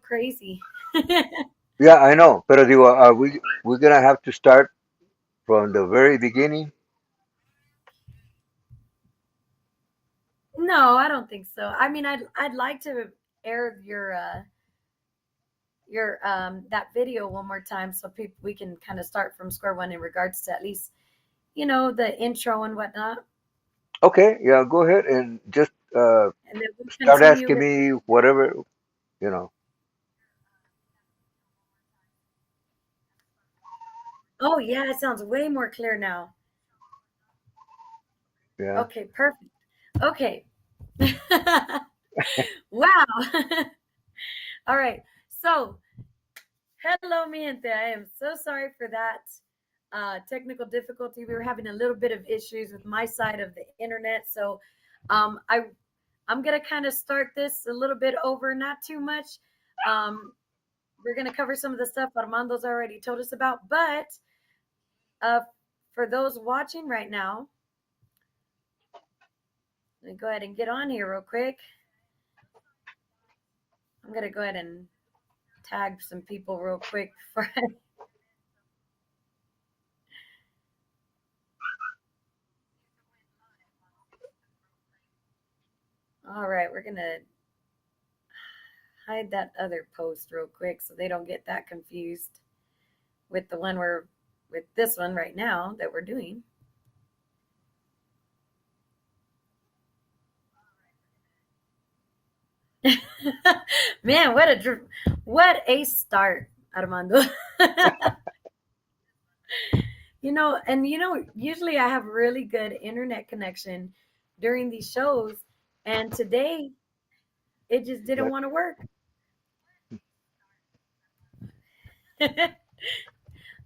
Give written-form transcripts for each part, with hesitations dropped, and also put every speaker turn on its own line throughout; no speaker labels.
crazy.
Yeah, I know. Pero digo, are we're gonna have to start from the very beginning?
No, I don't think so. I mean, I'd like to air your that video one more time so people we can kind of start from square one in regards to at least the intro and whatnot,
Okay, yeah, go ahead and just
and then we'll
start
continue
asking
with.
me whatever, you know.
Oh yeah, it sounds way more clear now.
Yeah.
Okay, perfect. Okay. Wow. All right. So, hello, mi gente. I am so sorry for that technical difficulty. We were having a little bit of issues with my side of the internet, so um, I I'm gonna kind of start this a little bit over, not too much. Um, we're gonna cover some of the stuff Armando's already told us about, but uh, for those watching right now, let me go ahead and get on here real quick. I'm gonna go ahead and tag some people real quick before I. All right, we're gonna hide that other post real quick so they don't get that confused with the one we're with this one right now that we're doing. Man, what a start, Armando. Usually I have really good internet connection during these shows, and today it just didn't
But
want to work.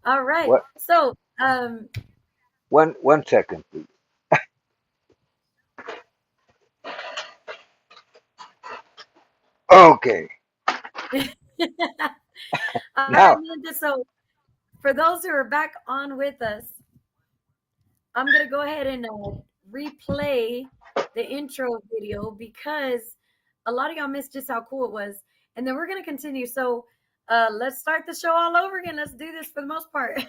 All right.
what?
So,
One second, please. Okay.
all right,
Now,
Melinda. So, for those who are back on with us, I'm gonna go ahead and replay the intro video because a lot of y'all missed just how cool it was, and then we're gonna continue. So, let's start the show all over again. Let's do this for the most part.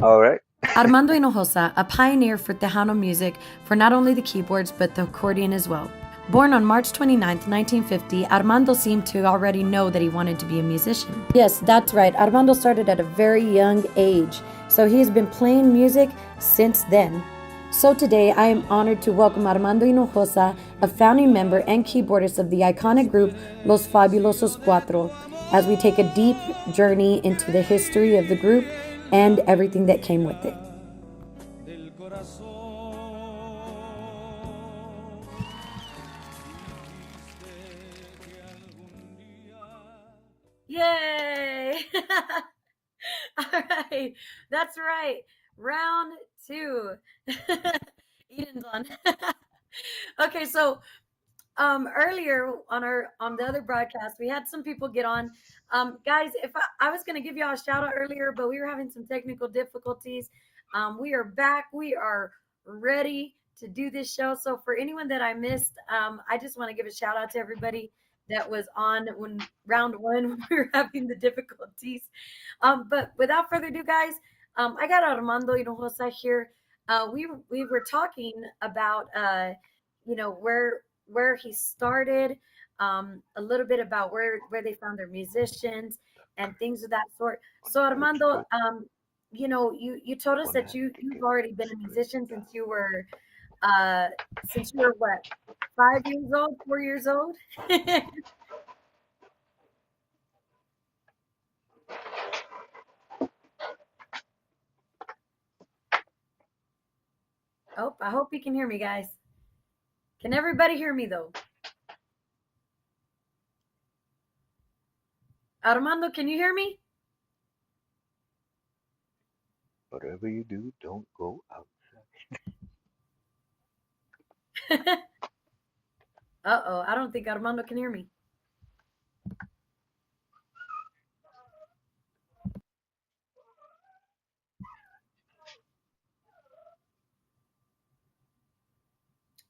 all right.
Armando Hinojosa, a pioneer for Tejano music for not only the keyboards but the accordion as well. Born on March 29th, 1950, Armando seemed to already know that he wanted to be a musician. Yes, that's right. Armando started at a very young age, so he has been playing music since then. So today, I am honored to welcome Armando Hinojosa, a founding member and keyboardist of the iconic group Los Fabulosos Cuarto, as we take a deep journey into the history of the group and everything that came with it. Yay! All right, that's right. Round two. Eden's on. Okay, so earlier on the other broadcast, we had some people get on. Guys, if I was gonna give y'all a shout out earlier, but we were having some technical difficulties. We are back. We are ready to do this show. So for anyone that I missed, I just want to give a shout out to everybody that was on when round one when we were having the difficulties. But without further ado, guys, I got Armando Hinojosa here. We were talking about where he started, a little bit about where they found their musicians and things of that sort. So
That's
Armando,
good.
you told us
One
that
has to
you've
get
already been a
straight
musician
down.
uh since you were what, 5 years old, 4 years old? Oh, I hope you can hear me, guys. Can everybody hear me though? Armando, can you hear me?
Whatever you do, don't go outside.
Uh-oh, I don't think Armando can hear me.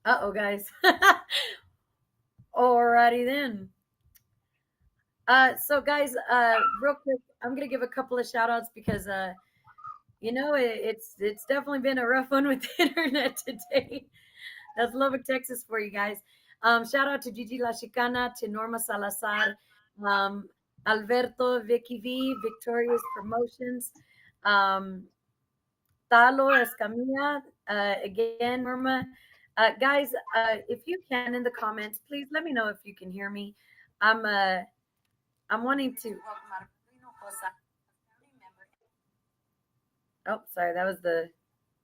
Uh-oh, guys. Alrighty then. So guys, real quick, I'm gonna give a couple of shout outs because it's definitely been a rough one with the internet today. That's Lubbock, Texas for you guys. Shout out to Gigi La Chicana, to Norma Salazar, um, Alberto, Vicky V, Victorious Promotions, um, Talo Escamilla, again, Norma. Guys, if you can in the comments, please let me know if you can hear me. I'm uh, I'm wanting to. Oh, sorry, that was the.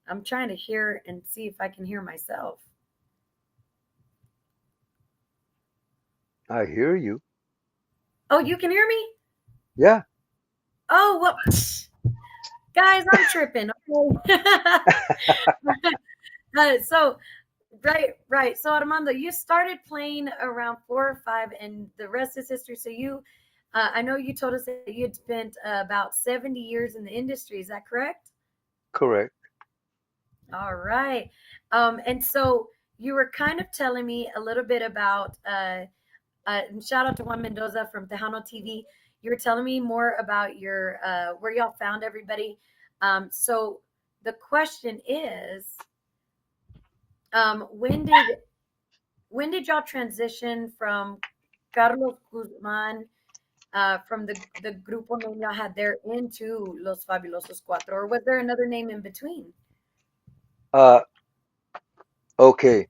I'm trying to hear and see if I can hear myself.
I hear you.
Oh, you can hear me?
Yeah,
Oh, well, guys, I'm tripping. Okay. So, right. So, Armando, you started playing around 4 or 5, and the rest is history. So, I know you told us that you had spent about 70 years in the industry. Is that correct?
correct.
All right. And so you were kind of telling me a little bit about, and shout out to Juan Mendoza from Tejano TV. You were telling me more about your where y'all found everybody. So the question is, um, when did when did y'all transition from Carlos Guzman, from the grupo name y'all had there, into Los Fabulosos Cuatro, or was there another name in between?
Uh, okay.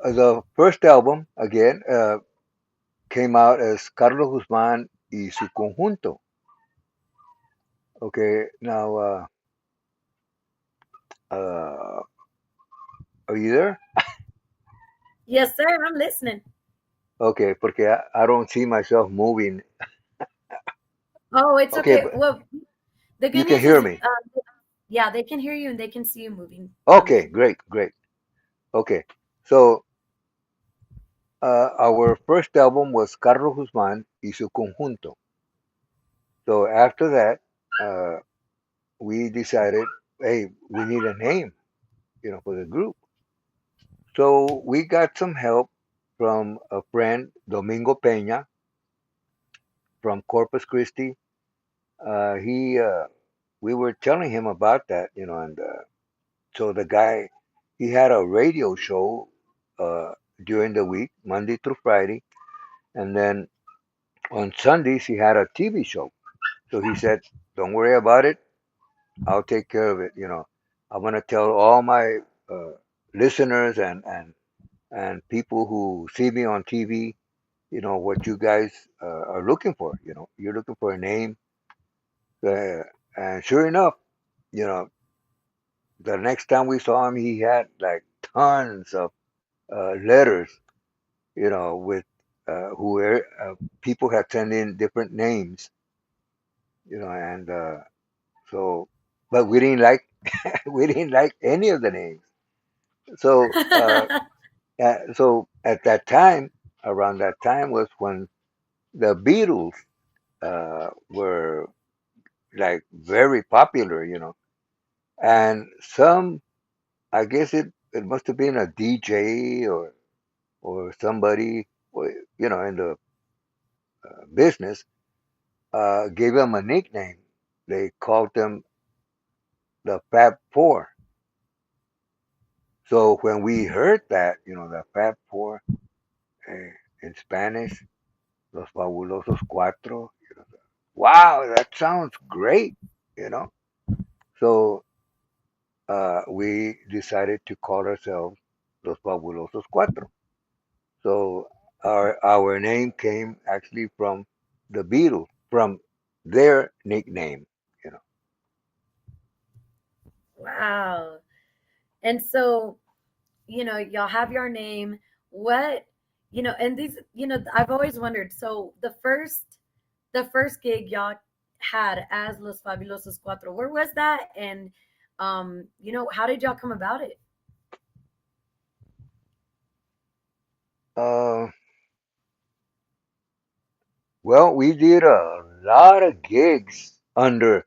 The first album again came out as Carlos Guzmán y su conjunto. Okay. Now, uh, are you there?
Yes, sir. I'm listening.
Okay, porque I don't see myself moving.
Oh, it's
Okay,
okay.
but
Well, the
you
good
can
news
hear
is,
me.
yeah, they can hear you and they can see you moving.
Okay, great, great. Okay, so our first album was Carlos Guzmán y su conjunto. So after that, uh, we decided, hey, we need a name, for the group. So we got some help from a friend, Domingo Peña, from Corpus Christi. He, we were telling him about that, and so the guy, he had a radio show uh, during the week, Monday through Friday, and then on Sundays he had a TV show. So he said, "Don't worry about it. I'll take care of it." I'm gonna tell all my uh, listeners and people who see me on TV, what you guys are looking for. You're looking for a name, uh, and sure enough, you know, the next time we saw him, he had like tons of letters, with who people had sent in different names, and so, but we didn't like we didn't like any of the names. So, so at that time, around that time was when the Beatles were like very popular, and some, I guess it must have been a DJ or somebody, in the business, gave them a nickname. They called them the Fab Four. So when we heard that, the Fab Four, eh, in Spanish, Los Fabulosos Cuarto, wow, that sounds great, you know. So we decided to call ourselves Los Fabulosos Cuatro. So our name came actually from the Beatles, from their nickname, you know.
Wow. And so, y'all have your name. What, and these, I've always wondered. So the first gig y'all had as Los Fabulosos Cuatro, where was that? And, how did y'all come about it?
Uh, well, we did a lot of gigs under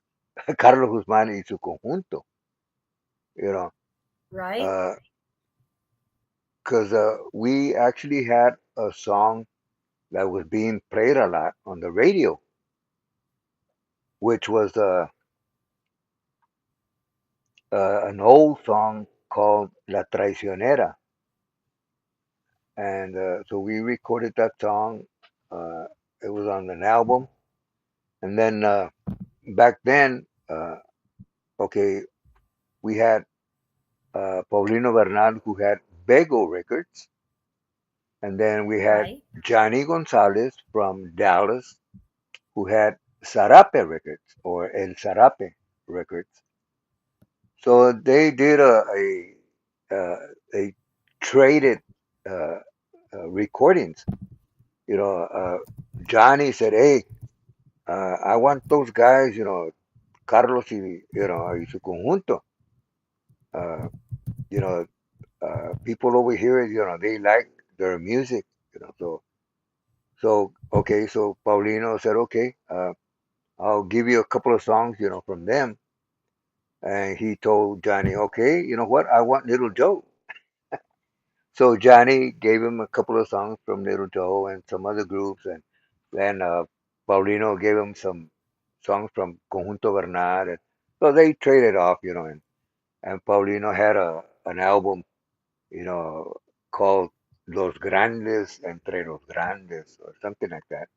Carlos Guzmán y su conjunto, you know,
Right?
because we actually had a song that was being played a lot on the radio, which was an old song called La Traicionera. And so we recorded that song. Uh, it was on an album. And then back then, okay, we had Paulino Bernal, who had Bego Records. And then we had
Right.
Johnny Gonzalez from Dallas, who had Sarape Records or El Sarape Records. So they did they traded uh, recordings. You know, Johnny said, "Hey, I want those guys. Carlos y su conjunto. Uh, you know, people over here, they like their music. So okay. So Paulino said, okay, I'll give you a couple of songs, from them. And he told Johnny, okay, you know what? I want Little Joe. So Johnny gave him a couple of songs from Little Joe and some other groups, and then Paulino gave him some songs from Conjunto Bernal. And so they traded off, and Paulino had an album, you know, called Los Grandes Entre los Grandes or something like that,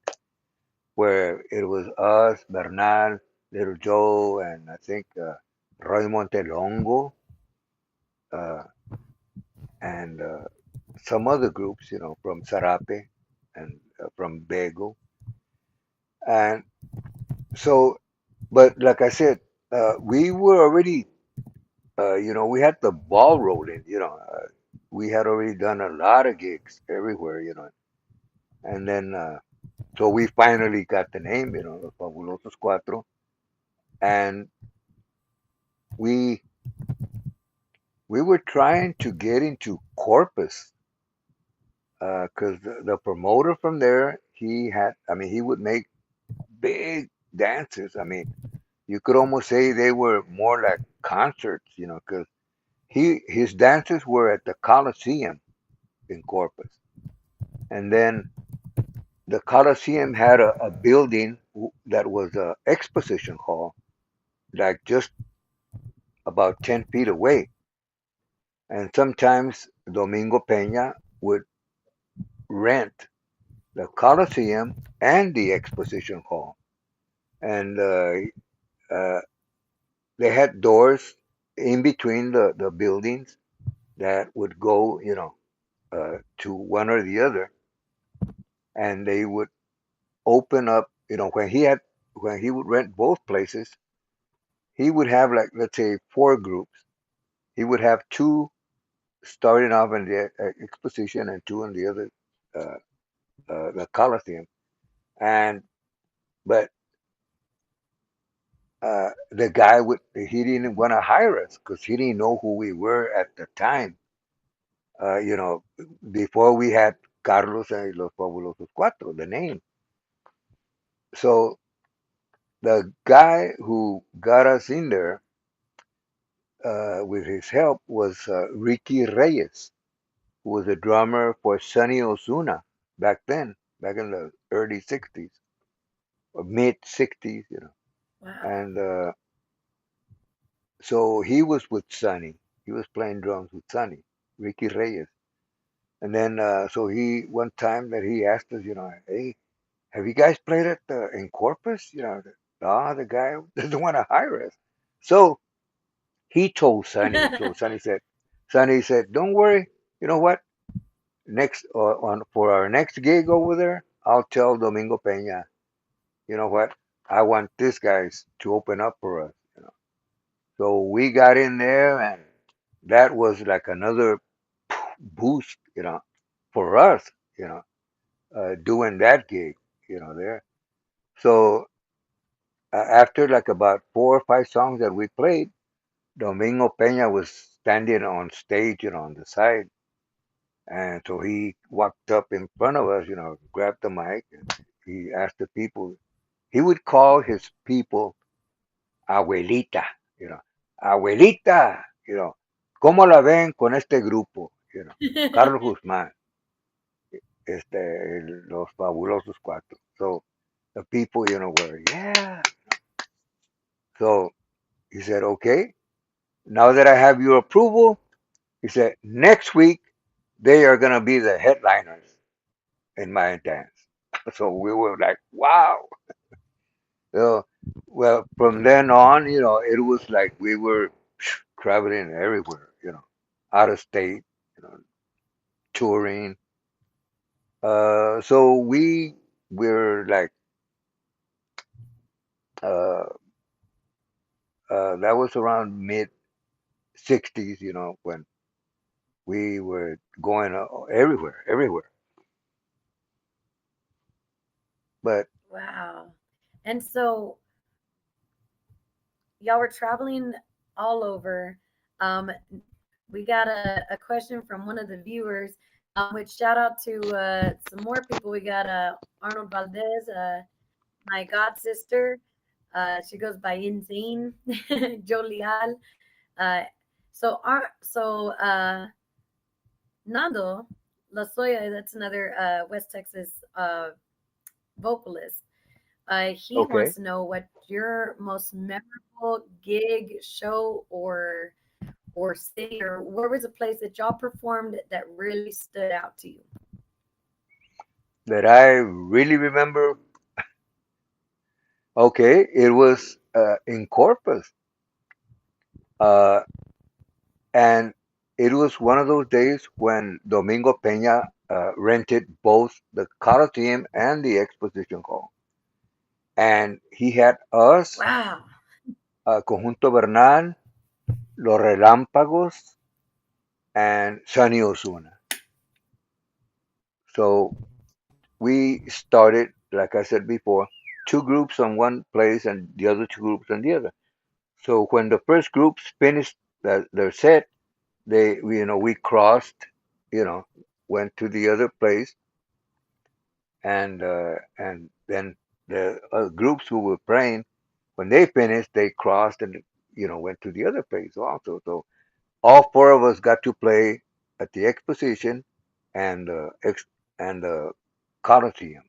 where it was us, Bernal, Little Joe, and I think Roy Montelongo, uh, and some other groups, from Sarape and from Bego. And so, but like I said, we were already, we had the ball rolling, we had already done a lot of gigs everywhere, and then, so we finally got the name, Los Fabulosos Cuatro, and we we were trying to get into Corpus, because the promoter from there, I mean, he would make big dances. I mean, you could almost say they were more like concerts, because his dances were at the Coliseum in Corpus, and then the Coliseum had a building that was a exposition hall, like just about 10 feet away, and sometimes Domingo Peña would rent the Coliseum and the exposition hall, and uh, they had doors in between the buildings that would go, to one or the other, and they would open up. When he would rent both places, he would have, like, let's say, four groups. He would have two starting off in the exposition and two in the other, uh, the Coliseum. And but the guy would he didn't want to hire us because he didn't know who we were at the time. Uh, you know, before we had Carlos and Los Fabulosos Cuatro, the name. So the guy who got us in there, with his help, was Ricky Reyes, who was a drummer for Sonny Osuna back then, back in the early 60s or mid 60s,
Wow.
And so he was with Sonny. He was playing drums with Sonny, Ricky Reyes. And then, so one time that he asked us, hey, have you guys played at in Corpus? The guy doesn't want to hire us. So he told Sonny. So Sonny said, don't worry. You know what? Next, on for our next gig over there, I'll tell Domingo Peña. You know what? I want these guys to open up for us. So we got in there, and that was like another boost, for us, doing that gig, there. So after like about 4 or 5 songs that we played, Domingo Peña was standing on stage, on the side. And so he walked up in front of us, grabbed the mic, and he asked the people. He would call his people abuelita, abuelita, ¿cómo la ven con este grupo? Carlos Guzmán. Los Fabulosos Cuarto. So the people, were, yeah. So he said, okay, now that I have your approval, he said, next week they are going to be the headliners in my dance. So we were like, wow. So, well, from then on, it was like we were traveling everywhere, out of state, you know, touring. So we were like, uh, that was around mid 60s, when we were going everywhere, everywhere. But
Wow. And so y'all were traveling all over. Um, we got a question from one of the viewers, which shout out to some more people. We got Arnold Valdez, my god sister. She goes by Insane, Jolial. Uh, so Nando Lasoya, that's another West Texas vocalist. He
okay,
wants to know what your most memorable gig, show, or city, or where was a place that y'all performed that really stood out to you?
that I really remember, okay, it was in Corpus. Uh, and it was one of those days when Domingo Peña rented both the Coliseum and the Exposition Hall. And he had us,
Wow.
Conjunto Bernal, Los Relámpagos, and Sunny Osuna. So we started, like I said before, two groups on one place and the other two groups on the other. So when the first groups finished their set, we crossed, you know, went to the other place, and then the groups who were playing, when they finished, they crossed and went to the other place also. So all four of us got to play at the exposition and and the Coliseum,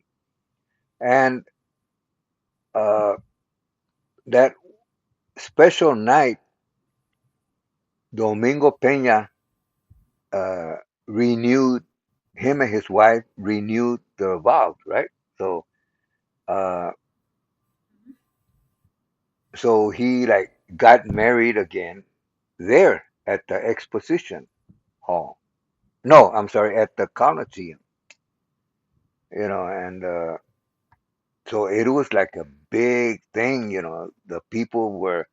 and uh, that special night, Domingo Peña uh, renewed him and his wife renewed their vows, right? So uh, so he like got married again there at the exposition hall. No, I'm sorry, at the Coliseum, and so it was like a big thing, The people were,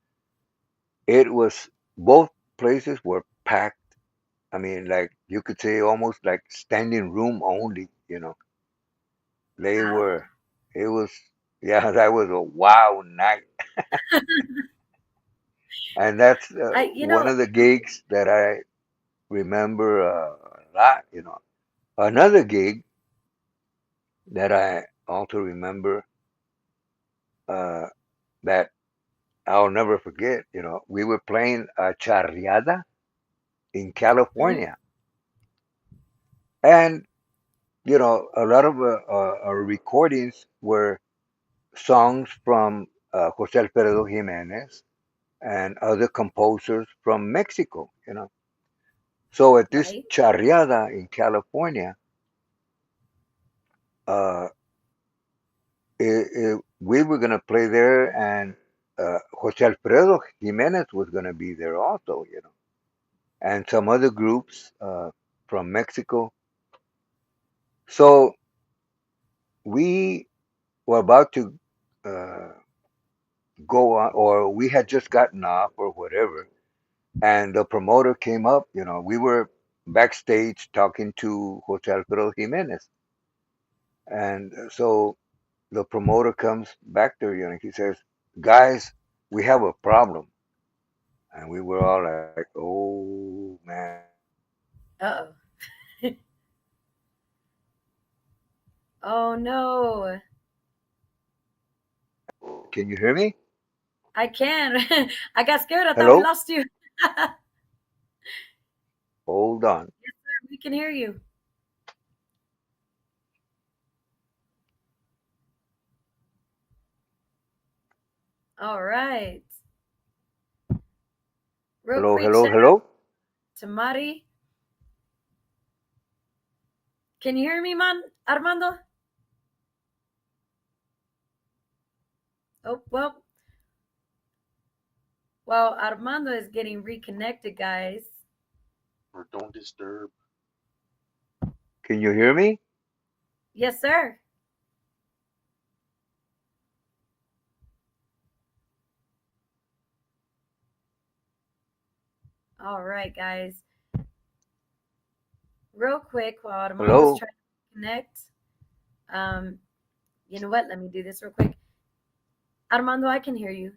it was, both places were packed. I mean, like you could say almost like standing room only. They
Wow.
were, it was, yeah, that was a wow night. And that's
I you
one
know
of the gigs that I remember a lot. Another gig that I also remember uh, that I'll never forget. We were playing a charreada in
mhm,
California, and a lot of our recordings were songs from Jose Alfredo Jimenez and other composers from Mexico. So at this
right.
charreada in California, uh, we were going to play there, and Jose Alfredo Jimenez was going to be there also, and some other groups from Mexico. So we were about to uh, go on, or we had just gotten off, or whatever, and the promoter came up. We were backstage talking to Jose Alfredo Jimenez, and so the promoter comes back there, he says, "Guys, we have a problem." And we were all like, "Oh man,
Uh-oh. Oh no.
can you hear me?
I can. I got scared. I thought we
Hello?
lost you. Yes,
Hold on.
sir. We can hear you. All right. Real
Hello,
quick,
hello,
shout out
hello.
to Mari. Can you hear me, man, Armando? Oh, well, Armando is getting reconnected, guys.
Or don't disturb.
Can you hear me?
Yes, sir. All right, guys. Real quick, while Armando's
Hello.
trying to connect, um, you know what? Let me do this real quick. Armando, I can hear you.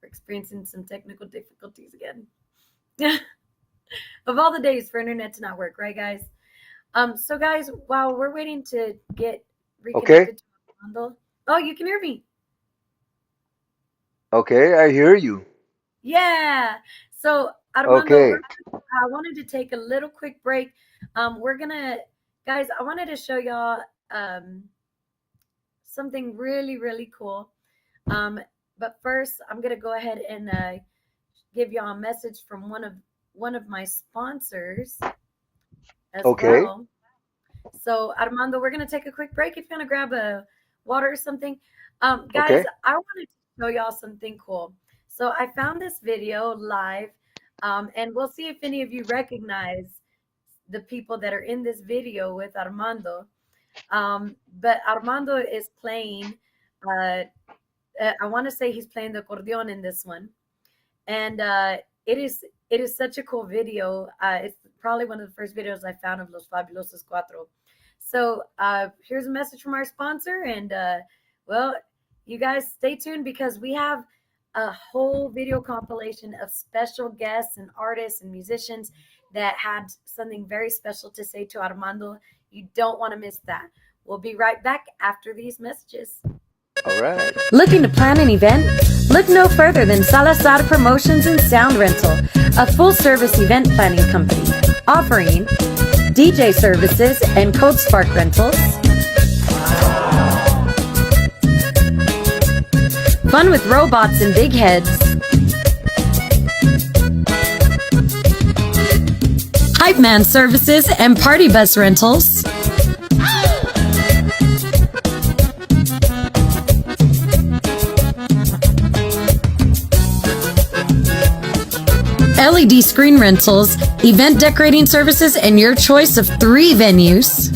We're experiencing some technical difficulties again. Of all the days for internet to not work, right, guys? So guys, while we're waiting to get
Okay.
reconnected to Armando, oh, you can hear me.
Okay, I hear you.
Yeah. So Armando,
Okay.
I wanted to take a little quick break. We're gonna, guys, I wanted to show y'all something really, really cool. But first, I'm gonna go ahead and give y'all a message from one of my sponsors as
Okay.
well. So Armando, we're gonna take a quick break. If you wanna grab a water or something, guys,
Okay.
I wanted to show y'all something cool. So I found this video live, and we'll see if any of you recognize the people that are in this video with Armando. But Armando is playing. Uh, I want to say he's playing the accordion in this one, and it is such a cool video. It's probably one of the first videos I found of Los Fabulosos Cuarto. So here's a message from our sponsor, and well, you guys stay tuned because we have a whole video compilation of special guests and artists and musicians that had something very special to say to Armando. You don't want to miss that. We'll be right back after these messages.
All right.
Looking to plan an event? Look no further than Salazar Promotions and Sound Rental, a full-service event planning company offering DJ services and Code Spark rentals, fun with robots and big heads, hype man services and party bus rentals, LED screen rentals, event decorating services, and your choice of 3 venues.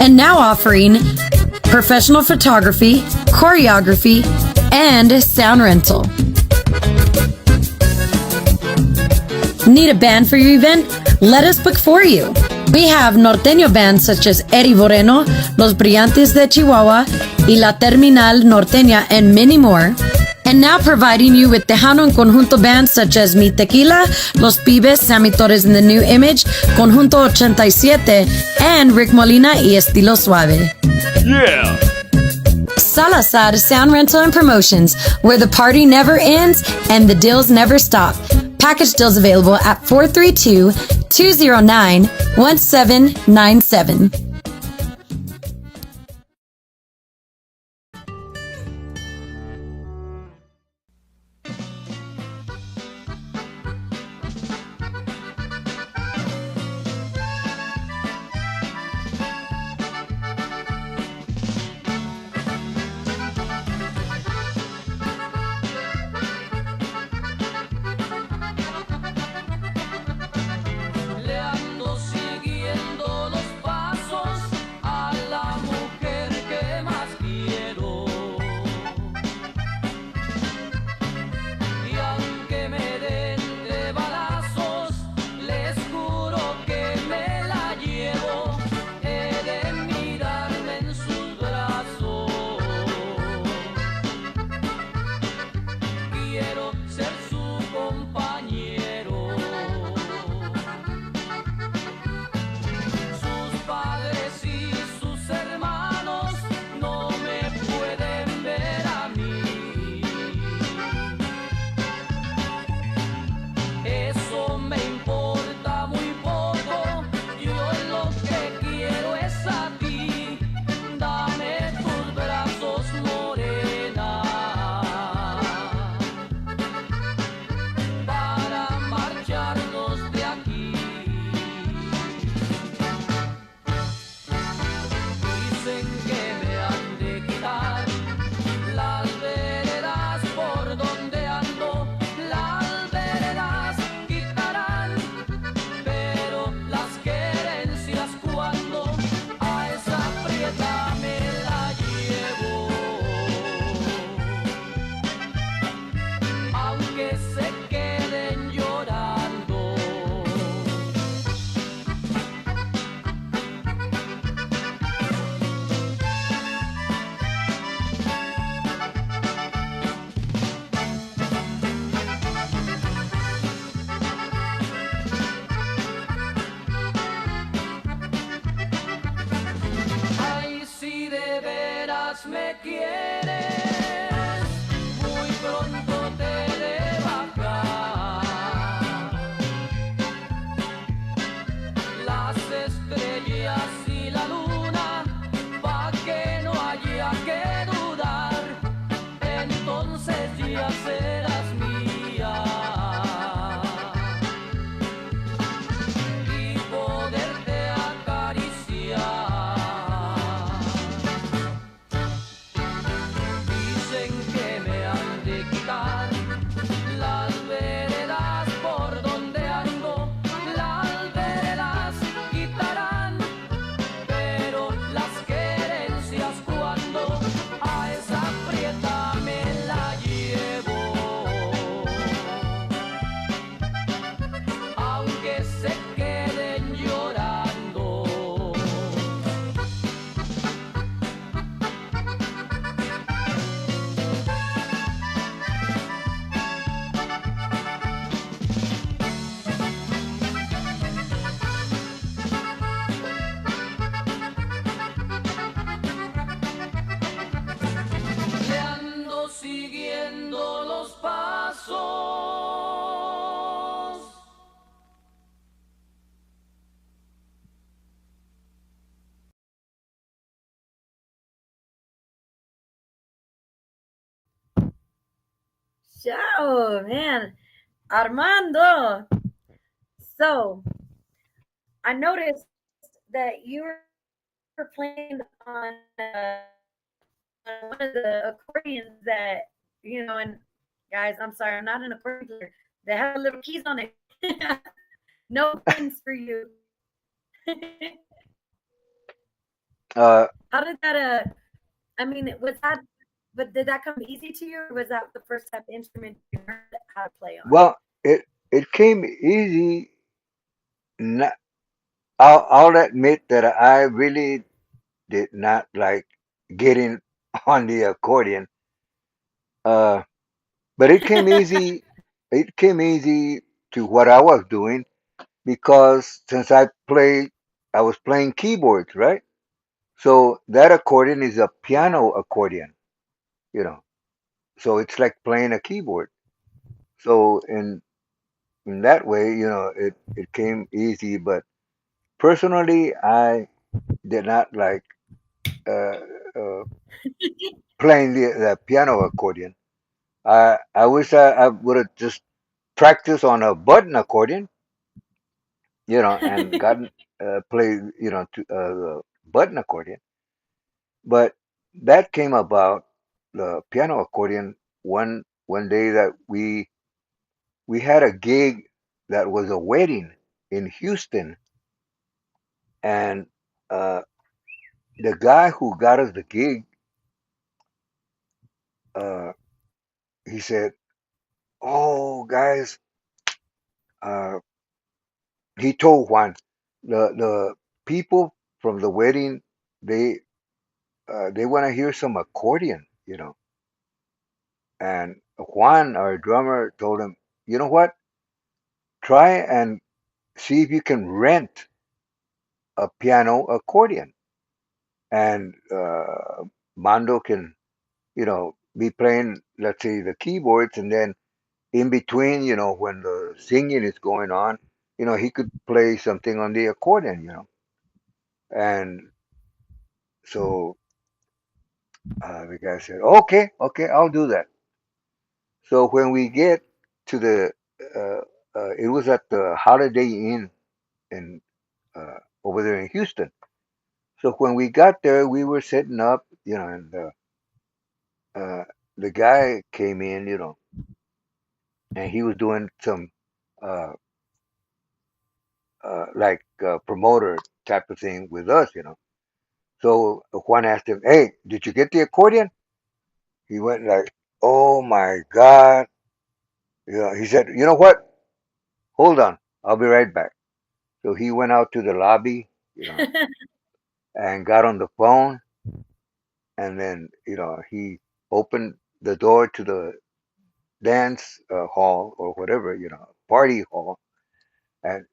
And now offering professional photography, choreography, and sound rental. Need a band for your event? Let us book for you. We have norteño bands such as Eddie Moreno, Los Brillantes de Chihuahua, y La Terminal Norteña, and many more. And now providing you with Tejano and Conjunto bands such as Mi Tequila, Los Pibes, Sammy Torres in the New Image, Conjunto 87, and Rick Molina y Estilo Suave.
Yeah!
Salazar Sound Rental and Promotions, where the party never ends and the deals never stop. Package deals available at 432-209-1797.
Le ando siguiendo los pasos
show, man. Armando. So, I noticed that you were playing on one of the accordions that, and guys, I'm sorry, I'm not an accordion player. They have the little keys on it. No points for you.
Uh,
How did that, I mean, was that, but did that come easy to you, or was that the first type of instrument you learned how to play on?
well, it came easy. Not, I'll admit that I really did not like getting on the accordion. Uh, but it came easy. It came easy to what I was doing because since I was playing keyboards, right? So that accordion is a piano accordion, you know. So it's like playing a keyboard. So in that way, it came easy. But personally, I did not like uh, uh, playing the piano accordion. I wish I would have just practiced on a button accordion, and gotten play, to the button accordion. But that came about the piano accordion one day that we had a gig that was a wedding in Houston, and uh, the guy who got us the gig, uh, he said, "Oh, guys," uh, he told Juan, the people from the wedding, they want to hear some accordion, And Juan, our drummer, told him, "You know what? Try and see if you can rent a piano accordion, and Mando can, be playing, let's say, the keyboards, and then in between, when the singing is going on, he could play something on the accordion, And so the guy said, "Okay, okay, I'll do that." So when we get to it was at the Holiday Inn in over there in Houston. So when we got there, we were setting up, and uh, the guy came in, and he was doing some uh, like promoter type of thing with us. So Juan asked him, "Hey, did you get the accordion?" He went like, "Oh my God!" He said, "You know what? Hold on, I'll be right back." So he went out to the lobby, and got on the phone, and then he opened the door to the dance hall or whatever, party hall, and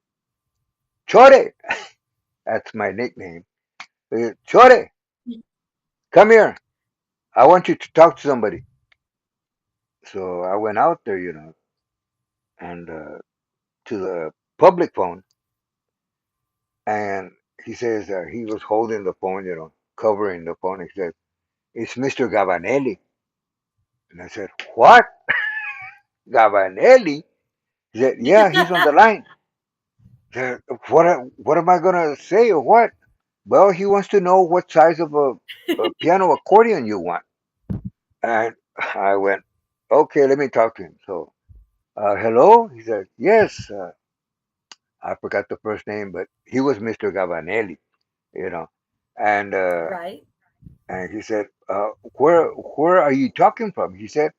Chore, that's my nickname. Chore, come here. I want you to talk to somebody. So I went out there, and to the public phone, and he says he was holding the phone, covering the phone. He said, "It's Mr. Gavanelli." And I said, "What? Gavanelli?" He said, "Yeah, he's on the line." I said, what am I gonna say or what? Well, he wants to know what size of a piano accordion you want. And I went, "Okay, let me talk to him." So, hello? He said, "Yes." I forgot the first name, but he was Mr. Gavanelli, you know. And uh,
Right?
and he said, where are you talking from? He said,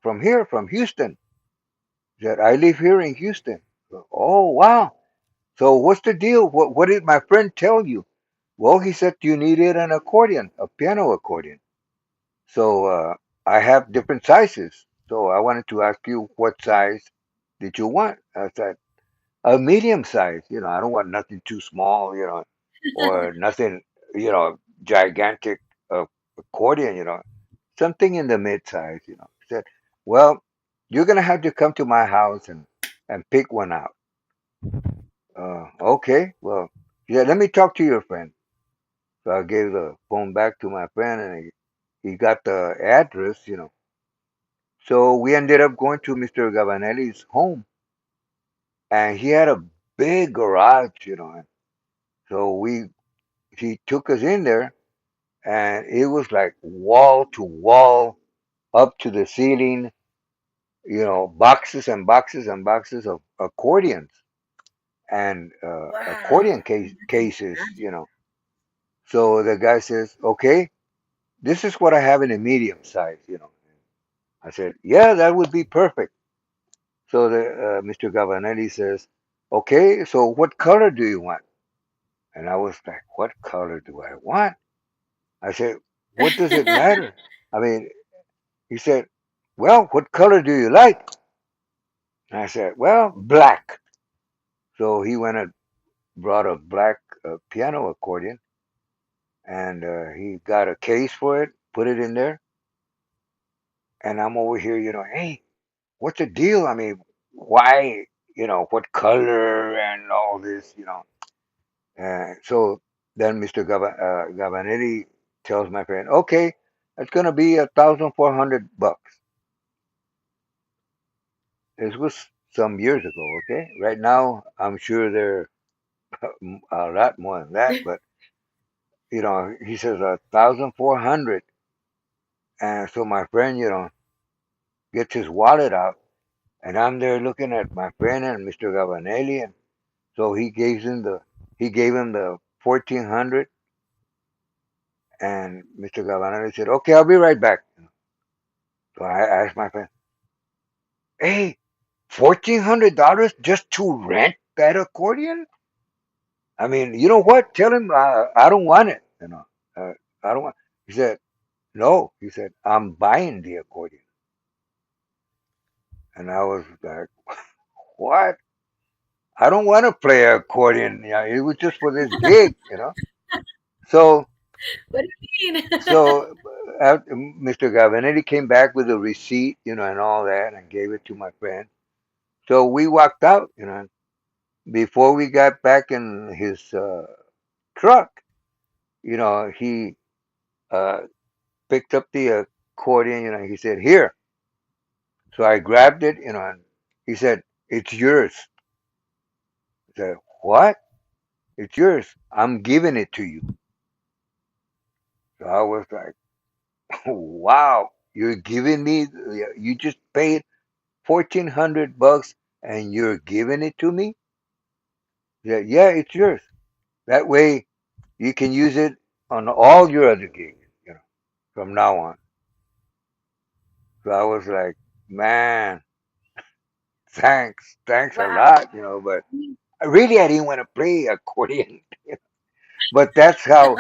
"From here, from Houston." He said, "I live here in Houston." Oh, wow. So what's the deal? What did my friend tell you? Well, he said you needed an accordion, a piano accordion. So I have different sizes. So I wanted to ask you what size did you want? I said a medium size. I don't want nothing too small, or nothing, gigantic uh, accordion. Something in the mid size. He said, "Well, you're gonna have to come to my house and pick one out." Okay, well, yeah, let me talk to your friend. So I gave the phone back to my friend, and he got the address. So we ended up going to Mr. Gavanelli's home, and he had a big garage, So he took us in there, and it was like wall to wall, up to the ceiling, boxes and boxes and boxes of accordions and
Wow.
accordion cases. So the guy says, "Okay, this is what I have in a medium size." I said, "Yeah, that would be perfect." So the Mr. Gavanelli says, "Okay, so what color do you want?" And I was like, "What color do I want?" I said, "What does it matter?" I mean, he said, "Well, what color do you like?" And I said, "Well, black." So he went and brought a black piano accordion, and he got a case for it, put it in there, and I'm over here, hey, what's the deal? I mean, why, what color and all this. So then Mr. Gavanetti tells my friend, okay, it's going to be $1,400. This was some years ago, okay? Right now, I'm sure they're a lot more than that, but, he says 1,400. And so my friend, gets his wallet out, and I'm there looking at my friend and Mr. Gavanelli, and so he gave him the 1,400, and Mr. Gavanelli said, "Okay, I'll be right back." So I asked my friend, "Hey, $1,400 just to rent that accordion? I mean, you know what? Tell him I don't want it. I don't want." He said, "No," he said, "I'm buying the accordion." And I was like, "What? I don't want to play accordion. Yeah, it was just for this gig. So,
What do you mean?
Mr. Gavinetti came back with a receipt, and all that, and gave it to my friend. So we walked out. Before we got back in his truck, he uh, picked up the accordion. He said, "Here." So I grabbed it. And he said, "It's yours." I said, "What? It's yours. I'm giving it to you." So I was like, wow, you're giving me, you just paid $1,400 and you're giving it to me? Yeah, yeah, it's yours. That way you can use it on all your other gigs, from now on. So I was like, man, thanks a
Wow.
lot, but really I didn't want to play accordion. But that's how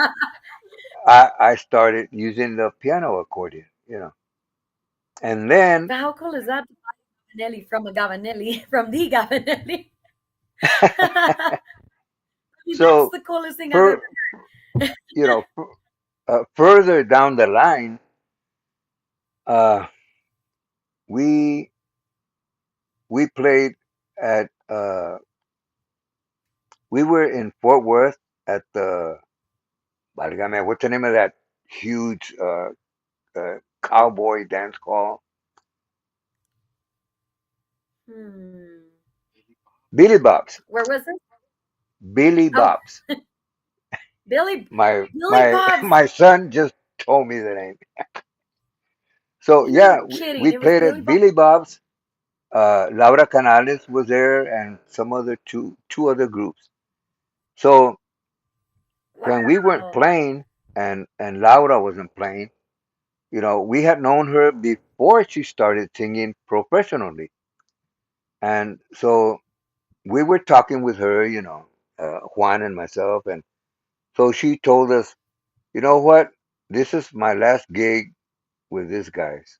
I started using the piano accordion. And then,
But how cool is that? Gavanelli from a Gavanelli, from the Gavanelli. I mean, that's
so
the coolest thing I've ever
for, you know, further down the line, uh, we we played at we were in Fort Worth at the Valgame, what's the name of that huge cowboy dance hall?
Hmm.
Billy Bob's.
Where was it?
Billy
Oh,
Bob's.
Billy
My
Billy
my
Bob's.
my son just told me the name. So
You're
yeah, we
kidding. It was
played
Billy
at
Bob.
Billy Bob's. Laura Canales was there, and some other two other groups. So when we weren't
Wow.
playing, and Laura wasn't playing, we had known her before she started singing professionally. And so we were talking with her, Juan and myself. And so she told us, you know what? This is my last gig with these guys.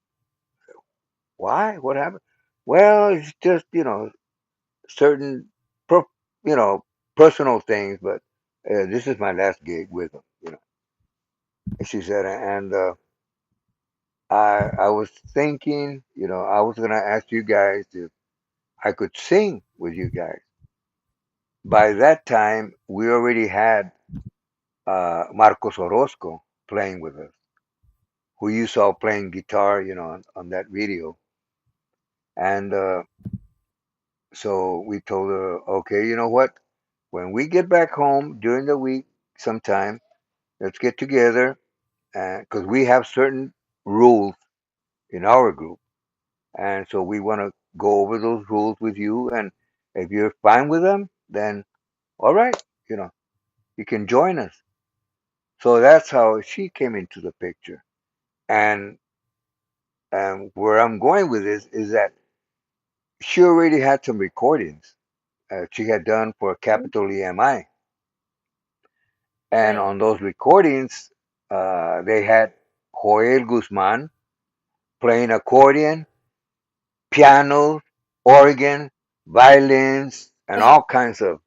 Why? What happened? Well, it's just, certain, pro, you know, personal things, but this is my last gig with them. And she said, and I was thinking, I was gonna ask you guys if I could sing with you guys. By that time, we already had Marcos Orozco playing with us, who you saw playing guitar, on that video. And so we told her, okay, you know what? When we get back home during the week, sometime, let's get together, because we have certain rules in our group, and so we want to go over those rules with you. And if you're fine with them, then all right, you know, you can join us. So that's how she came into the picture. And where I'm going with this is that she already had some recordings she had done for Capital EMI. And
Right.
on those recordings, they had Joel Guzman playing accordion, piano, organ, violins, and all kinds of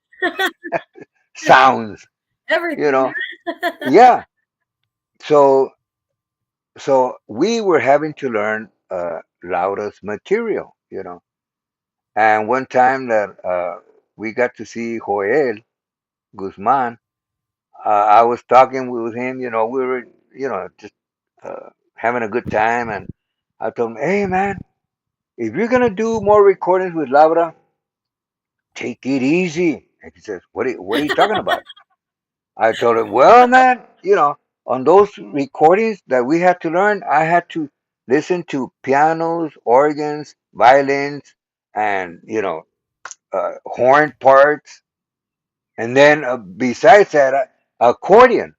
sounds, you
Everything.
know. Yeah. So we were having to learn Laura's material, you know. And one time that we got to see Joel Guzman, I was talking with him, you know, we were, you know, just having a good time. And I told him, hey, man, if you're going to do more recordings with Laura, take it easy. And he says, what are you talking about? I told him, well, man, you know, on those recordings that we had to learn, I had to listen to pianos, organs, violins, and, you know, horn parts. And then besides that, accordion,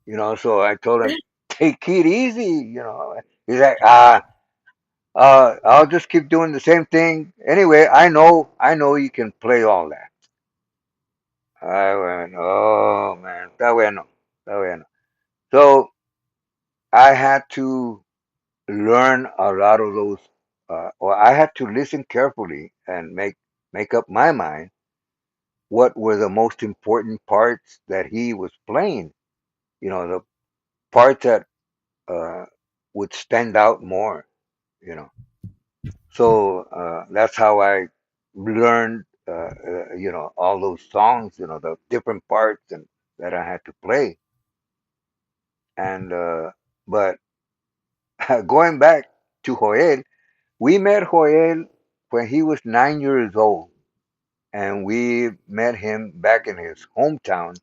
you know. So I told him, take it easy, you know. He's like, I'll just keep doing the same thing. Anyway, I know you can play all that. I went, oh man, está bueno, está bueno. So I had to learn a lot of those, or I had to listen carefully and make up my mind what were the most important parts that he was playing. You know, the parts that uh, would stand out more. You know, so that's how I learned. You know, all those songs. You know, the different parts and that I had to play. And but going back to Joel, we met Joel when he was 9 years old, and we met him back in his hometown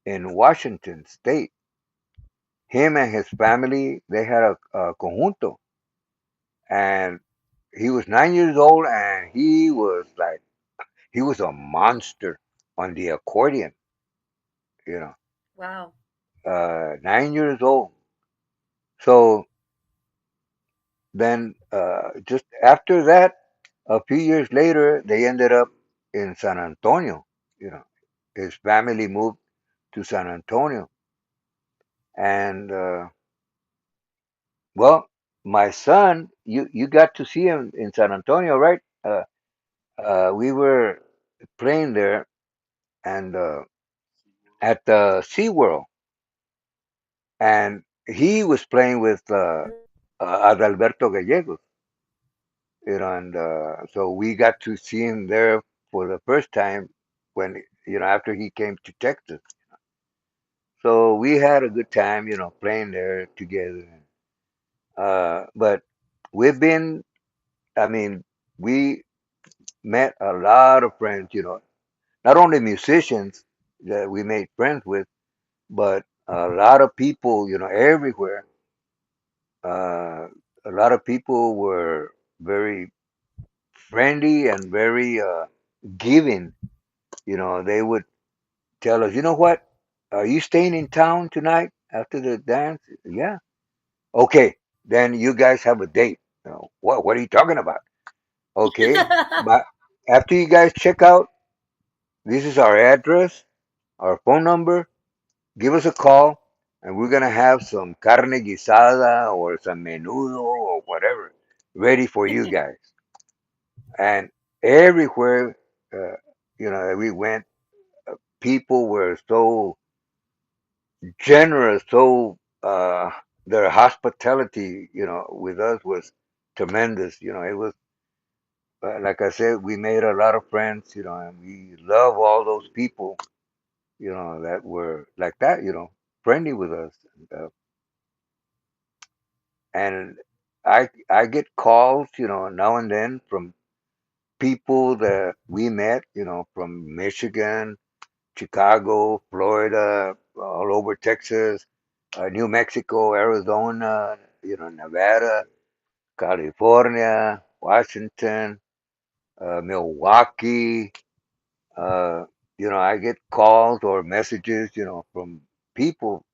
in Washington State. Him and his family, they had a conjunto, and he was 9 years old, and he was a monster on the accordion, you know,
Wow.
9 years old. So then, just after that, a few years later, they ended up in San Antonio. You know, his family moved to San Antonio, and well, my son, you got to see him in San Antonio, right? We were playing there, and at the SeaWorld, and he was playing with Adalberto Gallegos, you know, and so we got to see him there for the first time when, you know, after he came to Texas. So we had a good time, you know, playing there together. But we've been, I mean, we met a lot of friends, you know, not only musicians that we made friends with, but a lot of people, you know, everywhere. Uh, a lot of people were very friendly and very giving. You know, they would tell us, you know what? Are you staying in town tonight after the dance? Yeah. Okay. Then you guys have a date. You know, what are you talking about? Okay. But after you guys check out, this is our address, our phone number. Give us a call, and we're gonna have some carne guisada or some menudo or whatever ready for you guys. And everywhere, uh, you know, that we went, people were so generous, so their hospitality, you know, with us was tremendous. You know, it was like I said, we made a lot of friends, you know, and we love all those people, you know, that were like that, you know, friendly with us. And I get calls, now and then from people that we met, from Michigan, Chicago, Florida, all over Texas, New Mexico, Arizona, Nevada, California, Washington, Milwaukee. Uh, I get calls or messages, from people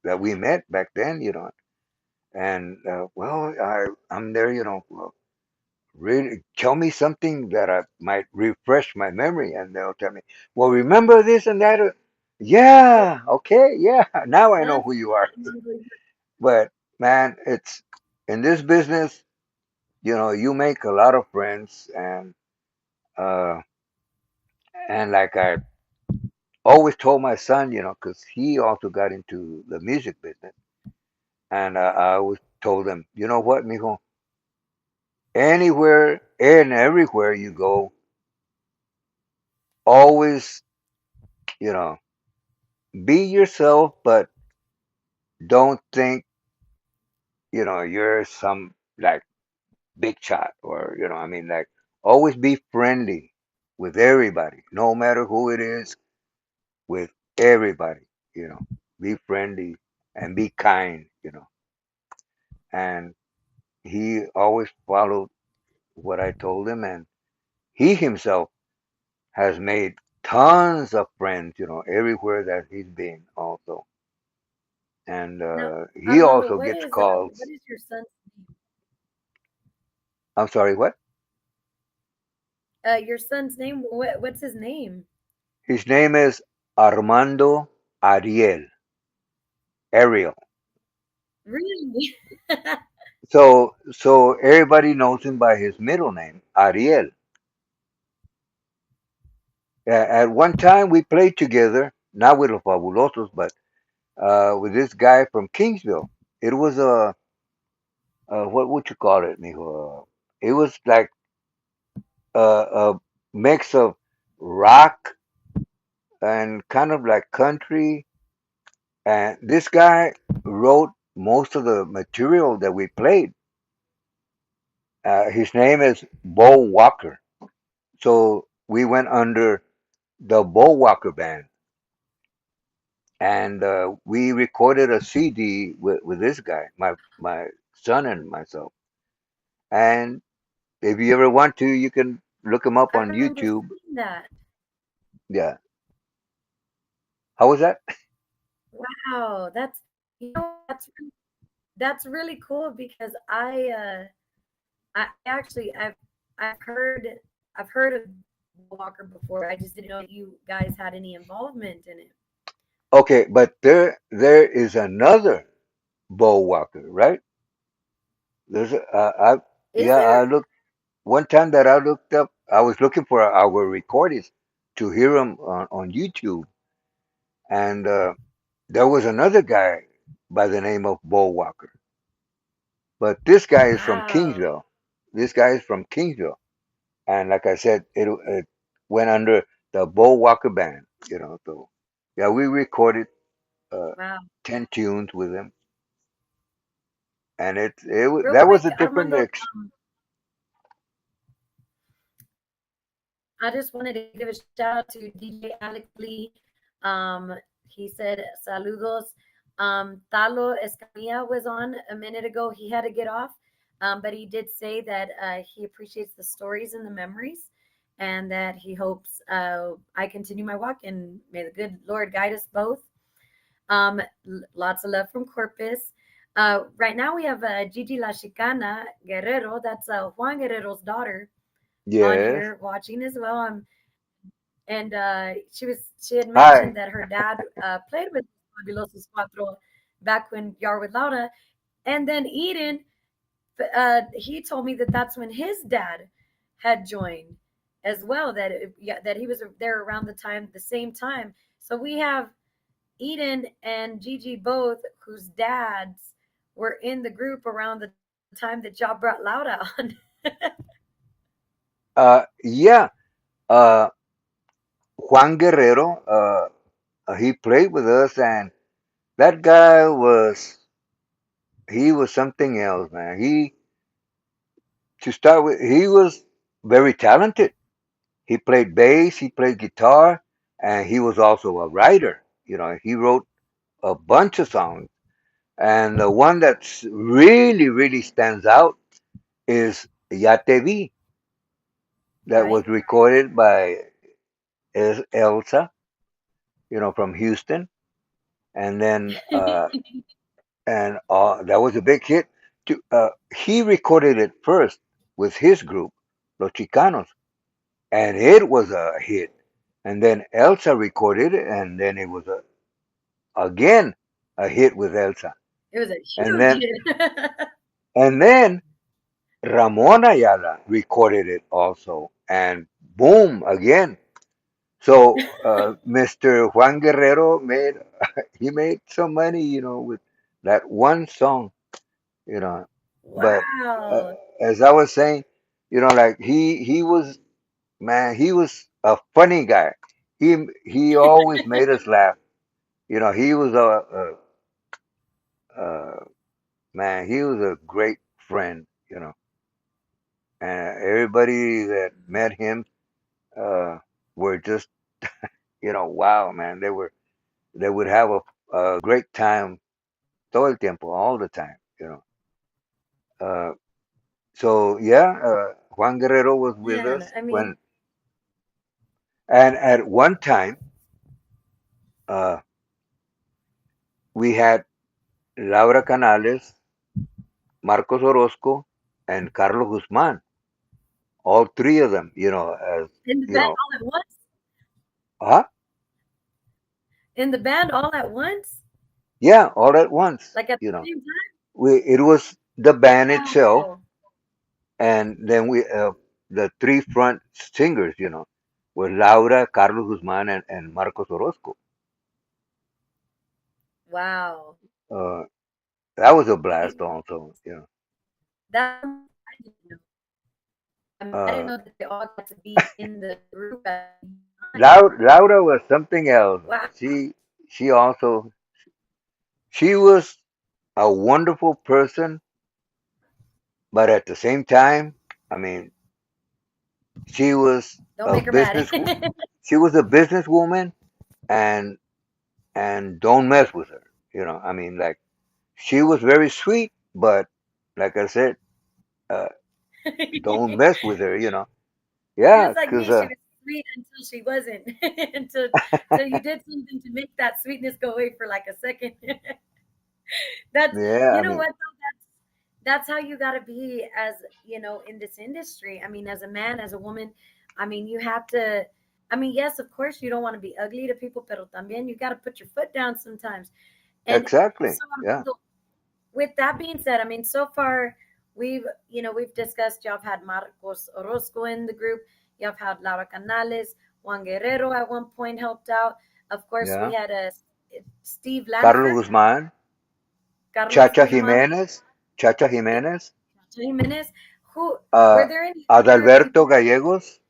that we met back then, and well, I'm there, well, really tell me something that I might refresh my memory, and they'll tell me, well, remember this and that. Yeah, okay, yeah, now I know
That's
who you are.
really
But man, it's in this business, you make a lot of friends, uh, and like I always told my son, because he also got into the music business, and I always told him, you know what, mijo, anywhere and everywhere you go, always, you know, be yourself, but don't think, you're some like big shot or, I mean, like always be friendly with everybody, no matter who it is, with everybody, you know, be friendly and be kind, and he always followed what I told him, and he himself has made tons of friends, everywhere that he's been also. And
now,
he
Armando.
also gets
What
calls.
is your son's name?
I'm sorry, what?
Your son's name. What's his name?
His name is Armando Ariel.
Really?
So everybody knows him by his middle name, Ariel. At one time we played together, not with Los Fabulosos, but with this guy from Kingsville. It was what would you call it, mijo? It was like a mix of rock and kind of like country. And this guy wrote most of the material that we played. His name is Bo Walker. So we went under the Bo Walker band, and we recorded a CD with this guy, my son and myself. And if you ever want to, you can look him up
I
on
remember
YouTube.
seeing that.
Yeah. How was that?
Wow, that's really cool because I actually I've heard of Walker before. I just didn't know that you guys had any involvement in it.
Okay, but there is another Bo Walker, right? There's
Is
yeah, I
there?
looked one time that I looked up. I was looking for our recordings to hear them on YouTube, and there was another guy by the name of Bo Walker. But this guy is from
Wow.
Kingsville. This guy is from Kingsville, and like I said, it went under the Bo Walker band. So yeah, we recorded uh,
Wow.
10 tunes with him, and
Real
that was
quick,
a different
Armando, I just wanted to give a shout out to DJ Alex Lee. He said saludos. Talo Escamilla was on a minute ago. He had to get off, but he did say that he appreciates the stories and the memories, and that he hopes I continue my walk, and may the good Lord guide us both. Lots of love from Corpus. Right now we have Gigi La Chicana Guerrero. That's Juan Guerrero's daughter on
Yes.
here watching as well. And she had mentioned
Hi.
that her dad played with Fabulosos Cuatro back when you were with Laura, and then Eden, he told me that that's when his dad had joined as well. Yeah, that he was there around the same time. So we have Eden and Gigi both, whose dads were in the group around the time that y'all brought Laura on.
Yeah. Uh, Juan Guerrero. He played with us, and that guy was he was something else, man. to start with, he was very talented. He played bass, he played guitar, and he was also a writer. He wrote a bunch of songs. And the one that's really, really stands out is Ya Te Vi, that
Right.
was recorded by Elsa, from Houston. And then, that was a big hit. He recorded it first with his group, Los Chicanos, and it was a hit. And then Elsa recorded it, and then it was again a hit with Elsa.
It was a
And
huge
then
hit.
and then Ramon Ayala recorded it also, and boom again. So Mr. Juan Guerrero made some money, with that one song, you know. But uh,
Wow.
as I was saying, like he was, man, he was a funny guy. He always made us laugh. He was a man. He was a great friend. And everybody that met him were just, wow, man. They would have a great time todo el tiempo, all the time. Uh, so yeah, Juan Guerrero was with
Man,
us
I mean,
when, and at one time, uh, we had Laura Canales, Marcos Orozco, and Carlos Guzman, all three of them, as
in the
you
band
know,
all at once?
huh?
In the band all at once?
Yeah, all at once,
Like at the same time?
it was the band itself,
Wow.
and then the three front singers, were Laura, Carlos Guzman, and Marcos Orozco.
Wow.
Uh, that was a blast,
See,
also.
that's something I didn't know. I mean, I didn't
Uh,
know that they all got to be in the group at the same time.
Laura was something else.
Wow.
She also she was a wonderful person, but at the same time, I mean, she was
Don't
a
make her mad.
business she was a businesswoman, and don't mess with her. I mean, like, she was very sweet, but like I said, uh, don't mess with her.
She
Yeah,
was like
because
me. She was sweet until she wasn't. until you did something to make that sweetness go away for like a second. That's
yeah,
you
I
know
mean,
what though, that's how you gotta be as in this industry. I mean, as a man, as a woman, I mean you have to I mean, yes, of course you don't want to be ugly to people, pero también you gotta put your foot down sometimes. And
exactly.
so
Yeah,
Armando, with that being said, I mean, so far we've discussed y'all have had Marcos Orozco in the group, y'all have had Laura Canales, Juan Guerrero at one point helped out. Of course, we
yeah.
had a Steve
Carlos
Lanifer,
Guzman,
Carlos
Chacha
Guzman,
Jimenez, Chacha Jimenez,
Jimenez. Who
uh,
were there any other
Adalberto
people?
Gallegos,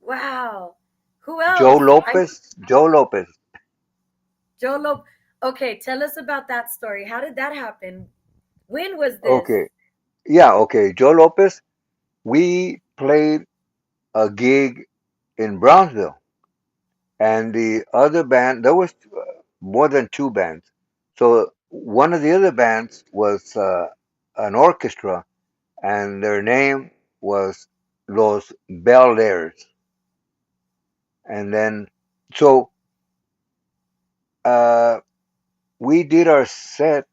Wow. Who
Joe
else? I know
Lopez, Joe Lopez.
Joe Lope. Okay, tell us about that story. How did that happen? When was this?
Okay, yeah, okay. Joe Lopez. We played a gig in Brownsville, and the other band, there was more than two bands. So one of the other bands was an orchestra, and their name was Los Bel Airs. And then, so uh, we did our set.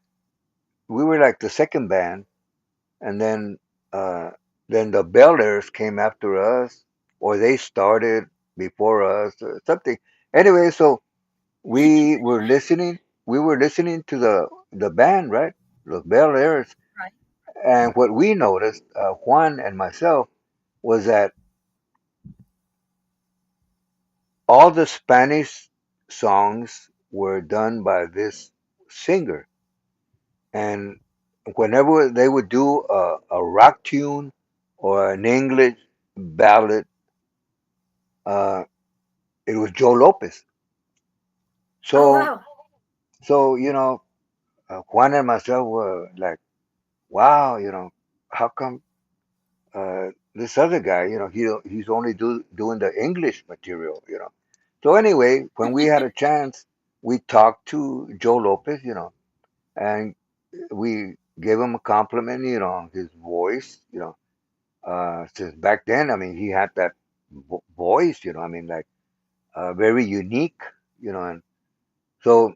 We were like the second band, and uh, then the Bel Airs came after us, or they started before us, or something. Anyway, so we were listening. We were listening to the band, right? Los Bel Airs.
Right.
And what we noticed, Juan and myself, was that all the Spanish songs were done by this singer. And whenever they would do a rock tune or an English ballad, uh, it was Joe Lopez.
Oh
So,
wow.
Juan and myself were like, wow, how come? this other guy, he's only doing the English material, So anyway, when we had a chance, we talked to Joe Lopez, and we gave him a compliment, on his voice, since back then, I mean, he had that voice, I mean, like very unique, and so,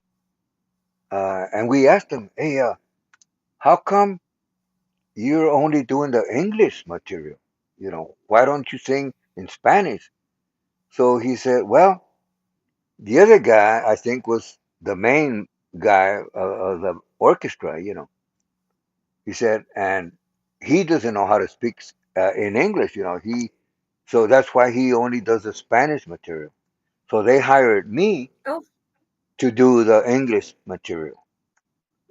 and we asked him, hey, how come you're only doing the English material? Why don't you sing in Spanish? So he said, well, the other guy, I think, was the main guy of the orchestra, He said, and he doesn't know how to speak in English, so that's why he only does the Spanish material. So they hired me
Oh.
to do the English material.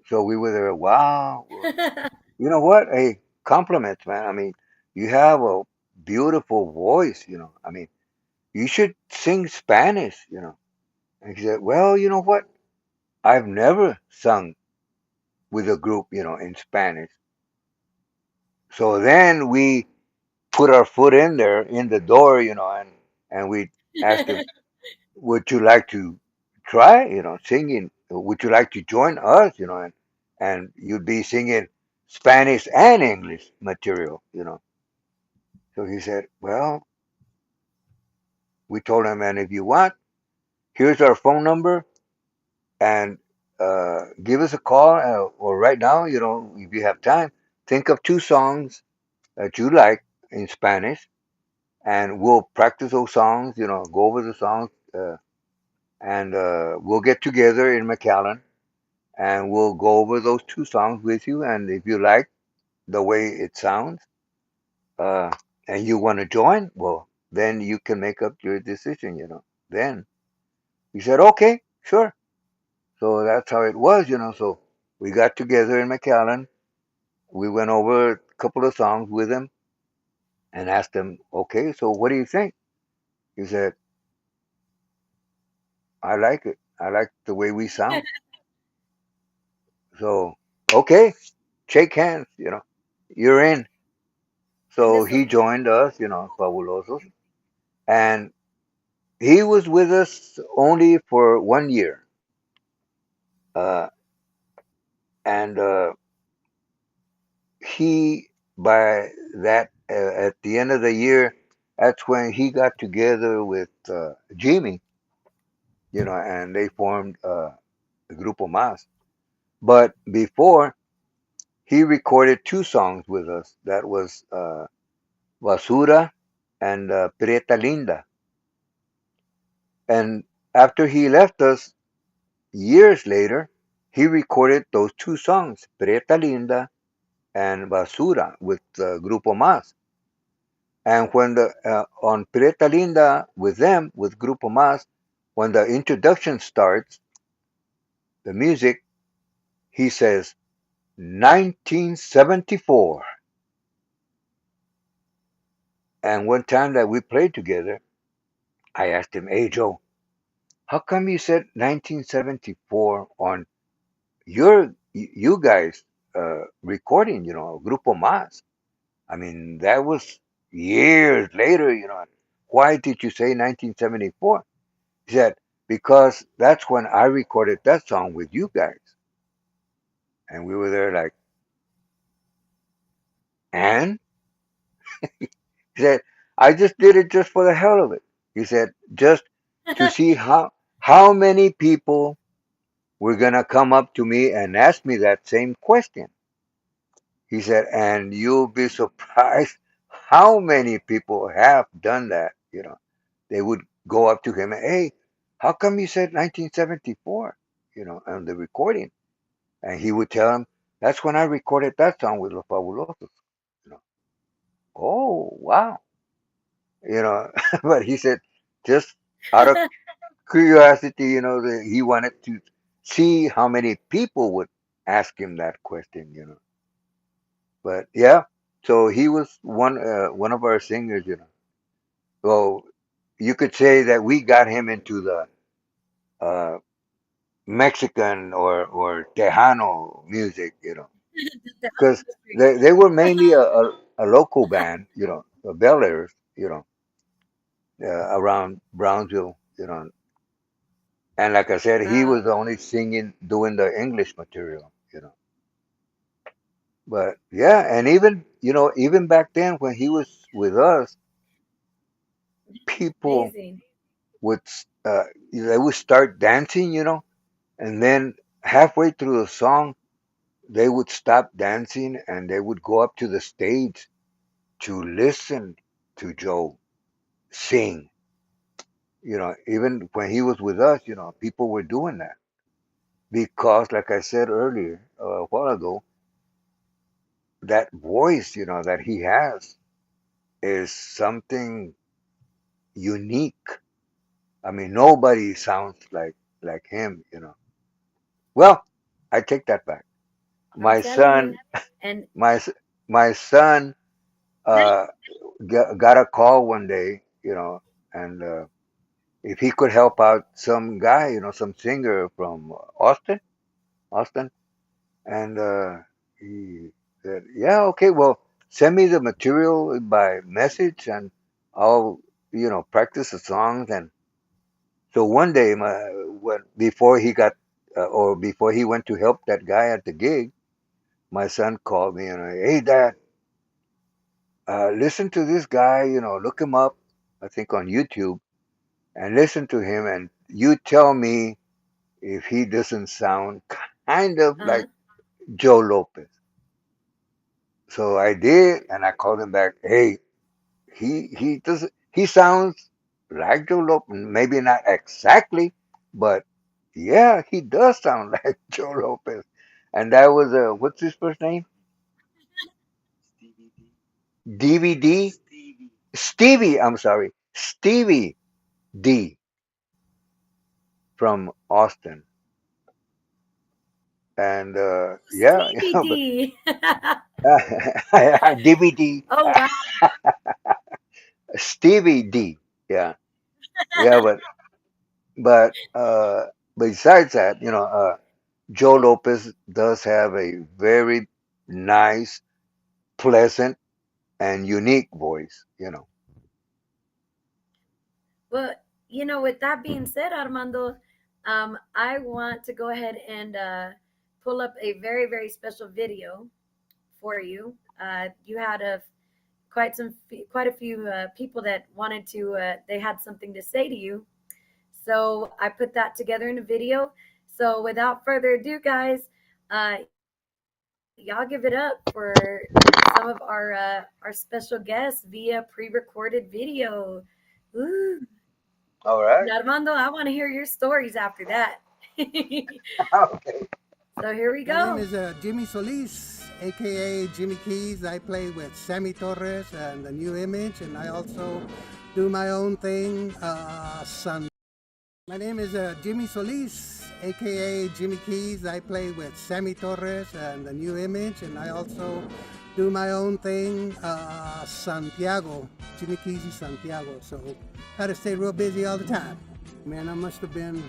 So we were there, wow. Well, you know what? Hey, compliments, man. I mean, you have a beautiful voice, I mean, you should sing Spanish. And he said, well, you know what? I've never sung with a group, in Spanish. So then we put our foot in there in the door, and we asked him, would you like to try, singing? Would you like to join us, and you'd be singing Spanish and English material. So he said, well, we told him, and if you want, here's our phone number, and give us a call, or right now, if you have time, think of two songs that you like in Spanish, and we'll practice those songs, go over the songs, and we'll get together in McAllen, and we'll go over those two songs with you. And if you like the way it sounds, uh, and you want to join, well, then you can make up your decision. Then he said, okay, sure. So that's how it was. So we got together in McAllen. We went over a couple of songs with him and asked him, okay, so what do you think? He said, I like it. I like the way we sound. So, okay, shake hands. You're in.
And
So
this was
he joined us, Fabulosos. And he was with us only for 1 year. Uh, and he, by that, at the end of the year, that's when he got together with Jimmy, and they formed the Grupo Mas. But before, he recorded two songs with us. That was Basura and Prieta Linda. And after he left us, years later, he recorded those two songs, Prieta Linda and Basura, with Grupo Mas. And when on Prieta Linda with them, with Grupo Mas, when the introduction starts, the music, he says, 1974. And one time that we played together, I asked him, hey, Joe, how come you said 1974 on you guys recording, Grupo Mas? I mean, that was years later. Why did you say 1974? He said, because that's when I recorded that song with you guys. And we were there like, and he said, I just did it just for the hell of it. He said, just to see how many people were gonna come up to me and ask me that same question. He said, and you'll be surprised how many people have done that. They would go up to him and, hey, how come you said 1974, on the recording? And he would tell them, that's when I recorded that song with Los Fabulosos. You know, oh, wow. You know, but he said, just out of curiosity, that he wanted to see how many people would ask him that question. But yeah, so he was one of our singers. So you could say that we got him into the uh, Mexican or Tejano music,
the
because
industry.
they were mainly a a local band, Bel Airs, around Brownsville, and like I said, he
Wow.
was only singing, doing the English material. But yeah, and even back then when he was with us, people
Amazing.
would they would start dancing, and then halfway through the song they would stop dancing and they would go up to the stage to listen to Joe sing. Even when he was with us, people were doing that because, like I said earlier, a while ago, that voice, that he has is something unique. I mean, nobody sounds like him. Well, I take that back.
I'm
My
telling
son,
you. And
my s- my son, uh, got a call one day, and if he could help out some guy, some singer from Austin, and he said, "Yeah, okay, well, send me the material by message, and I'll, practice the songs." And so one day, before he got, or before he went to help that guy at the gig, my son called me and hey, Dad, listen to this guy, look him up, I think on YouTube, and listen to him, and you tell me if he doesn't sound kind of
uh
like Joe Lopez. So I did, and I called him back. Hey, he doesn't. He sounds like Joe Lopez, maybe not exactly, but yeah, he does sound like Joe Lopez. And that was what's his first name?
Stevie D.
DVD
Stevie.
Stevie. I'm sorry, Stevie D from Austin. And yeah,
Stevie D.
DVD
Oh wow.
Stevie D. Yeah, yeah, but besides that, Joe Lopez does have a very nice, pleasant, and unique voice.
Well, with that being said, Armando, I want to go ahead and pull up a very, very special video for you. You had quite a few people that wanted to. They had something to say to you, so I put that together in a video. So without further ado, guys, y'all give it up for some of our special guests via pre-recorded video. Ooh.
All
And
right.
Armando, I want to hear your stories after that.
Okay.
So here we
My name
go.
is Jimmy Solis, aka Jimmy Keys. I play with Sammy Torres and the New Image, and I also do my own thing. My name is Jimmy Solis, aka Jimmy Keys. I play with Sammy Torres and the New Image, and I also do my own thing. Santiago, Jimmy Keys is Santiago. So had to stay real busy all the time. Man, I must have been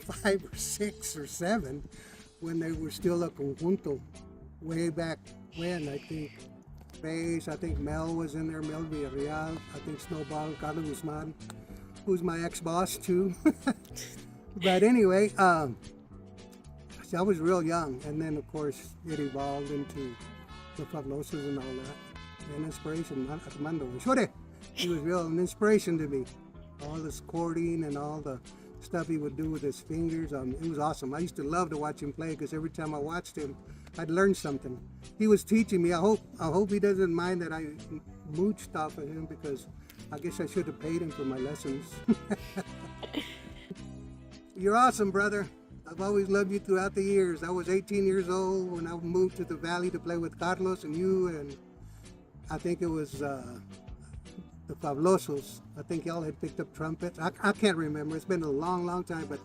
5 or 6 or 7 when they were still a conjunto way back when. I think bass, I think Mel was in there, Mel Villarreal, I think Snowball, Carlos Guzman, who's my ex-boss too. But anyway, so I was real young, and then of course it evolved into the Fabulosos and all that. An inspiration, Armando. He was real an inspiration to me. All this chording and all the stuff he would do with his fingers. It was awesome. I used to love to watch him play because every time I watched him, I'd learn something. He was teaching me. I hope he doesn't mind that I mooched off of him because I guess I should have paid him for my lessons. You're awesome, brother. I've always loved you throughout the years. I was 18 years old when I moved to the Valley to play with Carlos and you, and I think it was the Fabulosos. I think y'all had picked up trumpets. I can't remember. It's been a long, long time. But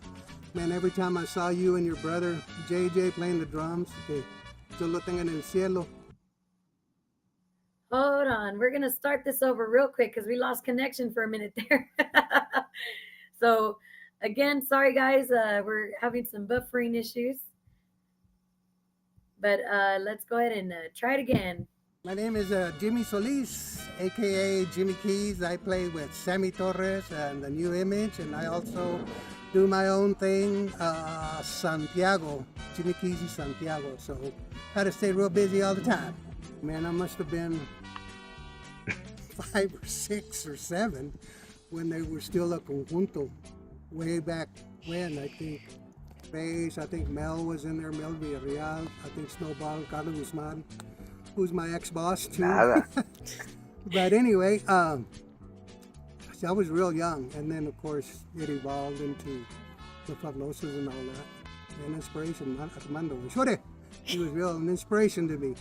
man, every time I saw you and your brother JJ playing the drums, que yo lo tengo en el cielo.
Hold on. We're going to start this over real quick because we lost connection for a minute there. So, again, sorry guys. We're having some buffering issues. But let's go ahead and try it again.
My name is Jimmy Solis, aka Jimmy Keys. I play with Sammy Torres and the New Image, and I also do my own thing, Santiago, Jimmy Keys y Santiago. So, had to stay real busy all the time. Man, I must have been 5 or 6 or 7 when they were still a conjunto. Way back when, I think bass, I think Mel was in there, Mel Villarreal, I think Snowball, Carlos Guzman, who's my ex-boss too.
Nada.
But anyway, I was real young, and then of course it evolved into the Fabulosos and all that. An inspiration, Armando Hinojosa. He was real an inspiration to me.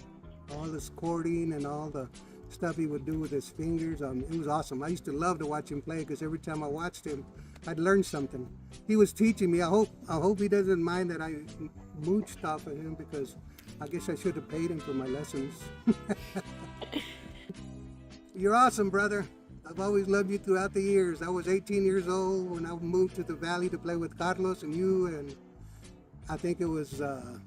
All this chording and all the stuff he would do with his fingers, it was awesome. I used to love to watch him play because every time I watched him, I'd learn something. He was teaching me. I hope he doesn't mind that I mooched off of him, because I guess I should have paid him for my lessons. You're awesome, brother. I've always loved you throughout the years. I was 18 years old when I moved to the Valley to play with Carlos and you, and I think it was the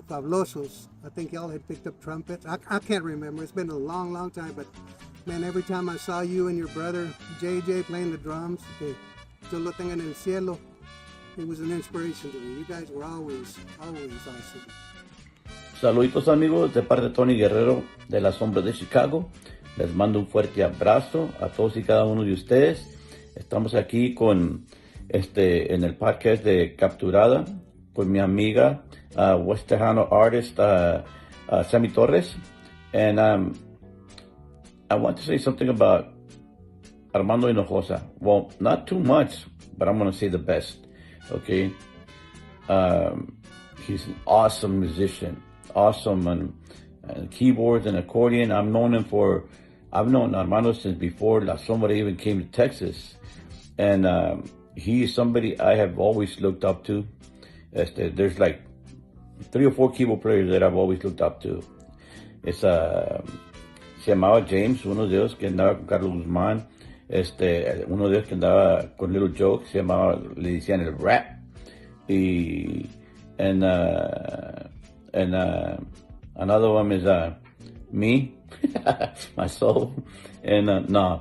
Fabulosos. I think y'all had picked up trumpets. I can't remember. It's been a long, long time, but man, every time I saw you and your brother JJ playing the drums, yo lo tengo en el cielo, it was an inspiration to me. You guys were always awesome.
Saluditos amigos de parte de Tony Guerrero de la Sombra de Chicago. Les mando un fuerte abrazo a todos y cada uno de ustedes. Estamos aquí con en el podcast de Capturada con mi amiga West Tejano artist Sammy Torres. And I want to say something about Armando Hinojosa. Well, not too much, but I'm going to say the best. Okay? He's an awesome musician. Awesome and keyboards and accordion. I've known Armando since before La Sombra even came to Texas. And he is somebody I have always looked up to. There's like 3 or 4 keyboard players that I've always looked up to. Se llamaba James, uno de ellos que andaba con Carlos Guzmán. Uno de ellos que andaba con Little Joe, le decían el rap. And another one is me, my soul, and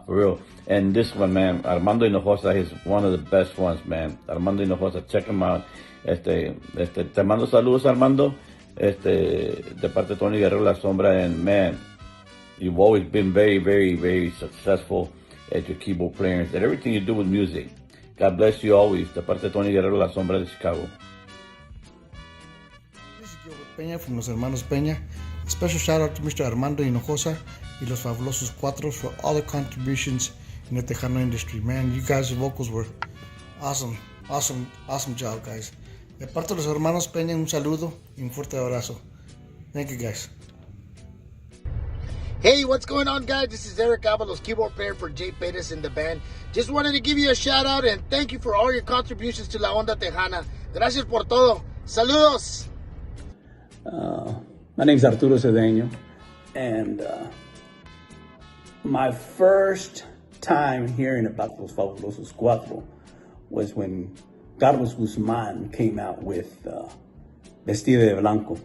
for real. And this one, man, Armando Hinojosa is one of the best ones, man. Armando Hinojosa, check him out. Te mando saludos, Armando. De parte de Tony Guerrero La Sombra, and man, you've always been very, very, very successful at your keyboard playing, at everything you do with music. God bless you always. De parte de Tony Guerrero La Sombra de Chicago.
Peña from Los Hermanos Peña. A special shout out to Mr. Armando Hinojosa y Los Fabulosos Cuarto for all the contributions in the Tejano industry. Man, you guys' vocals were awesome job, guys. De parte de Los Hermanos Peña, un saludo y un fuerte abrazo. Thank you, guys.
Hey, what's going on, guys? This is Eric Avalos, keyboard player for Jay Pettis in the band. Just wanted to give you a shout out and thank you for all your contributions to La Onda Tejana. Gracias por todo. Saludos.
My name's Arturo Cedeño, and my first time hearing about Los Fabulosos Cuarto was when Carlos Guzman came out with Vestido de Blanco,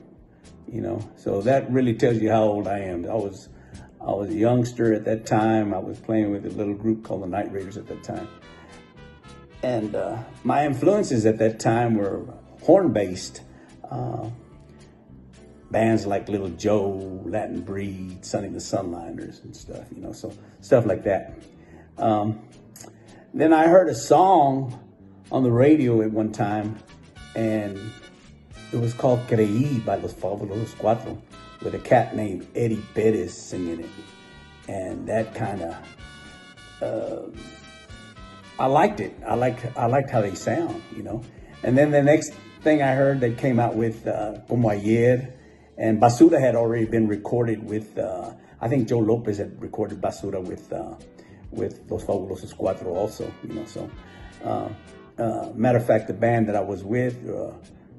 so that really tells you how old I am. I was a youngster at that time. I was playing with a little group called the Night Raiders at that time, and my influences at that time were horn-based. Bands like Little Joe, Latin Breed, Sonny the Sunliners and stuff, so stuff like that. Then I heard a song on the radio at one time, and it was called Creí by Los Fabulosos Cuarto, with a cat named Eddie Perez singing it. And that kind of, I liked it. I liked how they sound, And then the next thing I heard, they came out with Como Ayer. And Basura had already been recorded with, I think Joe Lopez had recorded Basura with Los Fabulosos Cuarto also, so. Matter of fact, the band that I was with,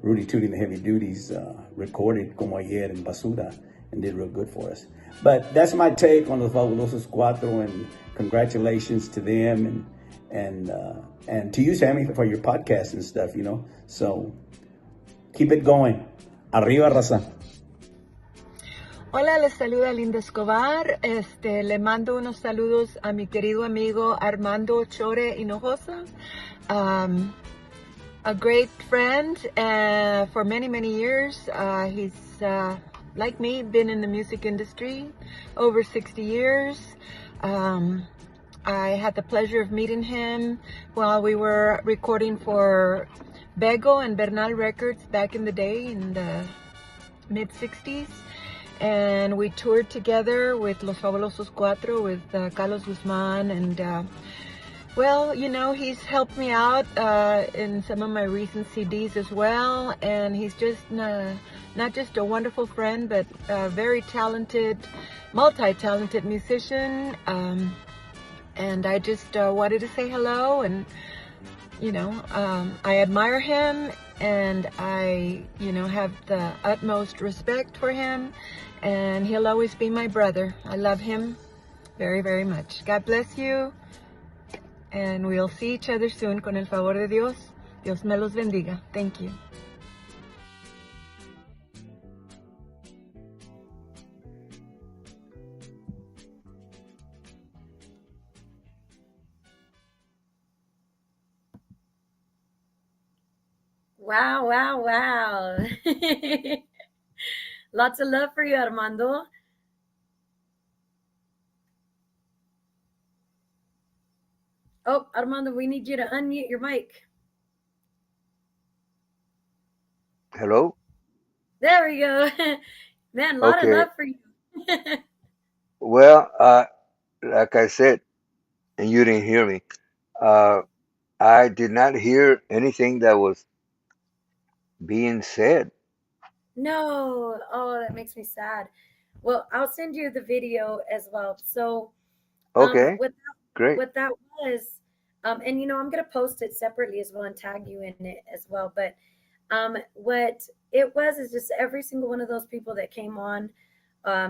Rudy Tootie and the Heavy Duties, recorded Como Ayer and Basura and did real good for us. But that's my take on Los Fabulosos Cuarto, and congratulations to them and to you, Sammy, for your podcast and stuff, So keep it going. Arriba, raza.
Hola, les saluda Linda Escobar. Le mando unos saludos a mi querido amigo Armando Chore Hinojosa, a great friend for many, many years. He's, like me, been in the music industry over 60 years. I had the pleasure of meeting him while we were recording for Bego and Bernal Records back in the day in the mid-60s. And we toured together with Los Fabulosos Cuarto, with Carlos Guzman, and well, you know, he's helped me out in some of my recent CDs as well, and he's just not just a wonderful friend, but a very talented, multi-talented musician, and I just wanted to say hello, and you know, I admire him, and I, you know, have the utmost respect for him, and he'll always be my brother. I love him very, very much. God bless you, and we'll see each other soon. Con el favor de Dios, Dios me los bendiga. Thank you.
Wow, wow, wow. Lots of love for you, Armando. Oh, Armando, we need you to unmute your mic.
Hello?
There we go. Man, a lot of
Okay.
love for you.
Well, like I said, and you didn't hear me, uh, I did not hear anything that was being said.
No. Oh, that makes me sad. Well, I'll send you the video as well. So,
Okay,
what
great.
what that was, and you know, I'm gonna post it separately as well and tag you in it as well. But what it was is just every single one of those people that came on,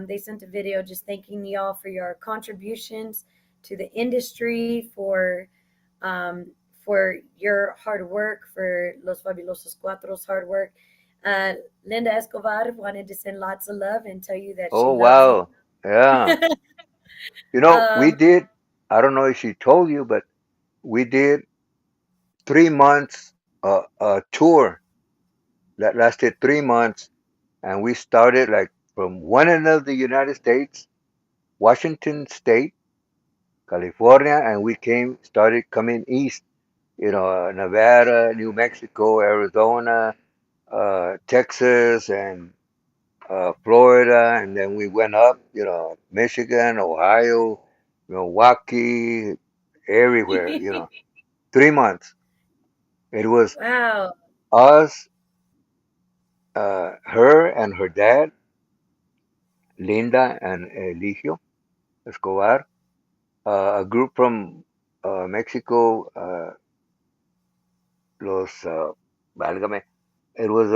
they sent a video just thanking y'all for your contributions to the industry, um, for your hard work, for Los Fabulosos Cuatro's hard work. Uh, Linda Escobar wanted to send lots of love and tell you that she
Oh,
loves you.
wow. Yeah. You know, we
um,
did, I don't know if she told you, but we did 3 months tour that lasted 3 months, and we started like from one end of the United States, Washington State, California, and we started coming east, Nevada, New Mexico, Arizona, Texas, and Florida, and then we went up, Michigan, Ohio, Milwaukee, everywhere, 3 months. It was
wow.
us, her and her dad, Linda and Eligio Escobar, a group from Mexico, válgame, it was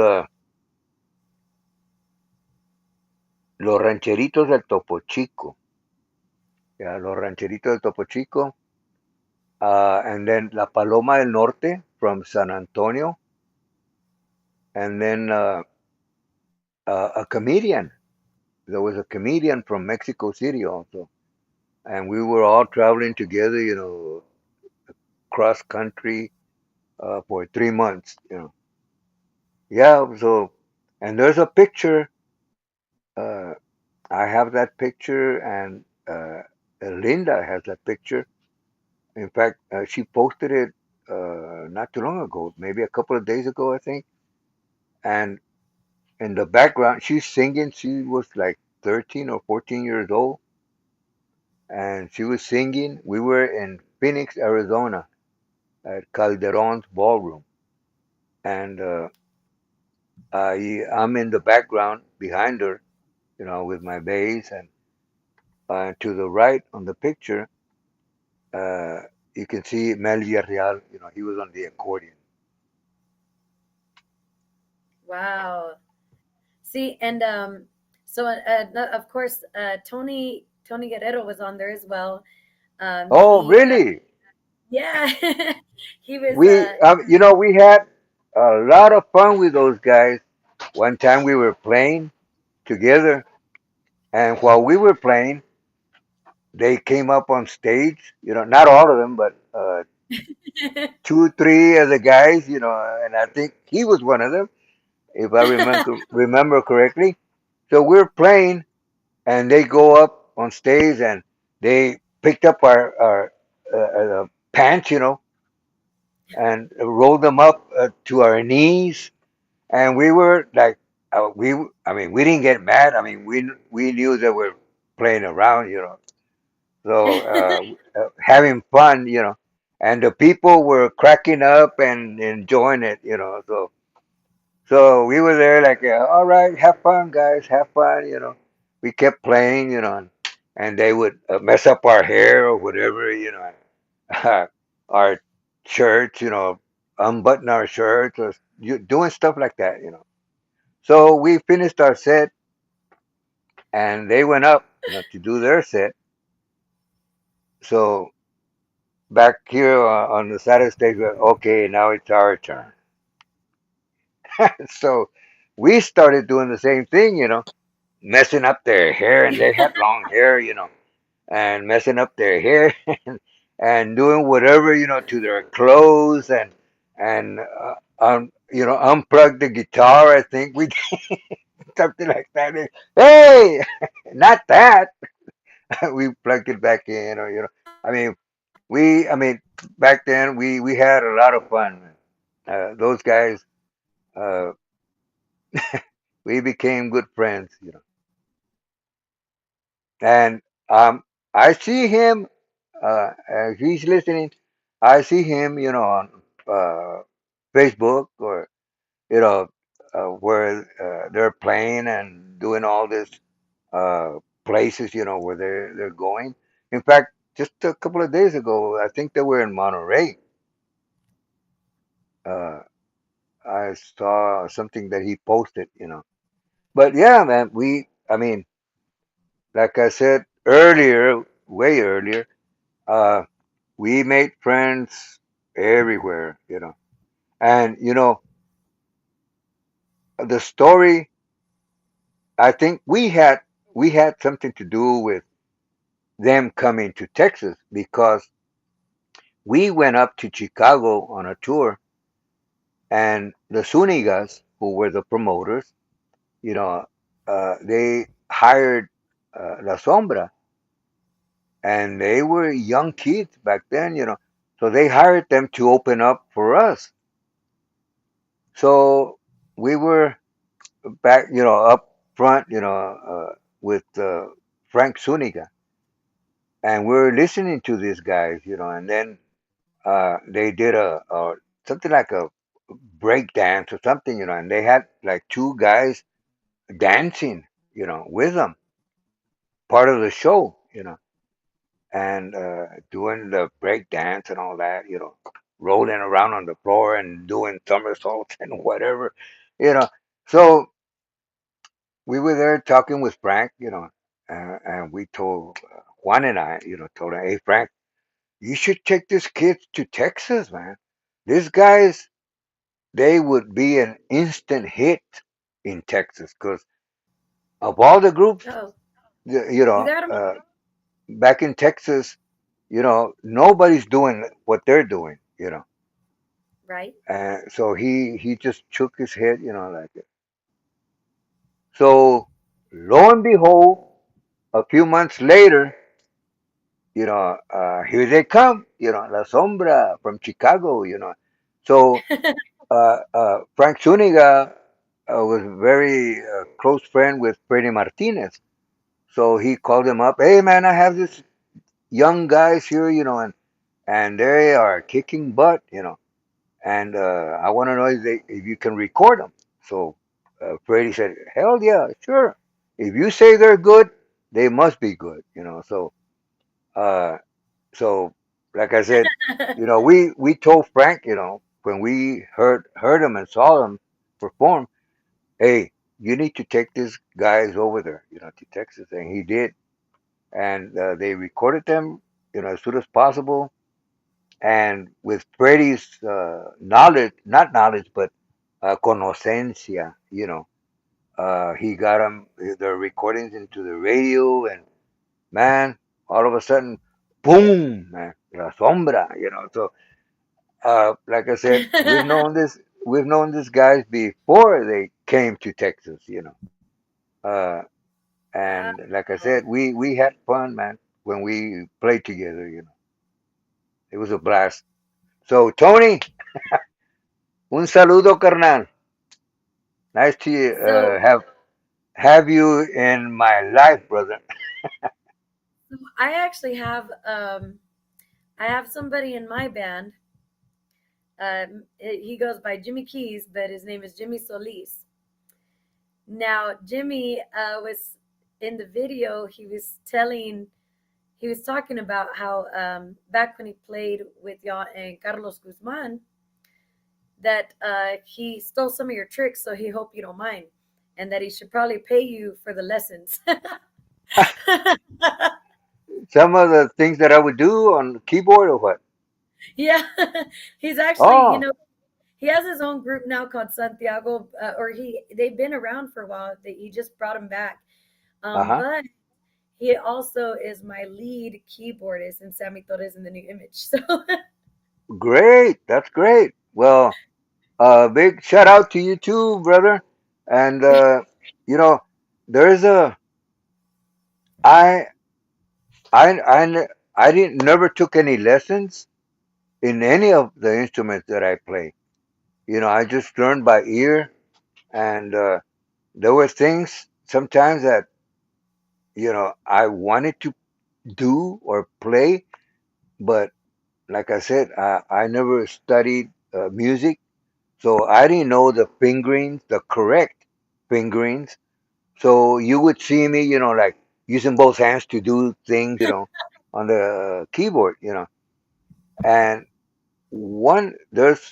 los rancheritos del Topo Chico. Yeah, los rancheritos del Topo Chico. And then La Paloma del Norte from San Antonio. And then a comedian. There was a comedian from Mexico City also. And we were all traveling together, cross country for 3 months. Yeah, so, and there's a picture. Uh, I have that picture, and Linda has that picture. In fact, she posted it not too long ago, maybe a couple of days ago, I think. And in the background, she's singing. She was like 13 or 14 years old, and she was singing. We were in Phoenix, Arizona, at Calderon's Ballroom, and I'm in the background behind her, with my bass, and to the right on the picture, uh, you can see Mel Villarreal. He was on the accordion.
Wow. See, and so of course, Tony Guerrero was on there as well.
Oh,
He
really?
Yeah, he was
We had a lot of fun with those guys. One time we were playing together, And while we were playing, they came up on stage. Not all of them, but two, three of the guys. And I think he was one of them, if I remember correctly. So we're playing, and they go up on stage, and they picked up our pants, and rolled them up to our knees, and we were like, I mean, we didn't get mad. I mean, we knew that we're playing around, so having fun, and the people were cracking up and enjoying it, so we were there like, all right, have fun, guys, have fun, We kept playing, and they would mess up our hair or whatever, our shirts, unbutton our shirts or doing stuff like that. So we finished our set, and they went up, to do their set. So back here on the side of the stage, okay, now it's our turn. So we started doing the same thing, messing up their hair, and they had long hair, and messing up their hair and doing whatever, to their clothes, and unplug the guitar. I think we did something like that. Hey, not that. We plugged it back in, or I mean, I mean, back then we had a lot of fun. Those guys, uh, we became good friends, And I see him. If he's listening, I see him, on uh, Facebook, or where they're playing and doing all this uh, places, where they're going. In fact, just a couple of days ago, I think they were in Monterey. Uh, I saw something that he posted. But yeah, man, I mean, like I said earlier, way earlier, uh, we made friends everywhere. And the story, I think we had something to do with them coming to Texas, because we went up to Chicago on a tour, and the Zunigas, who were the promoters, you know, they hired La Sombra, and they were young kids back then. So they hired them to open up for us. So we were back, up front, with Frank Zuniga, and we were listening to these guys, and then they did a something like a break dance or something, and they had like two guys dancing, with them, part of the show, and doing the break dance and all that, rolling around on the floor and doing somersaults and whatever, you know. So we were there talking with Frank, and we told Juan and I, told him, hey, Frank, you should take these kids to Texas, man. These guys, they would be an instant hit in Texas, because of all the groups,
Oh,
the- you
you
know,
there, Armando?
uh, back in Texas, nobody's doing what they're doing.
Right?
And so he just shook his head, like it. So lo and behold, a few months later, here they come, La Sombra from Chicago. So Frank Zuniga was very close friend with Freddie Martinez. So he called him up. Hey, man, I have this young guys here, and they are kicking butt. And I want to know if you can record them. So Freddie said, hell yeah, sure. If you say they're good, they must be good. Uh, so like I said, we told Frank, when we heard him and saw him perform, hey, you need to take these guys over there, to Texas, and he did, and they recorded them, as soon as possible, and with Freddie's knowledge, not knowledge, but conocencia, He got the recordings into the radio, and man, all of a sudden, boom, man, La Sombra, So, like I said, we've known these guys before they came to Texas, Uh, and like I said, we had fun, man, when we played together. It was a blast. So, Tony, un saludo, carnal. Nice to
So,
have you in my life, brother.
so I actually have I have somebody in my band. He goes by Jimmy Keys, but his name is Jimmy Solis. Now, Jimmy was in the video. He was talking about how back when he played with y'all and Carlos Guzman, that he stole some of your tricks, so he hope you don't mind, and that he should probably pay you for the lessons.
Some of the things that I would do on the keyboard or what?
Yeah, he's actually,
Oh,
he has his own group now called Santiago, or they've been around for a while. He just brought him back,
uh-huh.
but he also is my lead keyboardist in Sammy Torres in the New Image. So
Great. That's great. Well, big shout out to you too, brother. And you know, there's a I I didn't never took any lessons in any of the instruments that I play. I just learned by ear, and there were things sometimes that I wanted to do or play, but like I said, I never studied music, so I didn't know the fingerings, the correct fingerings. So you would see me, like using both hands to do things, on the keyboard, And there's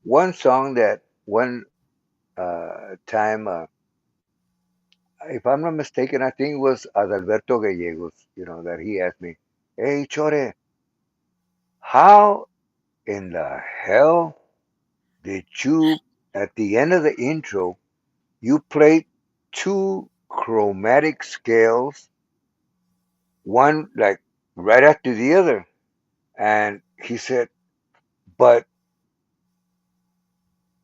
one song that one time, if I'm not mistaken, I think it was Adalberto Gallegos, that he asked me, "Hey, Chore, how in the hell did you, at the end of the intro, you played two chromatic scales, one like right after the other?" And he said, "But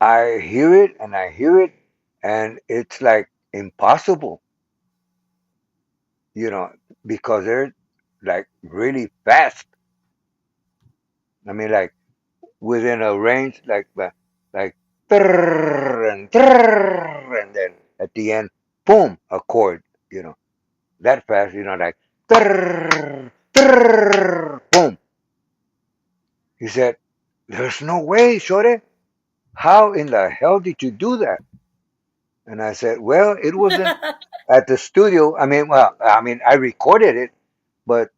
I hear it and I hear it, and it's like impossible, you know, because they're like really fast. I mean, like within a range like and then at the end, boom, a chord, that fast, like boom." He said, "There's no way, Shorty. How in the hell did you do that?" And I said, "Well, it wasn't at the studio. I recorded it, but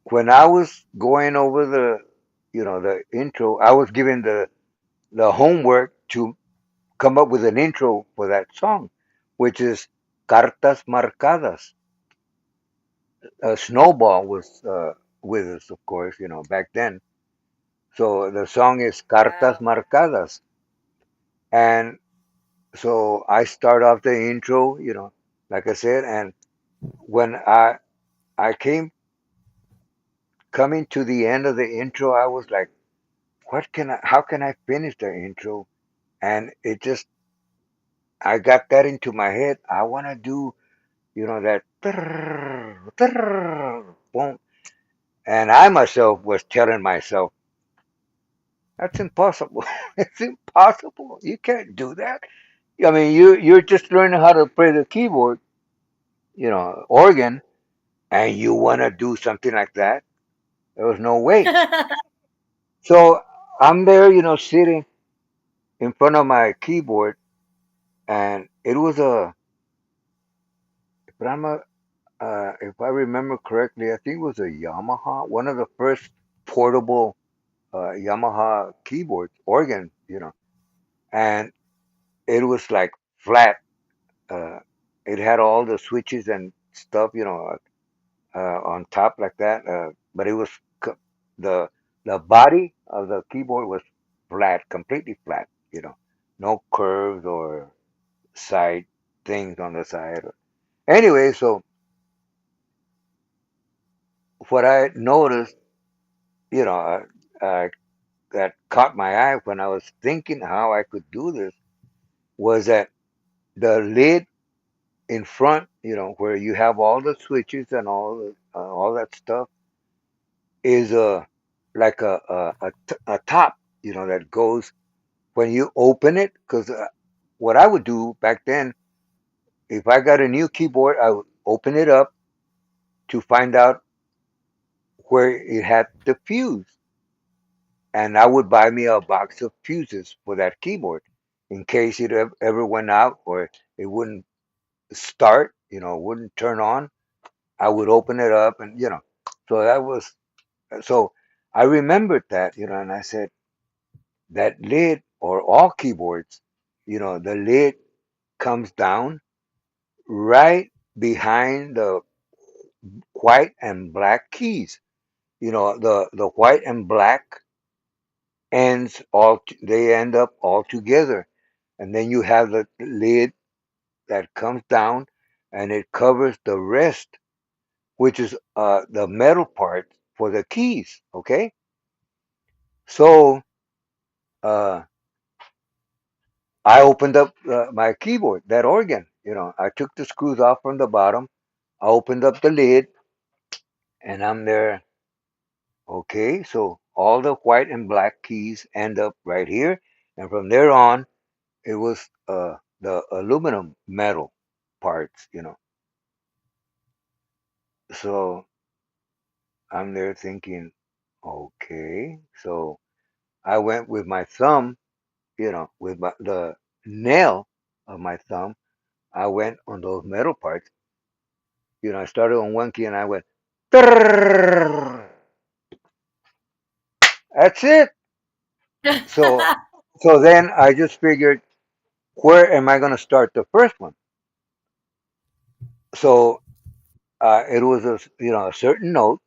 when I was going over the intro, I was given the homework to come up with an intro for that song, which is Cartas Marcadas. Snowball was with us, of course, back then. So the song is Cartas
wow.
Marcadas. And so I start off the intro, like I said, and when I came coming to the end of the intro, I was like, how can I finish the intro? And it just, I got that into my head. I want to do, that, boom. And I myself was telling myself, that's impossible. It's impossible. You can't do that. I mean, you're just learning how to play the keyboard, organ, and you want to do something like that. There was no way. So I'm there, sitting in front of my keyboard, and it was if I'm a, if I remember correctly, I think it was a Yamaha, one of the first portable Yamaha keyboards, organ, and it was like flat. Uh, it had all the switches and stuff, on top like that. But it was the the body of the keyboard was flat, completely flat. No curves or side. things on the side. Anyway, so what I noticed, you know, that caught my eye when I was thinking how I could do this was that the lid in front, where you have all the switches and all that stuff, is like a top, that goes when you open it. Because what I would do back then, if I got a new keyboard, I would open it up to find out where it had the fuse, and I would buy me a box of fuses for that keyboard in case it ever went out or it wouldn't start, wouldn't turn on. I would open it up, and so that was so. I remembered that, and I said that lid, or all keyboards, the lid comes down right behind the white and black keys. The white and black they end up all together, and then you have the lid that comes down, and it covers the rest, which is the metal part for the keys. Okay, so uh, I opened up my keyboard, that organ. I took the screws off from the bottom. I opened up the lid, and I'm there. Okay, so all the white and black keys end up right here, and from there on, it was the aluminum metal parts. So I'm there thinking, okay, so I went with my thumb, with the nail of my thumb. I went on those metal parts. I started on one key and I went, "Trrrr." That's it. So, so then I just figured, where am I going to start the first one? So it was a certain note,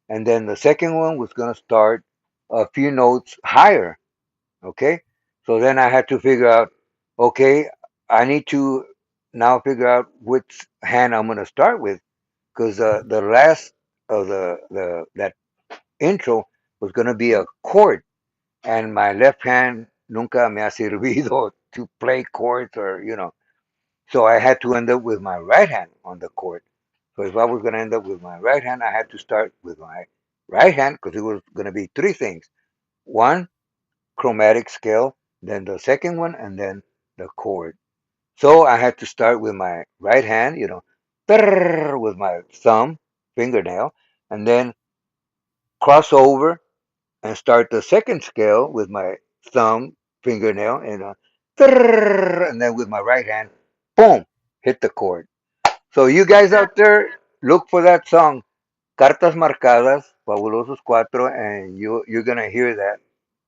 and then the second one was going to start a few notes higher. Okay, so then I had to figure out, okay, I need to now figure out which hand I'm going to start with, because the last of the that intro was going to be a chord, and my left hand nunca me ha servido to play chords, or so I had to end up with my right hand on the chord. So if I was going to end up with my right hand, I had to start with my right hand, because it was going to be three things: one, chromatic scale, then the second one, and then the chord. So I had to start with my right hand, with my thumb, fingernail, and then cross over and start the second scale with my thumb, fingernail, and then with my right hand, boom, hit the chord. So you guys out there, look for that song, Cartas Marcadas, Fabulosos Cuatro, and you're gonna hear that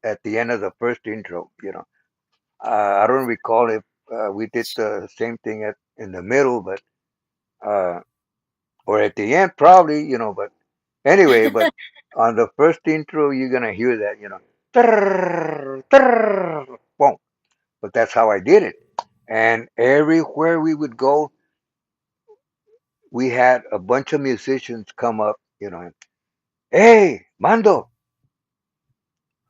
at the end of the first intro. I don't recall if we did the same thing in the middle, but uh, or at the end, probably. But anyway, but on the first intro, you're gonna hear that. Trrr, trrr, boom. But that's how I did it. And everywhere we would go, we had a bunch of musicians come up. Hey, Mando,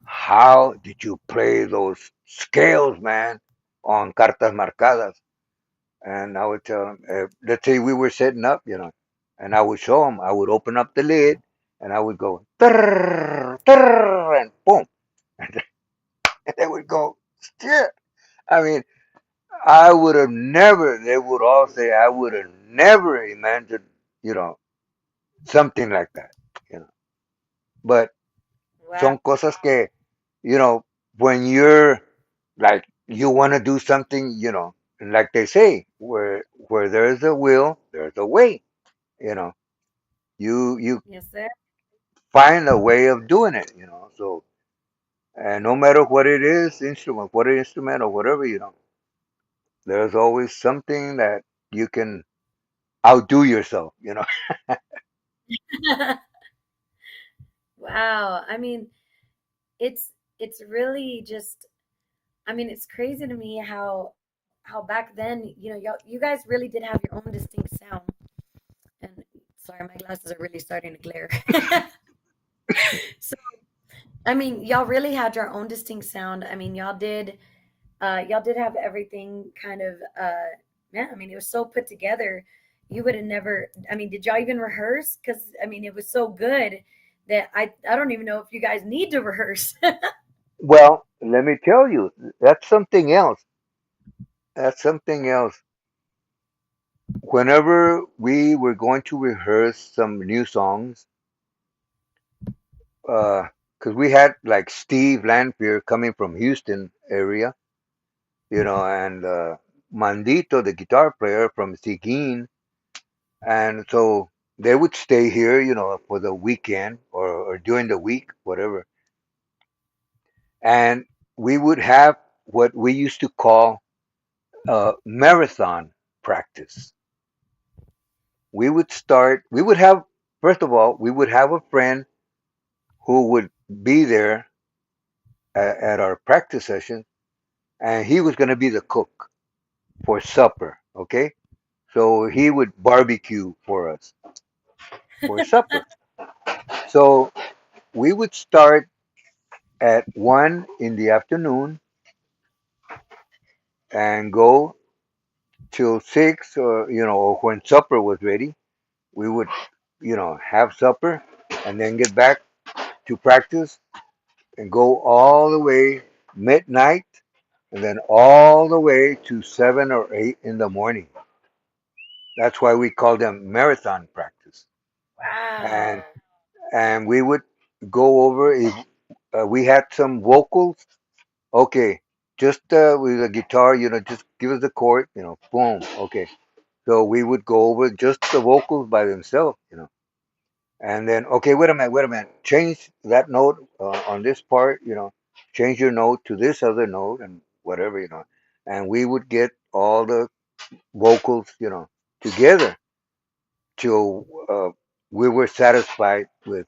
how did you play those scales, man, on Cartas Marcadas? And I would tell them, let's say we were setting up, and I would show them. I would open up the lid, and I would go, "Trrr, trrr," and boom, and they would go, shit. I mean, I would have never. They would all say, I would have never imagined, you know, something like that, you know. But
Wow.
son cosas que, you know, when you're like you want to do something, like they say, where there's a will, there's a way. You know, you
Yes, sir.
find a way of doing it. So and no matter what it is, instrument or whatever, there's always something that you can outdo yourself.
Wow. I mean, it's really just, I mean, it's crazy to me how how back then, you guys really did have your own distinct sound. And sorry, my glasses are really starting to glare. So, I mean, y'all really had your own distinct sound. I mean, y'all did have everything kind of yeah, I mean, it was so put together. You would have never, I mean, did y'all even rehearse? Because I mean, it was so good that I don't even know if you guys need to rehearse.
Well, let me tell you, that's something else. That's something else. Whenever we were going to rehearse some new songs, because we had like Steve Lanphier coming from Houston area, and Mandito, the guitar player from Seguin, and so they would stay here, for the weekend or during the week, whatever, and we would have what we used to call marathon practice. We would have, first of all, we would have a friend who would be there at our practice session, and he was going to be the cook for supper. Okay, so he would barbecue for us for supper. So we would start at 1 in the afternoon and go till 6, or when supper was ready. We would, have supper and then get back to practice and go all the way midnight and then all the way to 7 or 8 in the morning. That's why we call them marathon practice. And
Wow.
and we would go over if we had some vocals. Okay, just with the guitar, just give us the chord, boom. Okay, so we would go over just the vocals by themselves. And then, okay, wait a minute, change that note on this part, change your note to this other note and whatever. And we would get all the vocals, together till we were satisfied with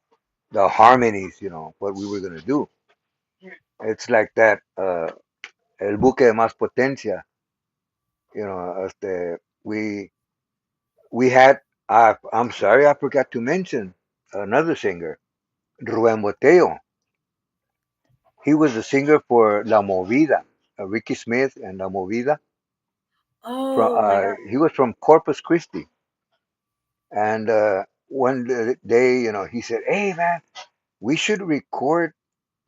the harmonies, what we were going to do. It's like that, El Buque de Más Potencia, we had, I'm sorry, I forgot to mention another singer, Rubén Boteo. He was the singer for La Movida, Ricky Smith and La Movida.
Oh my God.
He was from Corpus Christi, and one day, he said, "Hey man, we should record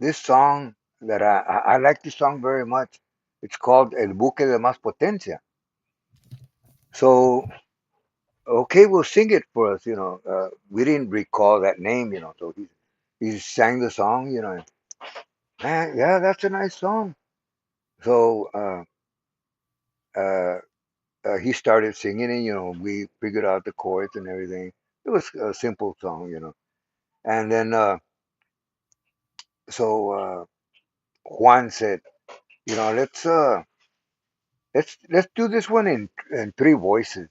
this song that I like this song very much. It's called El Buque de Más Potencia. So okay, we'll sing it for us. We didn't recall that name, so he sang the song, and, man, yeah, that's a nice song. So uh, he started singing it. We figured out the chords and everything. It was a simple song. And then so Juan said, let's do this one in three voices.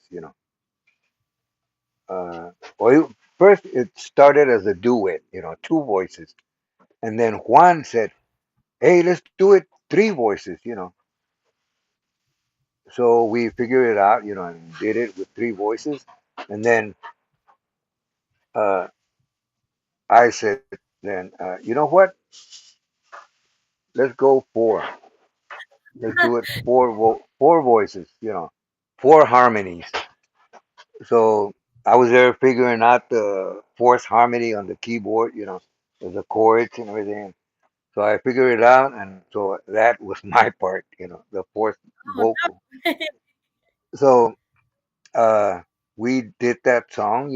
Well, first it started as a duet, two voices, and then Juan said, "Hey, let's do it three voices." So we figured it out, and did it with three voices, and then uh, I said, then you know what? Let's go four. Let's do it four voices, four harmonies. So I was there figuring out the fourth harmony on the keyboard, with the chords and everything. So I figured it out, and so that was my part, the fourth
Oh
vocal.
no.
So uh, we did that song,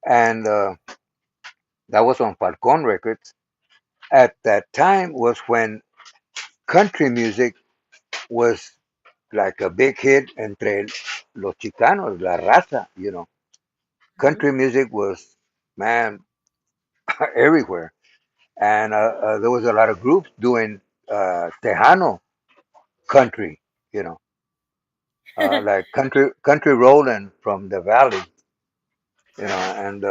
and that was on Falcon Records. At that time was when country music was like a big hit entre los chicanos, la raza.
Mhm.
Country music was, man, everywhere. And there was a lot of groups doing Tejano country, you know, like country rolling from the valley, and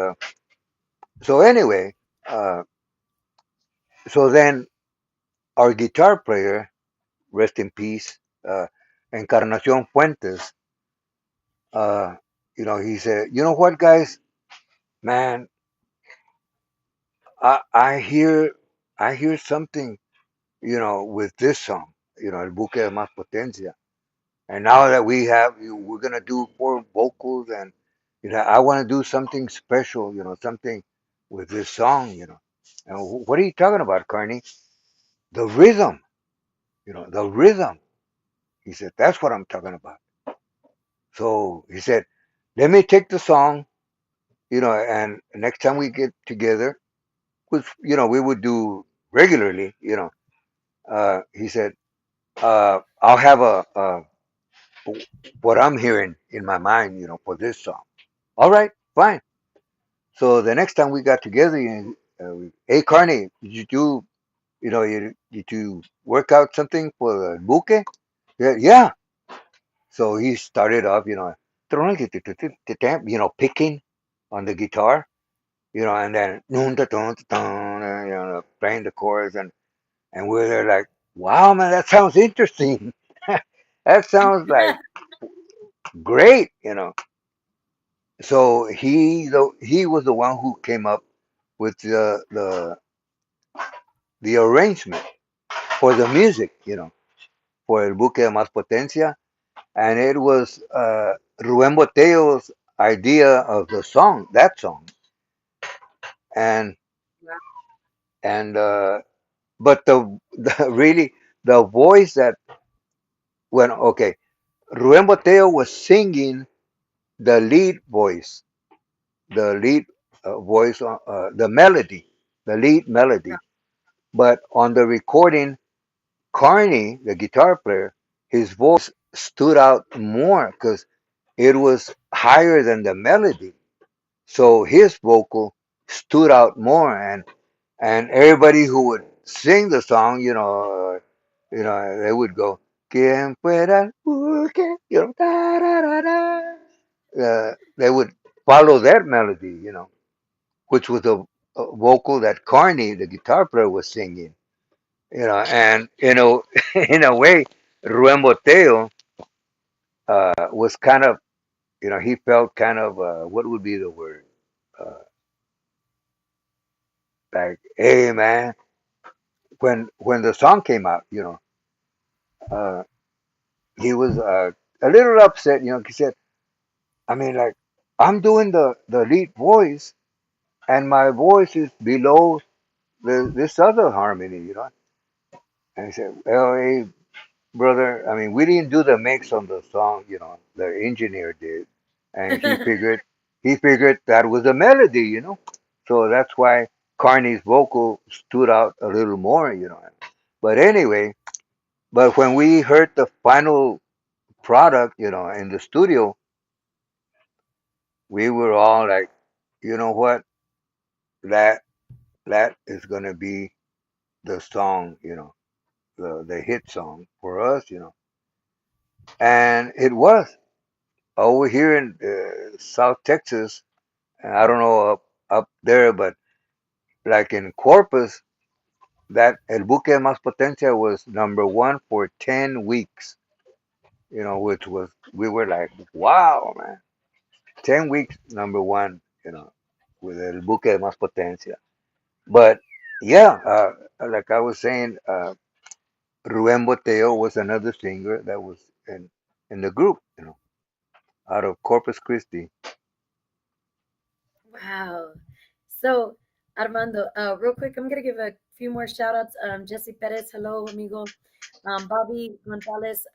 so anyway, uh, so then our guitar player, rest in peace, Encarnacion Fuentes, uh, he said, you know what, guys, man, I, I hear, I hear something, with this song, El Buque de Más Potencia. And now that we're gonna do 4 vocals, and I want to do something special, something with this song, And what are you talking about, Carney? The rhythm, the rhythm. He said, that's what I'm talking about. So he said, let me take the song, and next time we get together, which we would do regularly, he said, I'll have what I'm hearing in my mind, for this song. All right, fine. So the next time we got together, hey Carney, did you do, did you work out something for the buque? Yeah, yeah. So he started off, picking on the guitar, and then playing the chorus, and we're there like, wow, man, that sounds interesting. That sounds like great. So he was the one who came up with the arrangement for the music, for El Buque de Más Potencia, and it was Rubén Botello's idea of that song, and and but the really the voice that when okay, Rubén Botello was singing the lead voice, the lead voice, the lead melody, but on the recording, Carney, the guitar player, his voice stood out more because it was higher than the melody. So his vocal stood out more, and everybody who would sing the song, they would go, "Quien fuera el buque", da, da, da, da. They would follow that melody, which was a vocal that Carney, the guitar player, was singing, and in a way, Ruen Boteo was kind of, he felt kind of, what would be the word? Uh, like, hey man, when the song came out, uh, he was a little upset. He said, I mean, like, I'm doing the lead voice, and my voice is below this other harmony. And he said, well, hey, brother, I mean, we didn't do the mix on the song, the engineer did, and he figured that was a melody. So that's why Carney's vocal stood out a little more. But anyway, but when we heard the final product, in the studio, we were all like, you know what, that that is gonna be the song, the hit song for us. And it was over here in South Texas, and I don't know up there, but like in Corpus, that El Buque de Más Potencia was number 1 for 10 weeks. Which was we were like, wow, man, 10 weeks number 1. With El Buque de Más Potencia. But yeah, like I was saying, Rubén Boteo was another singer that was in the group, out of Corpus Christi.
Wow. So, Armando, real quick, I'm gonna give a few more shout outs. Jesse Perez, hello, amigo. Bobby Gonzalez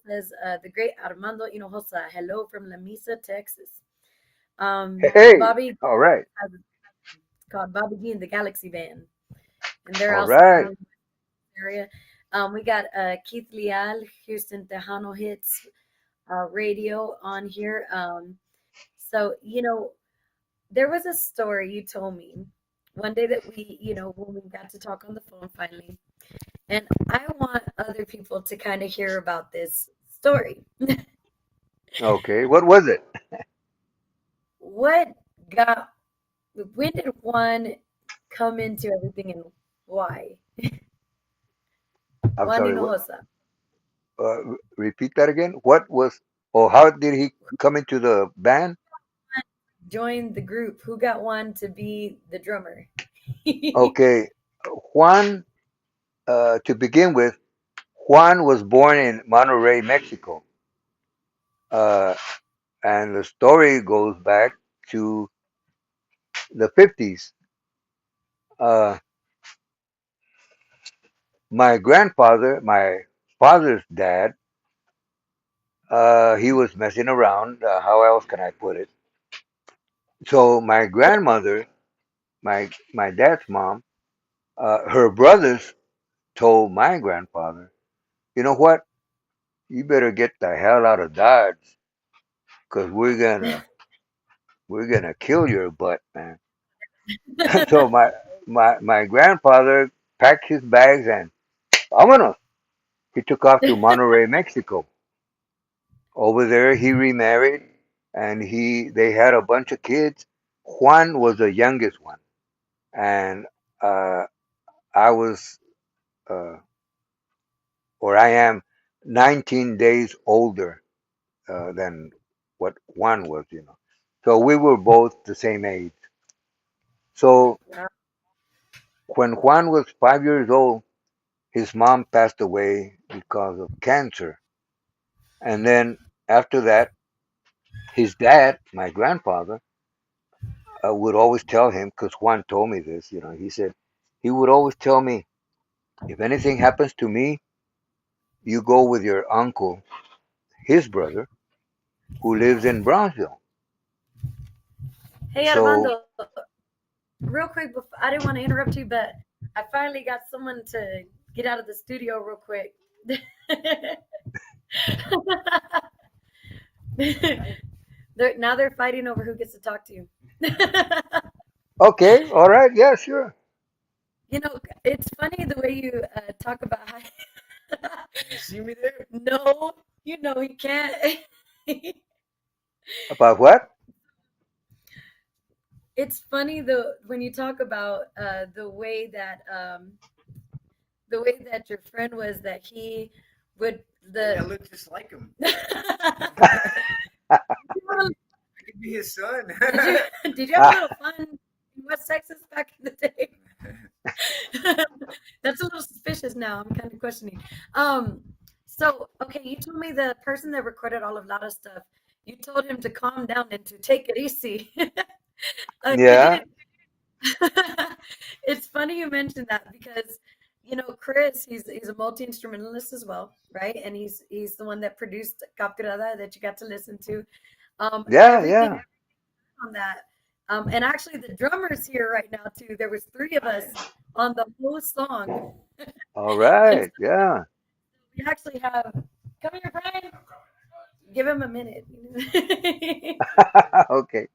says, the great Armando Hinojosa, hello from La Mesa, Texas.
Hey,
Bobby
all right,
has it's called Bobby G and the Galaxy Band, and they're
all
also
right.
from the area. We got Keith Leal, Houston Tejano Hits radio on here. So, there was a story you told me one day that when we got to talk on the phone finally, and I want other people to kind of hear about this story.
Okay, what was it?
What got, when did one come into everything and why?
I'm
Juan
sorry, what?
Hinojosa.
repeat that again. What was? Oh, how did he come into the band?
Join the group. Who got one to be the drummer?
Okay, Juan. To begin with, Juan was born in Monterrey, Mexico, uh, and the story goes back to the 50s. Uh, my grandfather, my father's dad, he was messing around. How else can I put it? So my grandmother, my dad's mom, her brothers told my grandfather, you know what? You better get the hell out of Dodge, because we're gonna kill your butt, man. So my grandfather packed his bags and vámonos. He took off to Monterrey, Mexico. Over there, he remarried, and they had a bunch of kids. Juan was the youngest one, and uh, I was, uh, or I am, 19 days older than what Juan was. So we were both the same age. So when Juan was 5 years old, his mom passed away because of cancer. And then after that, his dad, my grandfather, would always tell him, because Juan told me this, he said, he would always tell me, if anything happens to me, you go with your uncle, his brother, who lives in Brownsville.
Hey
So,
Armando, real quick, I didn't want to interrupt you, but I finally got someone to get out of the studio real quick. Now they're fighting over who gets to talk to you.
okay, all right, yeah, sure.
You know, it's funny the way you talk about how.
You see me there?
No, he can't.
About what?
It's funny when you talk about the way that your friend was that he would
I
the.
look just like him.
did
I could be his son.
did you have a little fun in West Texas back in the day? That's a little suspicious now. I'm kind of questioning. So okay, you told me the person that recorded all of Lada's stuff, you told him to calm down and to take it easy. Could
Yeah,
you? It's funny you mentioned that because Chris, he's a multi instrumentalist as well, right? And he's the one that produced Capturada that you got to listen to.
yeah,
Everything
yeah.
on that. And actually, the drummer's here right now too. There was three of us on the whole song,
All
and so
right, yeah.
we actually have. Come here, Brian. Give him a minute.
Okay.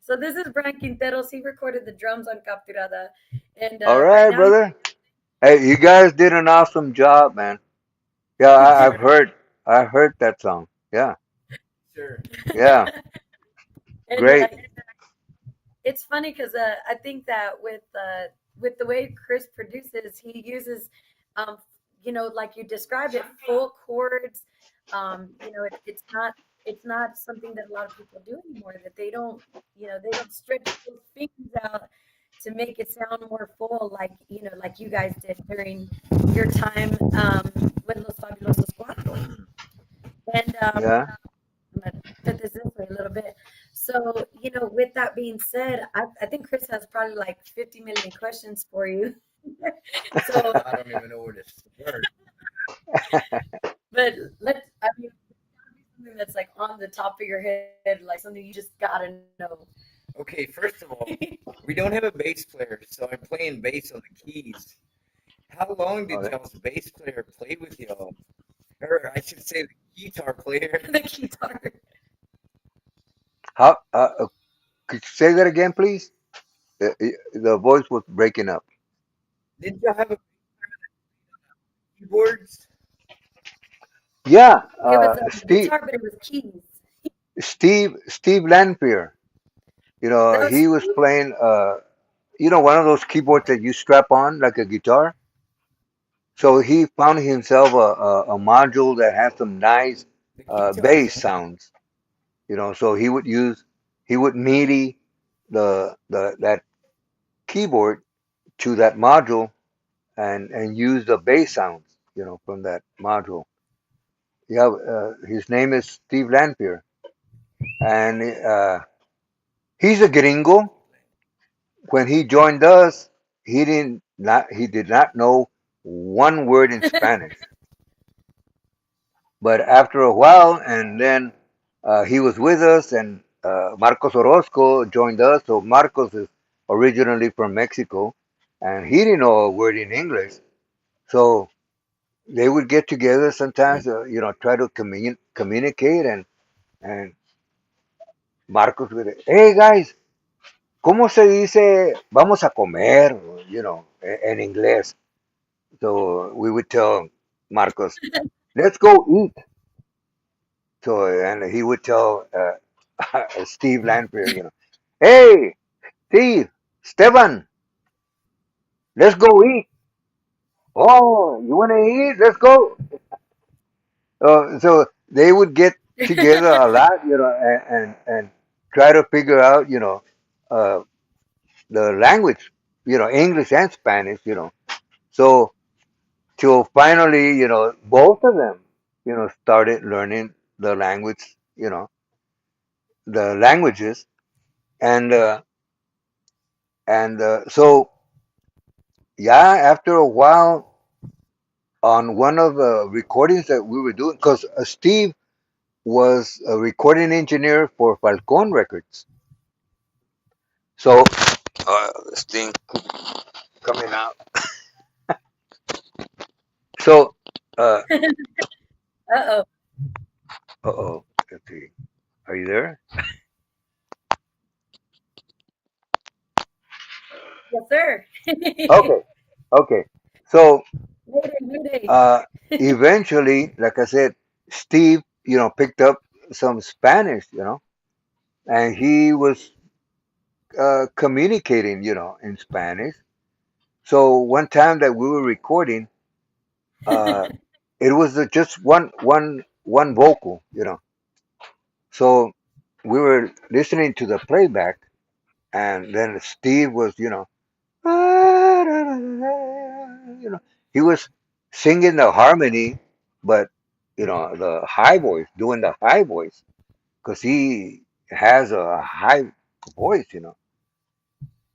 So this is Brian Quinteros. He recorded the drums on Capturada, and
All
right
right,
now he's
brother. Hey, you guys did an awesome job, man. Yeah, I've heard that song. Yeah,
Sure.
yeah,
and
great.
it's funny because I think that with the way Chris produces, he uses, um, like you described it, full chords. It's not something that a lot of people do anymore. That they don't stretch those fingers out to make it sound more full, like like you guys did during your time with Los Fabulosos Cuarto. And
Yeah.
I'm gonna put this this way a little bit. So, with that being said, I think Chris has probably like 50 million questions for you. So,
I don't even know where to start.
but I mean, something that's like on the top of your head, like something you just gotta know.
Okay, first of all, we don't have a bass player, so I'm playing bass on the keys. How long
Oh,
did y'all's bass player play with y'all? Or I should say the guitar player.
The guitar.
how? Could you say that again, please? The voice was breaking up.
Did y'all have a keyboards?
Yeah.
It was a
Steve,
guitar, but it was keys.
Steve Lanfear.
That was
He was playing. One of those keyboards that you strap on like a guitar. So he found himself a module that has some nice
The keytones,
bass
huh?
sounds. So he would MIDI the that keyboard to that module and use the bass sounds, from that module. Yeah, his name is Steve Lanpier, and he's a gringo. When he joined us, he did not know one word in Spanish. But after a while, and then he was with us, and Marcos Orozco joined us. So Marcos is originally from Mexico, and he didn't know a word in English. So they would get together sometimes, try to communicate, and Marcos would, hey guys, ¿cómo se dice vamos a comer? En inglés. So we would tell Marcos, let's go eat. So, and he would tell Steve Lanfear, hey, Steve, Stevan, let's go eat. Oh, you want to eat? Let's go. So they would get together a lot, and try to figure out, uh, the language, English and Spanish, So till finally, both of them, started learning the language, the languages, and so yeah, after a while, on one of the recordings that we were doing, because Steve was a recording engineer for Falcon Records. So this thing coming out. So uh
Uh-oh.
oh, let's see. Are you there?
Yes, sir.
Okay, okay. So
Mayday, mayday.
uh eventually, like I said, Steve, picked up some Spanish, and he was communicating, in Spanish. So one time that we were recording, uh, it was just one vocal, So we were listening to the playback, and then Steve was, he was singing the harmony, but the high voice, doing the high voice, because he has a high voice,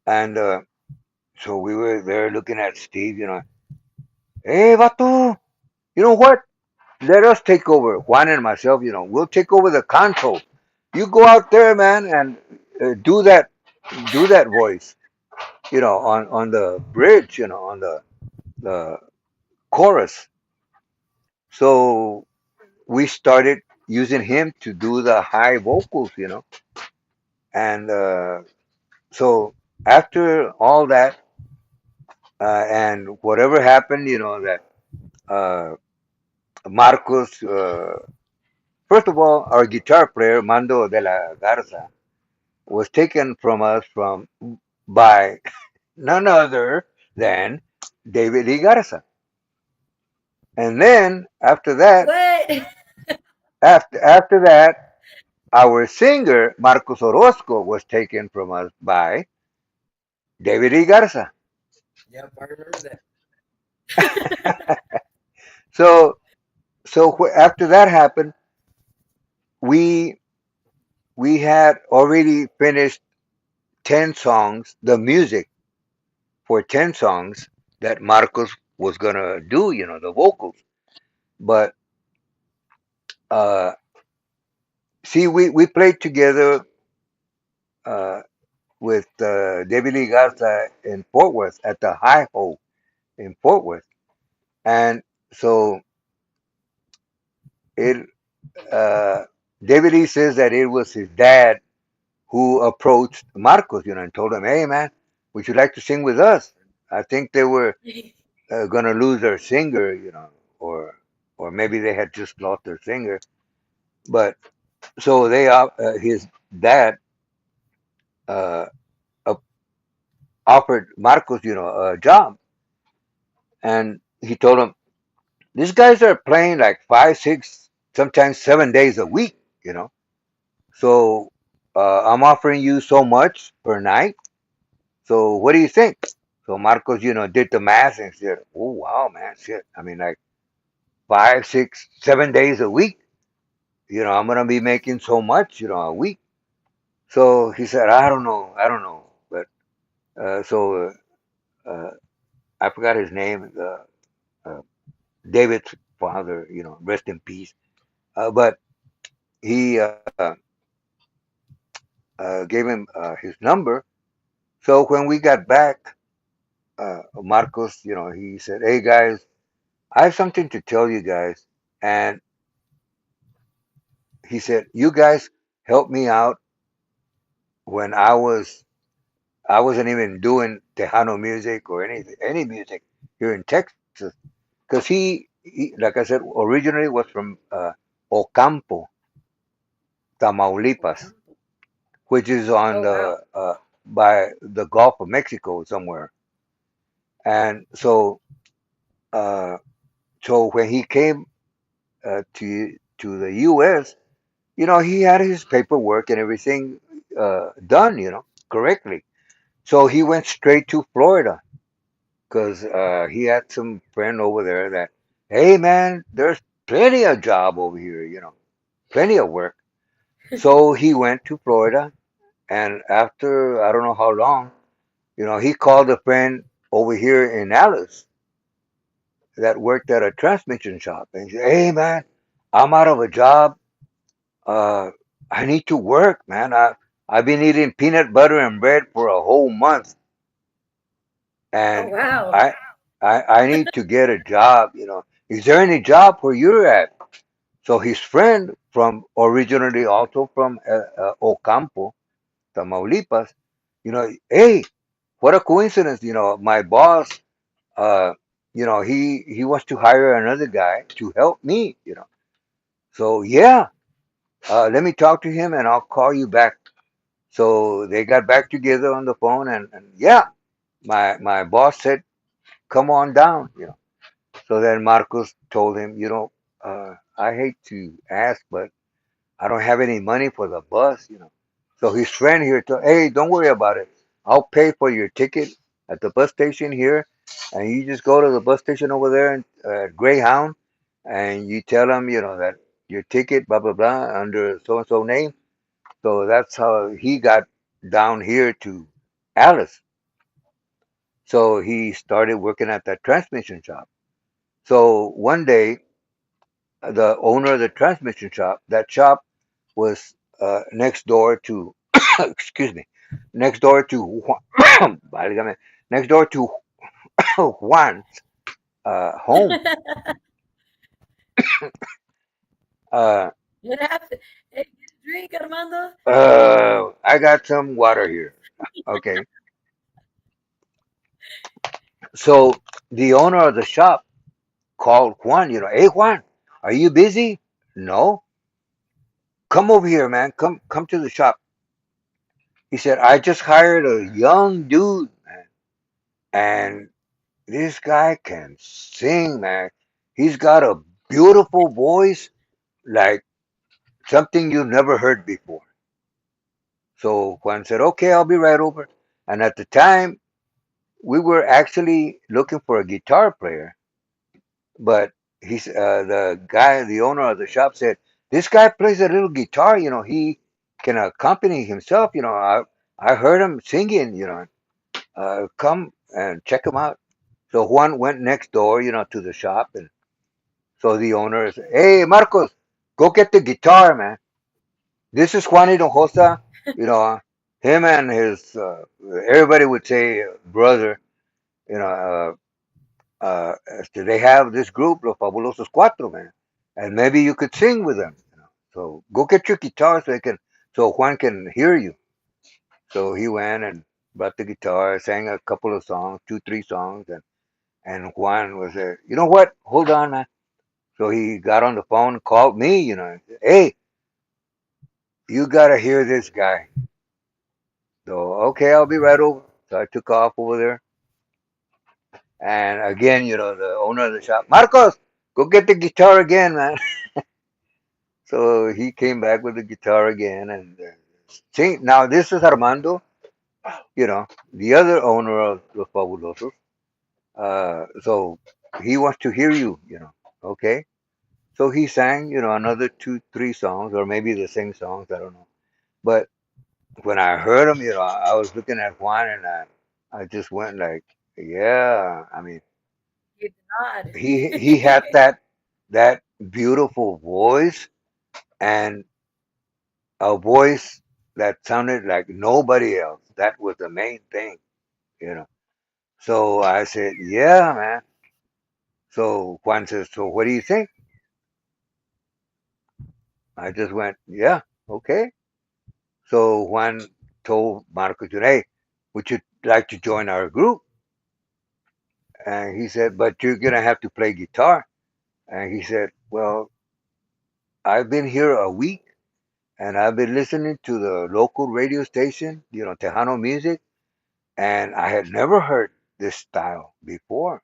And so we were there looking at Steve, hey, vato, you know what? Let us take over. Juan and myself, we'll take over the console. You go out there, man, and do that voice, on the bridge, on the chorus. So we started using him to do the high vocals, and so after all that, and whatever happened, that uh, Marcos, first of all, our guitar player, Mando de la Garza, was taken from us by none other than David E. Garza. And then
What?
after that, our singer Marcos Orozco was taken from us by David E. Garza.
Yep, I remember that.
So after that happened, we we had already finished 10 songs, the music for 10 songs that Marcos was gonna do, the vocals. But uh, see, we played together uh, with David Lee Garza in Fort Worth at the High Ho in Fort Worth, and so it uh, David Lee says that it was his dad who approached Marcos, and told him, "Hey, man, would you like to sing with us?" I think they were gonna lose their singer, or maybe they had just lost their singer. But so his dad uh, uh, offered Marcos, a job, and he told him, these guys are playing like 5, 6, sometimes 7 days a week, you know. So I'm offering you so much per night. So what do you think? So Marcos, did the math and said, "Oh wow, man, shit. I mean, like 5, 6, 7 days a week. I'm gonna be making so much, a week." So he said, I don't know, but uh, I forgot his name. Uh, David's father, rest in peace. But he gave him his number. So when we got back, Marcos, he said, "Hey guys, I have something to tell you guys." And he said, "You guys helped me out when I wasn't even doing Tejano music or any music here in Texas, because like I said, originally was from Ocampo, Tamaulipas, which is on
Oh wow.
the by the Gulf of Mexico somewhere. And uh, so when he came to the U.S., he had his paperwork and everything done, correctly. So he went straight to Florida because he had some friend over there that, hey man, there's plenty of job over here, plenty of work. So he went to Florida, and after I don't know how long, he called a friend over here in Alice that worked at a transmission shop, and he said, "Hey man, I'm out of a job. Uh, I need to work, man. I've been eating peanut butter and bread for a whole month,
Oh
and
wow.
I I need to get a job. Is there any job where you're at?" So his friend from originally also from Ocampo, Tamaulipas, hey, what a coincidence. My boss, uh, he wants to hire another guy to help me. So yeah, let me talk to him and I'll call you back. So they got back together on the phone, and yeah, my boss said, "Come on down." So then Marcos told him, I hate to ask, but I don't have any money for the bus. So his friend here told, "Hey, don't worry about it. I'll pay for your ticket at the bus station here, and you just go to the bus station over there in Greyhound, and you tell them, that your ticket, blah blah blah, under so and so name." So that's how he got down here to Alice. So he started working at that transmission shop. So one day, the owner of the transmission shop, that shop was next door to, excuse me, next door to válgame, next door to Juan's home. Uh,
What happened? Hey, get a drink, Armando.
I got some water here. Okay. So the owner of the shop called Juan, "Hey Juan, are you busy?" "No." "Come over here, man. Come to the shop." He said, "I just hired a young dude, man, and this guy can sing, man. He's got a beautiful voice, like something you've never heard before." So Juan said, "Okay, I'll be right over." And at the time, we were actually looking for a guitar player, but the owner of the shop said, "This guy plays a little guitar. He can accompany himself. I heard him singing. Come and check him out." So Juan went next door, to the shop, and so the owner said, "Hey, Marcos, go get the guitar, man. This is Juan Hinojosa. You know, him and his everybody would say brother. You know, they have this group, Los Fabulosos Cuarto, man, and maybe you could sing with them. So go get your guitar so Juan can hear you." So he went and brought the guitar, sang a couple of songs, two, three songs, and Juan was there. "You know what? Hold on, man." So he got on the phone, called me, and said, "Hey, you gotta hear this guy." So okay, I'll be right over. So I took off over there, And again, the owner of the shop, Marcos, go get the guitar again, man. So he came back with the guitar again, and see, now this is Armando, the other owner of Los Fabulosos. So he wants to hear you, okay? So he sang, another two, three songs, or maybe the same songs, I don't know. But when I heard him, I was looking at Juan, and I just went like, yeah. I mean,
You nod.
he had that beautiful voice, and a voice that sounded like nobody else. That was the main thing. So I said, yeah, man. So Juan says, so what do you think? I just went, yeah, okay. So Juan told Marcos, hey, would you like to join our group? And he said, but you're going to have to play guitar. And he said, well, I've been here a week and I've been listening to the local radio station, Tejano music, and I had never heard this style before.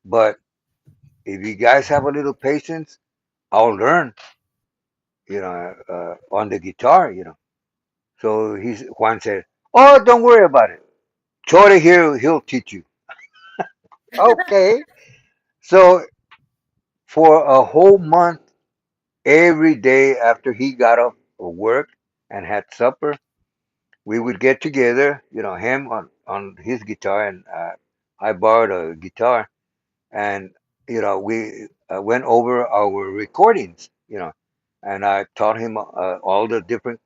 But if you guys have a little patience, I'll learn, on the guitar. So Juan said, oh, don't worry about it. Chore here, he'll teach you. Okay. So for a whole month, every day after he got off of work and had supper, we would get together, him on his guitar, and I borrowed a guitar, and we went over our recordings, and I taught him all the different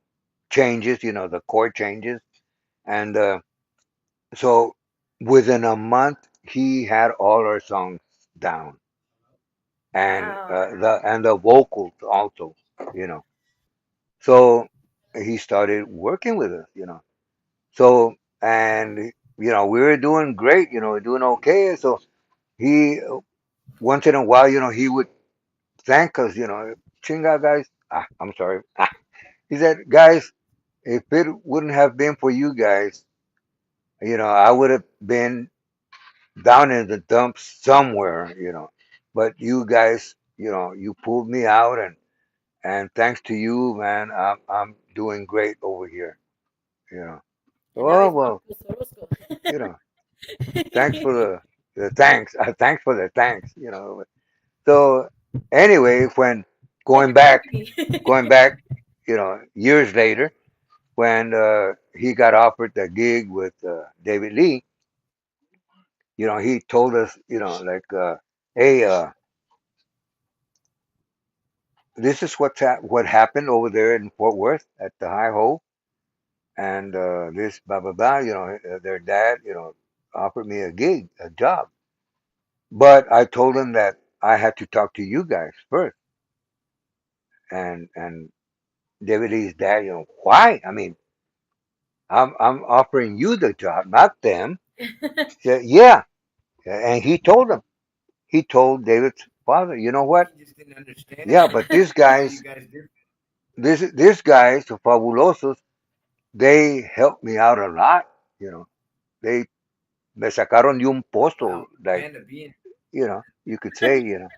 changes, the chord changes, and so within a month he had all our songs down, and
Wow.
the vocals also, you know. So he started working with us. So, and we were doing great, doing okay. So he once in a while, he would thank us, chinga guys. I'm sorry. He said, guys, if it wouldn't have been for you guys, I would have been down in the dumps somewhere. But you guys, you pulled me out, and thanks to you, man, I'm doing great over here. You know.
And now
Oh
he's
well,
Marcos Orozco.
you know. Thanks for the thanks. Thanks for the thanks. So anyway, when
Take
going
your
back,
company.
going back, years later, when he got offered the gig with David Lee, he told us, like, hey, this is what happened over there in Fort Worth at the High Ho, and this blah blah blah. Their dad, offered me a gig, a job, but I told him that I had to talk to you guys first, and David Lee's dad, why? I mean, I'm offering you the job, not them. He said, yeah, and he told him. He told David's father, you know what?
He just didn't understand
Yeah, but these
how you
guys,
guys did.
these guys, the Fabulosos, they helped me out a lot. They me sacaron de un pozo,
Wow,
like,
man to be in.
you could say.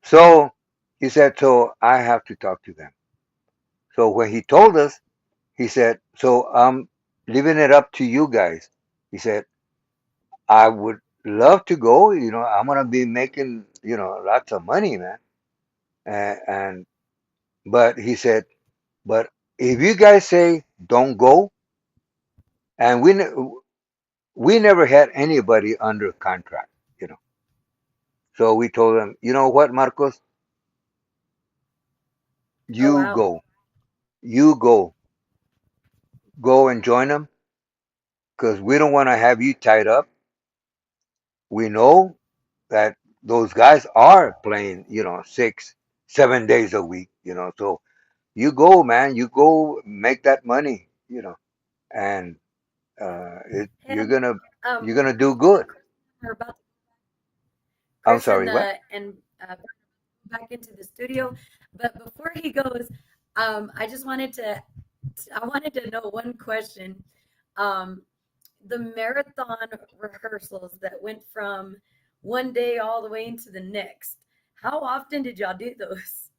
So he said, so I have to talk to them. So when he told us, he said, so I'm leaving it up to you guys. He said, I would love to go. I'm gonna be making, lots of money, man. And but he said, but if you guys say don't go, and we never had anybody under contract, you know. So we told him, you know what, Marcos,
Oh
you
wow.
go, you go and join them, because we don't want to have you tied up. We know that those guys are playing, 6, 7 days a week, So you go, man, you go make that money, and
Hey,
you're gonna do
Armando and
good.
Chris are about
I'm
Chris
sorry, what?
and back into the studio. But before he goes, I just wanted to I wanted to know one question. Um, the marathon rehearsals that went from one day all the way into the next. How often did y'all do those?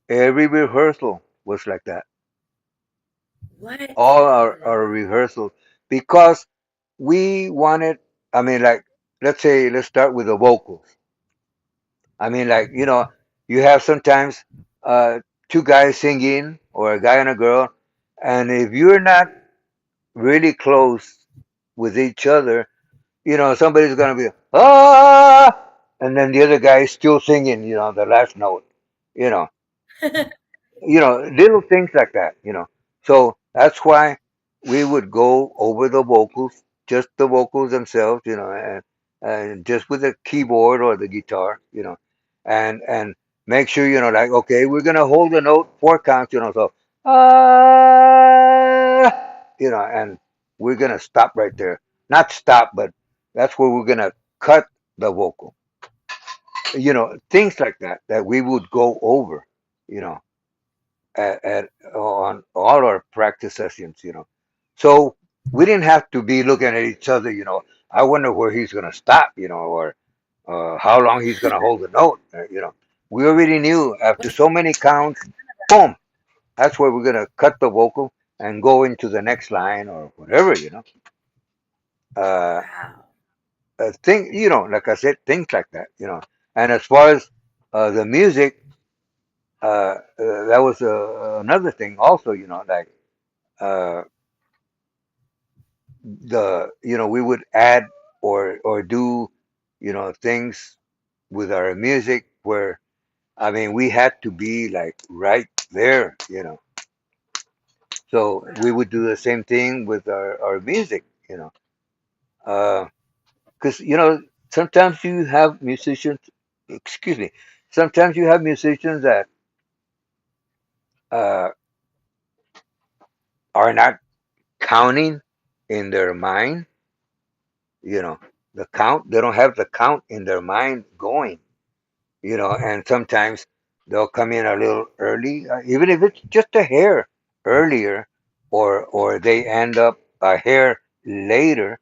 Every rehearsal was like that.
What?
All our rehearsals, because we wanted. I mean, like, let's say, let's start with the vocals. I mean, like, you have sometimes uh, two guys singing or a guy and a girl, and if you're not really close with each other, somebody's gonna be and then the other guy is still singing, the last note, you know, little things like that. So that's why we would go over the vocals, just the vocals themselves, and just with the keyboard or the guitar, and make sure, like, okay, we're gonna hold the note 4 counts, so and we're gonna stop right there. Not stop, but that's where we're gonna cut the vocal. Things like that we would go over, you know at on all our practice sessions. So we didn't have to be looking at each other. I wonder where he's gonna stop. Or how long he's gonna hold the note. We already knew after so many counts, boom, that's where we're gonna cut the vocal and go into the next line or whatever. Uh,
Wow.
like I said, things like that. And as far as the music, that was another thing also. Like uh, we would add or do things with our music where, I mean, we had to be like right there. So we would do the same thing with our music. Because sometimes you have musicians, excuse me, sometimes you have musicians that uh, are not counting in their mind. you know the count, they don't have the count in their mind going. And sometimes they'll come in a little early, even if it's just a hair earlier, or they end up a hair later.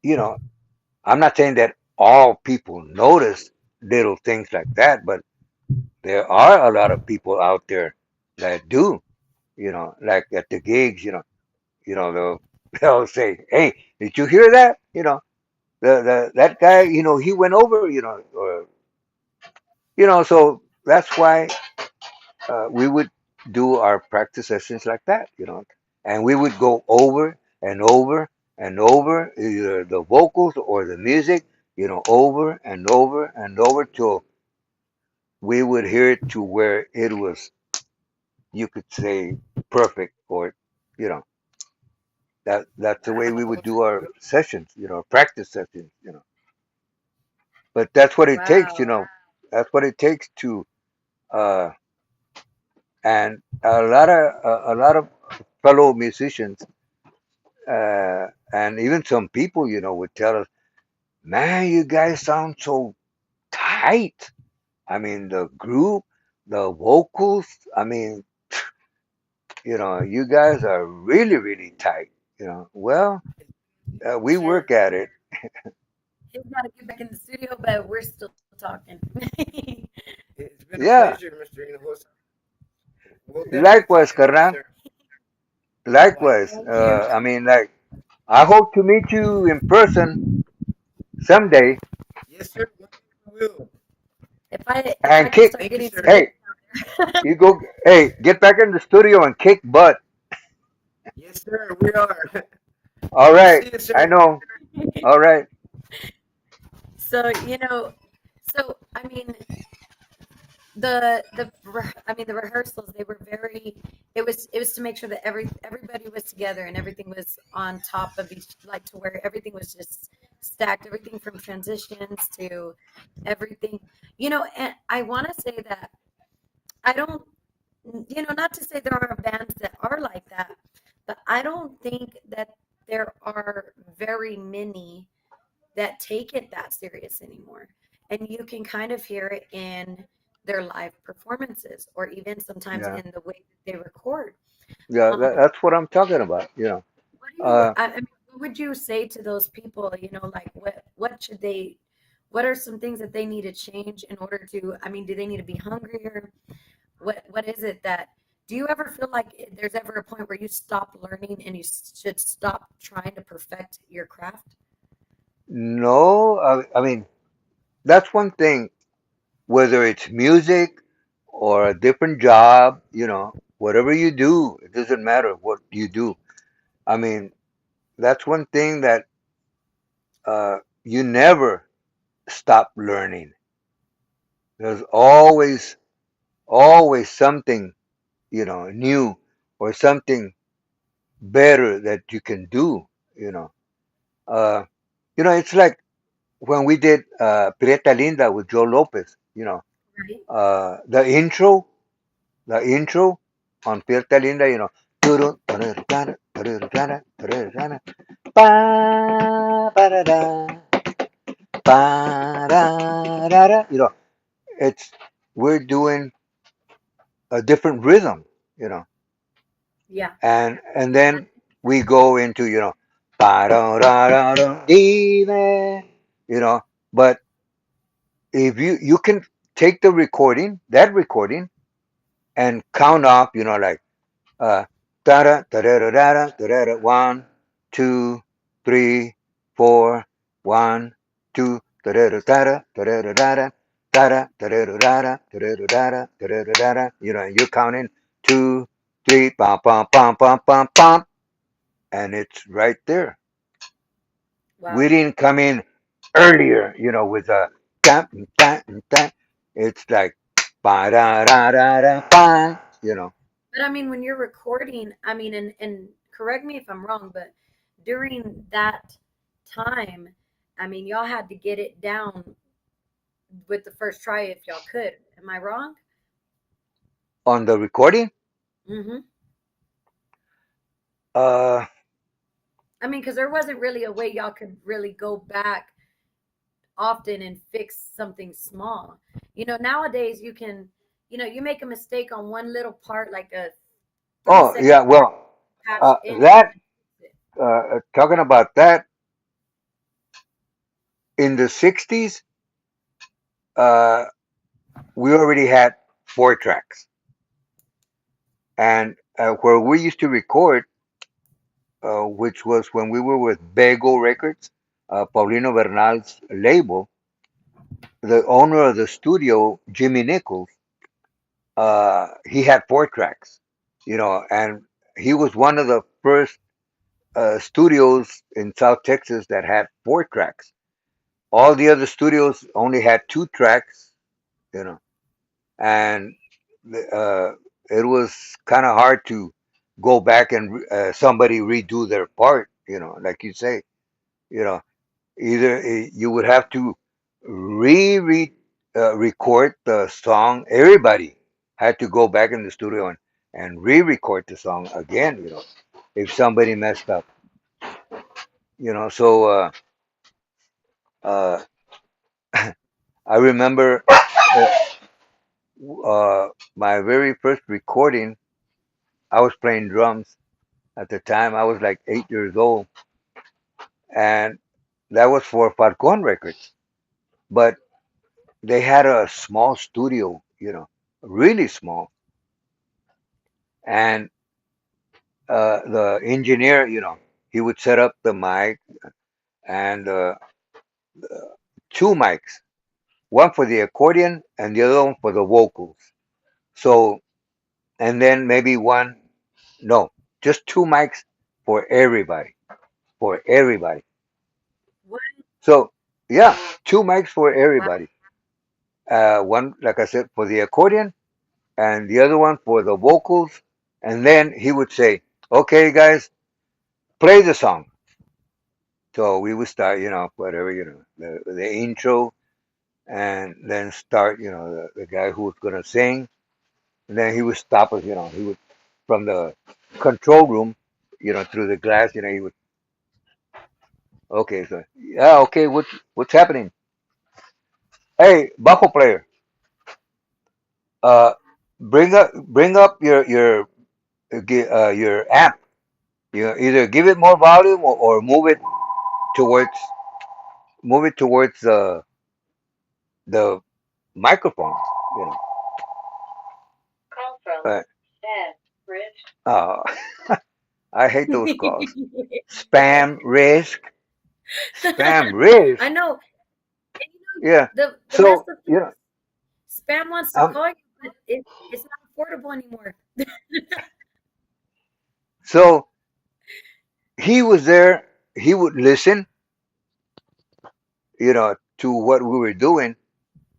you know I'm not saying that all people notice little things like that, but there are a lot of people out there that do. Like at the gigs, they'll they'll say, "Hey, did you hear that? That guy, he went over, or so that's why we would do our practice sessions like that, and we would go over and over and over either the vocals or the music, over and over and over till we would hear it to where it was, you could say, perfect, or you know that's the way we would do our sessions, practice sessions. But that's what it takes,
Wow.
that's what it takes to uh and a lot of fellow musicians, and even some people, would tell us, man, you guys sound so tight. I mean, the group, the vocals, I mean, you guys are really, really tight. Well, we
Yeah.
work at it.
He's got to get back in the studio, but we're still talking.
It's been a
Yeah,
pleasure, Mr. Hinojosa. We'll definitely
likewise,
talk again,
carnal.
sir. Bye.
Likewise.
Thank you.
I mean, like, I hope to meet you in person someday
Yes, sir. One day we will.
If I
and
can
kick.
start
Thank you,
getting some
sir.
Hey, you go. Hey, get back in the studio and kick butt.
Yes, sir. We are.
All
We'll
right.
see you,
I
sir.
know. All right.
so so I mean the rehearsals, they were very, it was to make sure that everybody was together and everything was on top of each, like to where everything was just stacked, everything from transitions to everything. And I want to say that I don't, not to say there are bands that are like that, but I don't think that there are very many that take it that serious anymore. And you can kind of hear it in their live performances or even sometimes
Yeah.
in the way that they record.
Yeah.
What
That's what I'm talking about.
do
Uh,
I mean, what would you say to those people? Like what should they, what are some things that they need to change in order to, I mean, do they need to be hungrier? What is it that, do you ever feel like there's ever a point where you stop learning and you should stop trying to perfect your craft?
no, I mean, that's one thing, whether it's music or a different job, whatever you do, it doesn't matter what you do. I mean, that's one thing that you never stop learning. There's always something, new or something better that you can do, you know. Uh, it's like when we did Prieta Linda with Joe Lopez,
Right?
the intro on Prieta Linda, turu, tarara, tarara, tarara, tarara, tarara, pa, ba-da-da, pa-da-da-da. It's we're doing a different rhythm, you know,
Yeah.
and then we go into ba-da-da-da-da, dime, you know. But if you can take that recording, and count off, like da da da da da da da, 1, 2, 3, 4, 1, 2, da da da da da da da da da da da da da da da da. And you're counting 2, 3, pam pam pam pam pam pam, and it's right there. We
Wow.
didn't come in earlier, with a tap tap tap. It's like ba da da da da ba.
But I mean, when you're recording, I mean, and correct me if I'm wrong, but during that time, I mean, y'all had to get it down with the first try if y'all could. Am I wrong?
On the recording.
Mm-hmm.
Uh,
I mean, because there wasn't really a way y'all could really go back often and fix something small. Nowadays you can, you make a mistake on one little part, like a three
oh
second
yeah, well,
patch in and
that
you fix it.
talking about that in the '60s, uh, we already had 4 tracks, and where we used to record, which was when we were with Bego Records, Paulino Bernal's label, the owner of the studio, Jimmy Nichols, he had 4 tracks, and he was one of the first studios in South Texas that had 4 tracks. All the other studios only had 2 tracks, you know, and uh, it was kind of hard to go back and somebody redo their part, like you say, you know, either you would have to record the song. Everybody had to go back in the studio and re-record the song again, if somebody messed up, So uh, I remember my very first recording. I was playing drums at the time. I was like 8 years old, and that was for Falcon Records. But they had a small studio, really small. And the engineer, he would set up the mic and 2 mics, one for the accordion and the other one for the vocals. So, and then maybe one, no, just 2 mics for everybody, for everybody.
What?
So, yeah, 2 mics for
Wow.
everybody. One, like I said, for the accordion and the other one for the vocals. And then he would say, okay, guys, play the song. So we would start, whatever, the intro, and then start, the guy who was going to sing. And then he would stop us, he would, from the control room, through the glass, he would, okay, so, yeah, okay, what's happening? Hey, bajo player, uh, bring up your amp, You know, either give it more volume or towards move it towards the microphone. You know. But uh, I hate those calls. Spam risk, spam risk.
I know. And
Yeah.
the mess
So
of
you
things,
know,
spam wants to
um,
call you, but it's not affordable anymore.
so he was there. He would listen, you know, to what we were doing,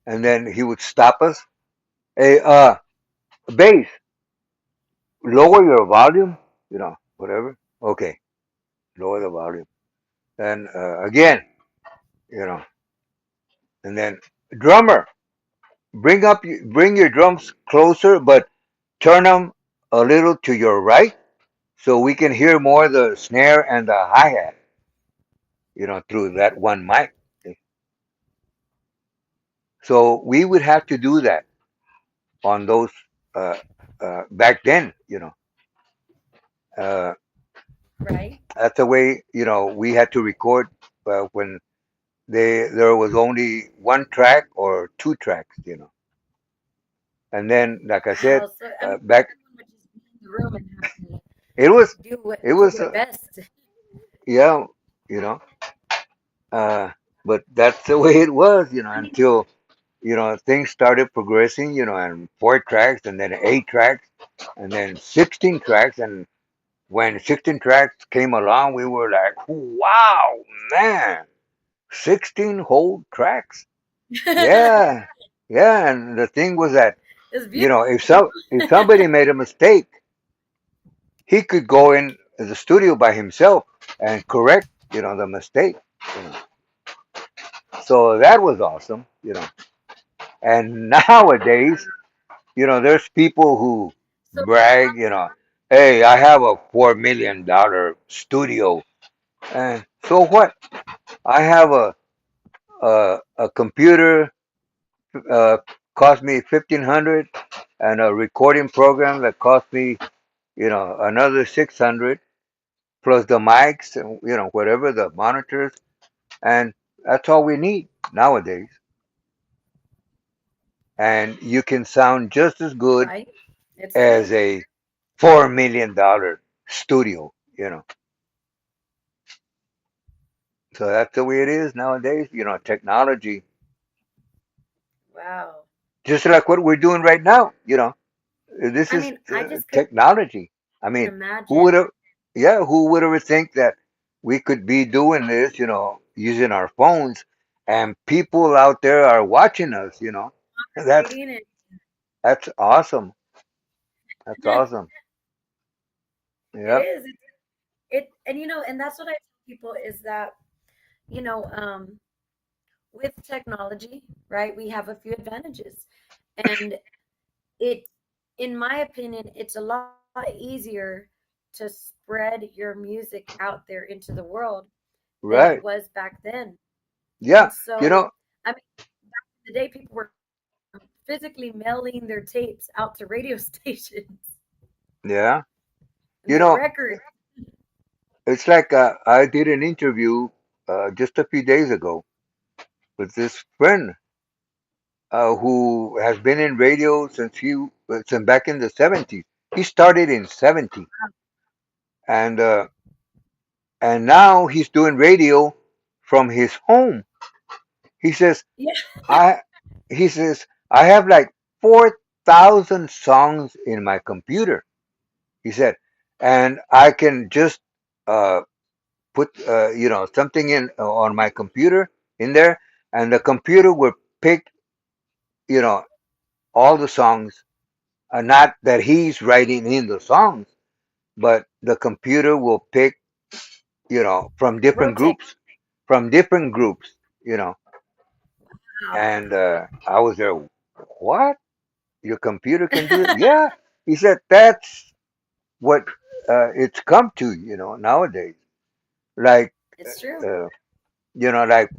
and then he would stop us. Hey, bass, lower your volume. You know, whatever. Okay, lower the volume. And again, you know, and then drummer, bring your drums closer, but turn them a little to your right so we can hear more the snare and the hi hat. You know, through that one mic. So we would have to do that on those uh, back then. You know, uh,
Right?
that's the way we had to record when there was only one track or two tracks. You know, and then like I said,
Wow. So I mean,
back
everyone would just be in the room and have to
it was it
do
was
their best.
yeah, you know, uh, but that's the way it was. You know,
I mean,
until things started progressing. And four tracks, and then eight tracks, and then 16 tracks, and when 16 tracks came along, we were like, wow, man, 16 whole tracks. Yeah. Yeah. And the thing was that,
it's beautiful.
if somebody made a mistake, he could go in the studio by himself and correct, the mistake. You know. So that was awesome. And nowadays, there's people who
So
brag, hey, I have a $4 million studio. And so what? I have a computer uh, cost me 1,500, and a recording program that cost me another 600, plus the mics and whatever, the monitors, and that's all we need nowadays. And you can sound just as good
right, it's
as
true.
a $4 million studio. So that's the way it is nowadays. Technology,
Wow.
just like what we're doing right now. This
I
is
mean, I just couldn't
technology. I mean, who would
imagine.
have? Yeah, who would ever think that we could be doing this? Using our phones, and people out there are watching us. That's
Creating it.
that's awesome. That's awesome.
It
Yep.
is. And and that's what I tell people is that, you know, with technology, right, we have a few advantages. And it, in my opinion, it's a lot easier to spread your music out there into the world than it
Right.
was back then.
Yeah.
And
You
so,
know.
I mean, the day people were physically mailing their tapes out to radio stations
Yeah.
and
You
the
know.
records.
It's like I did an interview just a few days ago with this friend who has been in radio since back in the 70s. He started in 70, and now he's doing radio from his home. He says
Yeah.
I he says I have like 4,000 songs in my computer. He said, and I can just uh, put something in on my computer in there, and the computer will pick you know all the songs. Not that he's writing in the songs, but the computer will pick from different
Rotate.
groups, from different groups, you know.
Wow.
And I was there. What? Your computer can do it? Yeah. He said that's what it's come to, nowadays. Like,
It's true.
uh, like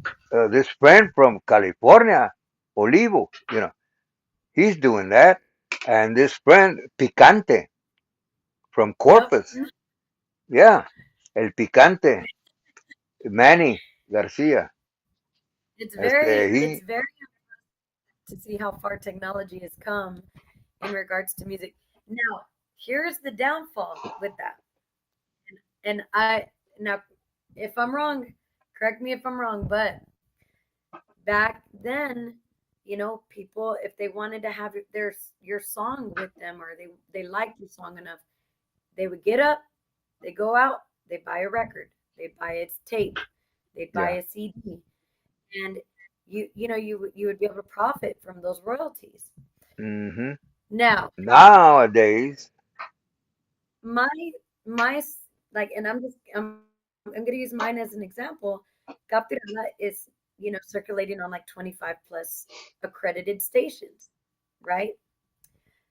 this friend from California, Olivo, he's doing that. And this friend, Picante, from
Yep.
Corpus, Yeah, El Picante, Manny Garcia.
It's
He
very to see how far technology has come in regards to music. Now, here's the downfall with that. And I now if I'm wrong, correct me if I'm wrong, but back then, people if they wanted to have your song with them or they liked your song enough, they would get up, they go out, they buy a record, they buy its tape, they buy
yeah.
a CD, and you would be able to profit from those royalties.
Hmm.
Now,
Nowadays,
my my like, and I'm gonna use mine as an example. Capturada is circulating on like 25 plus accredited stations, right?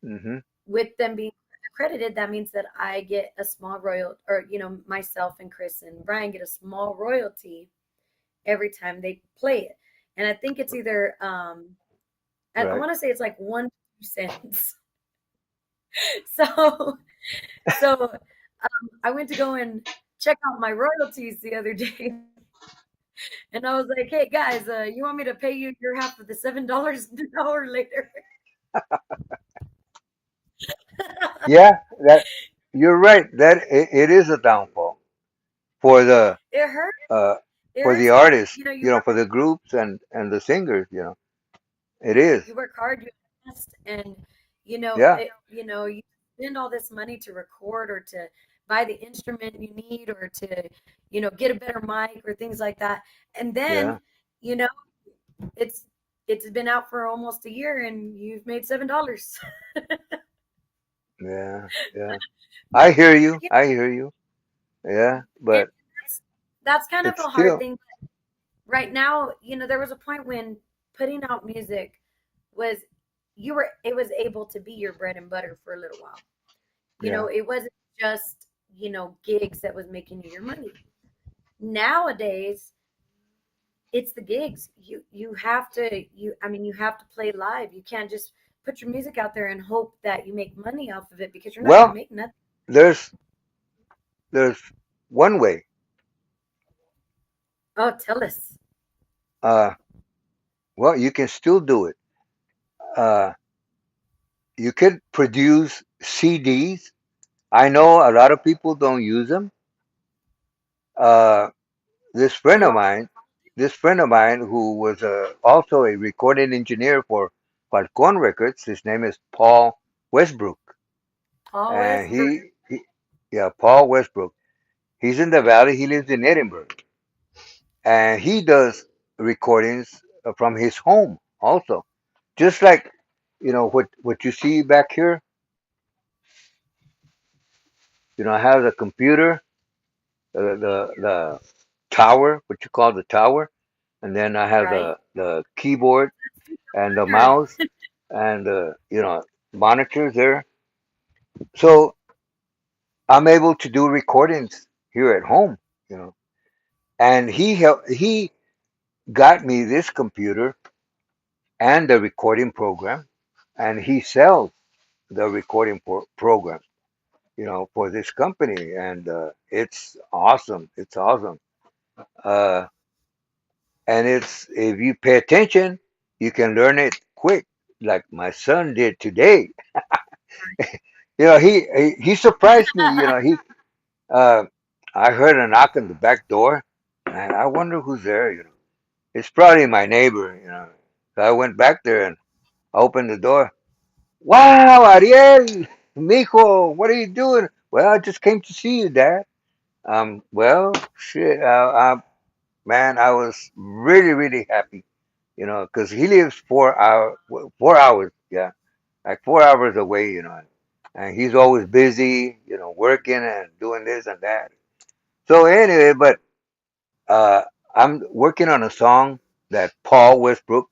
hmm
With them being accredited, that means that I get a small royal, or myself and Chris and Brian get a small royalty every time they play it. And I think it's either I
right.
want to say it's like 1 to 2 cents. So I went to go and check out my royalties the other day, and I was like, "Hey guys, you want me to pay you your half of the $7 an hour later?"
Yeah, that you're right. It is a downfall for the
It hurts.
uh
It
for the
hurts because
artists, for the groups and the singers. It is.
you work hard, you invest, and
Yeah,
you spend all this money to record or to buy the instrument you need or to get a better mic or things like that, and then
yeah,
you know it's it's been out for almost a year and you've made $7.
yeah, yeah. I hear you. I hear you. Yeah,
And
but
that's kind of
it's
a hard
still.
thing right now. There was a point when putting out music was it was able to be your bread and butter for a little while.
Yeah.
It wasn't just gigs that was making you your money. Nowadays it's the gigs. You have to you I mean you have to play live. You can't just put your music out there and hope that you make money off of it, because you're not going to
Well,
make nothing.
there's there's one way.
Oh, tell us.
Uh, well, you can still do it. Uh, you could produce CDs. I know a lot of people don't use them. Uh, this friend
A
of
lot.
mine, this friend of mine who was also a recording engineer for Falcon Records. His name is Paul Westbrook,
Paul
and
Westbrook.
yeah, Paul Westbrook. He's in the Valley. He lives in Edinburgh, and he does recordings from his home also, just like what you see back here. I have the computer, the tower, what you call the tower, and then I have
Right.
the keyboard and the
Nerd.
mouse and the monitors there. So I'm able to do recordings here at home, you know. And he got me this computer and the recording program, and he sells the recording program, for this company, and it's awesome. It's awesome. Uh, and it's if you pay attention, you can learn it quick, like my son did today. He surprised me. Uh, I heard a knock on the back door, and I wonder who's there. It's probably my neighbor. So I went back there and opened the door. Wow, Ariel, mijo, what are you doing? Well, I just came to see you, Dad. Well, shit, man, I was really, really happy, because he lives 4 hours, yeah, like 4 hours away, and he's always busy, working and doing this and that. So anyway, but uh, I'm working on a song that Paul Westbrook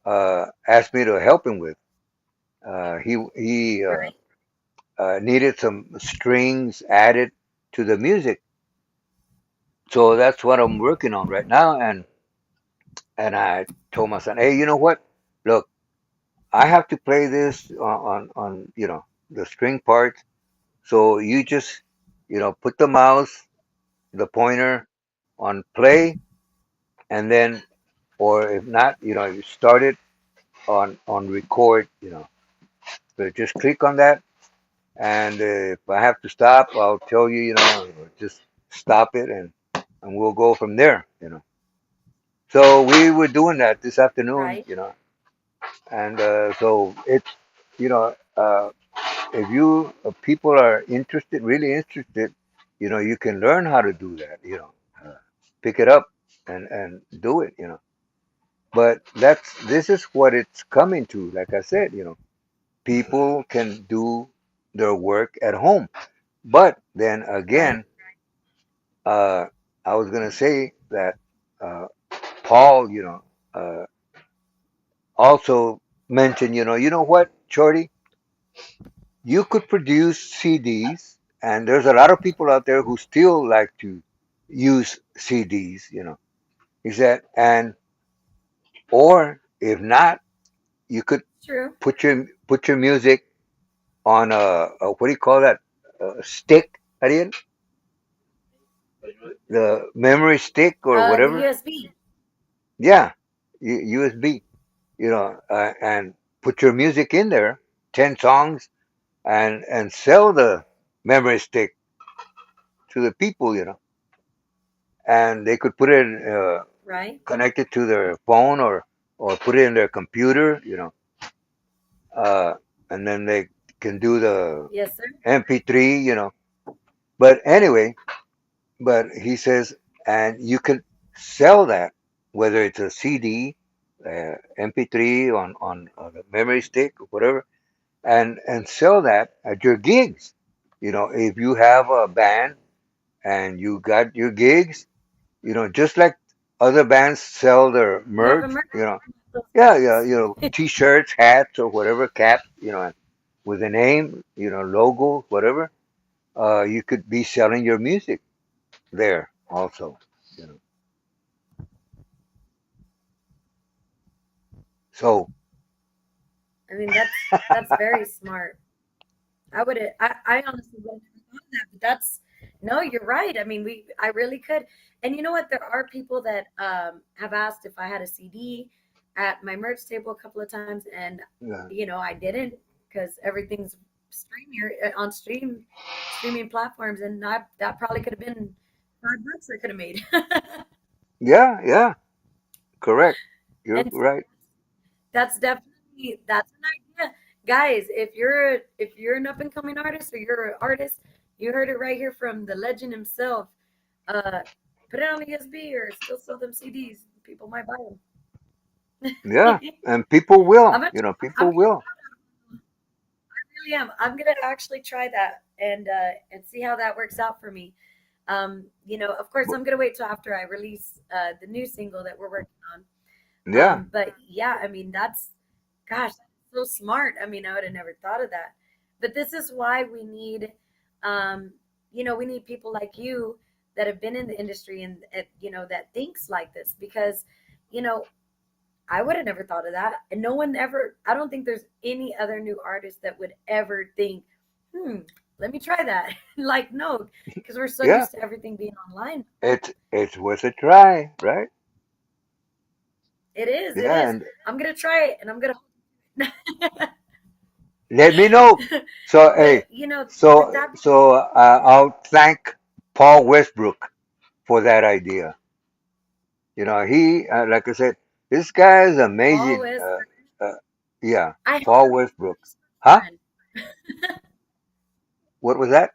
asked me to help him with. He
Right.
needed some strings added to the music, so that's what I'm working on right now. And I told my son, hey, you know what? Look, I have to play this on the string parts. So you just put the mouse, the pointer on play, and then, or if not, you start it on record. So just click on that, and if I have to stop, I'll tell you, or just stop it, and we'll go from there. So we were doing that this afternoon,
Right.
and so it's, you know, if you people are interested, really interested, you can learn how to do that. Pick it up and do it. But this is what it's coming to. Like I said, people can do their work at home. But then
Right.
again, uh, I was gonna say that uh, Paul, also mentioned, you know what, Shorty, you could produce CDs, and there's a lot of people out there who still like to use CDs. He said, and or if not, you could
True.
put your music on a what do you call that? A stick, Ariel? The memory stick or
The
whatever.
USB.
Yeah, USB. And put your music in there, 10 songs, and sell the memory stick to the people. And they could put it
Right.
connect it to their phone or put it in their computer. Uh, and then they can do the
Yes, sir.
MP3. But anyway, but he says, and you can sell that, whether it's a CD, MP3 on a memory stick or whatever, and sell that at your gigs. If you have a band and you got your gigs, just like other bands sell their
We have a
merch,
merch. Those
yeah, yeah,
caps.
t-shirts, hats, or whatever, caps, with a name, logo, whatever. You could be selling your music there also. You know. So
I mean, that's very smart. I honestly wouldn't have thought of that, but that's no, you're right. I mean, I really could. And you know what? There are people that have asked if I had a CD at my merch table a couple of times, and
yeah,
I didn't because everything's on streaming platforms, and that probably could have been $5 I could have made.
yeah, yeah, correct. You're
And
right.
that's an idea, guys. If you're an up and coming artist or you're an artist, you heard it right here from the legend himself. Uh, put it on a USB or still sell them CDs. People might buy them.
Yeah, and people will.
I'm gonna I'm
People
gonna
will.
really am. I'm gonna actually try that and see how that works out for me. Of course, I'm gonna wait till after I release the new single that we're working on.
Yeah,
But yeah, I mean, gosh, that's so smart. I mean, I would have never thought of that. But this is why um, we need people like you that have been in the industry and that thinks like this because, you know, I would have never thought of that. And no one ever, I don't think there's any other new artist that would ever think, hmm, let me try that. Like, no, because we're so
yeah.
used to everything being online.
It's worth a try, right?
It is, it
Yeah,
is.
and
I'm going to try it and I'm going to.
let me know. So
But
hey,
with
so
that,
so I'll thank Paul Westbrook for that idea. He, like I said, this guy is
Paul
amazing.
was,
Yeah,
I have
Paul
him as a
Westbrook.
Facebook
Huh?
friend.
What was that?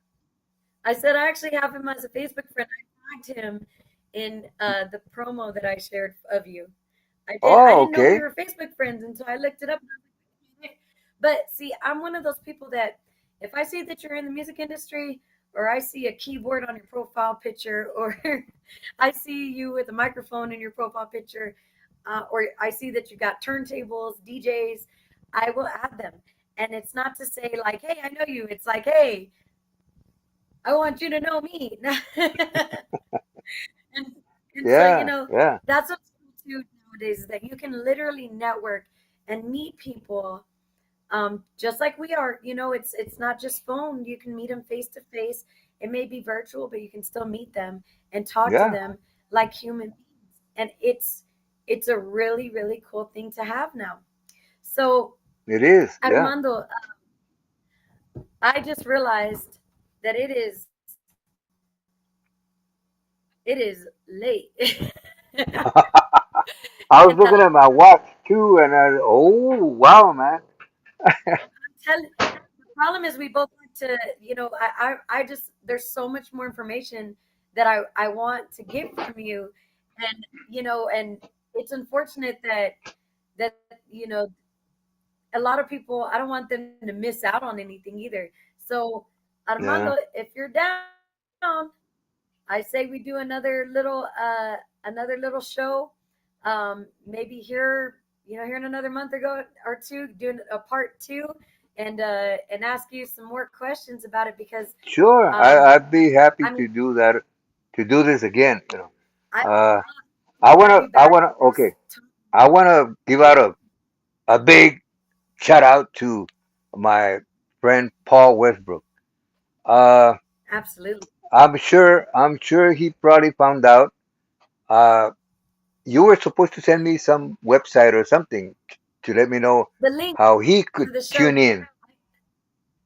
I said I actually have him as a Facebook friend. I tagged him in the promo that I shared of you. I did. I
Oh,
didn't know we
okay.
were Facebook friends until I looked it up. And I was like, "Wait." But see, I'm one of those people that if I see that you're in the music industry, or I see a keyboard on your profile picture, or I see you with a microphone in your profile picture, or I see that you got turntables, DJs, I will add them. And it's not to say like, "Hey, I know you." It's like, "Hey, I want you to know me." and and so
Yeah, yeah,
that's what's cool too nowadays is that you can literally network and meet people just like we are. It's not just phone. You can meet them face to face It may be virtual, but you can still meet them and talk to
Yeah,
them like human beings. And it's a really, really cool thing to have now. So,
it is. Yeah.
Armando, I just realized that it is late.
I was
And
looking at my watch too, and oh wow, man.
tell the problem is we both want to, I just there's so much more information that I want to get from you, and and it's unfortunate that a lot of people, I don't want them to miss out on anything either. So, Armando,
Yeah,
if you're down, I say we do another little show. Maybe here in another month or two, doing a part two, and ask you some more questions about it because
sure.
um,
I'd be happy
I mean
to do that, to do this again.
I
Uh,
would love to have you back.
okay. I wanna give out a big shout out to my friend Paul Westbrook. Uh,
Absolutely
I'm sure he probably found out. Uh, you were supposed to send me some website or something to let me know
the link
how he
to
could
the show.
tune in.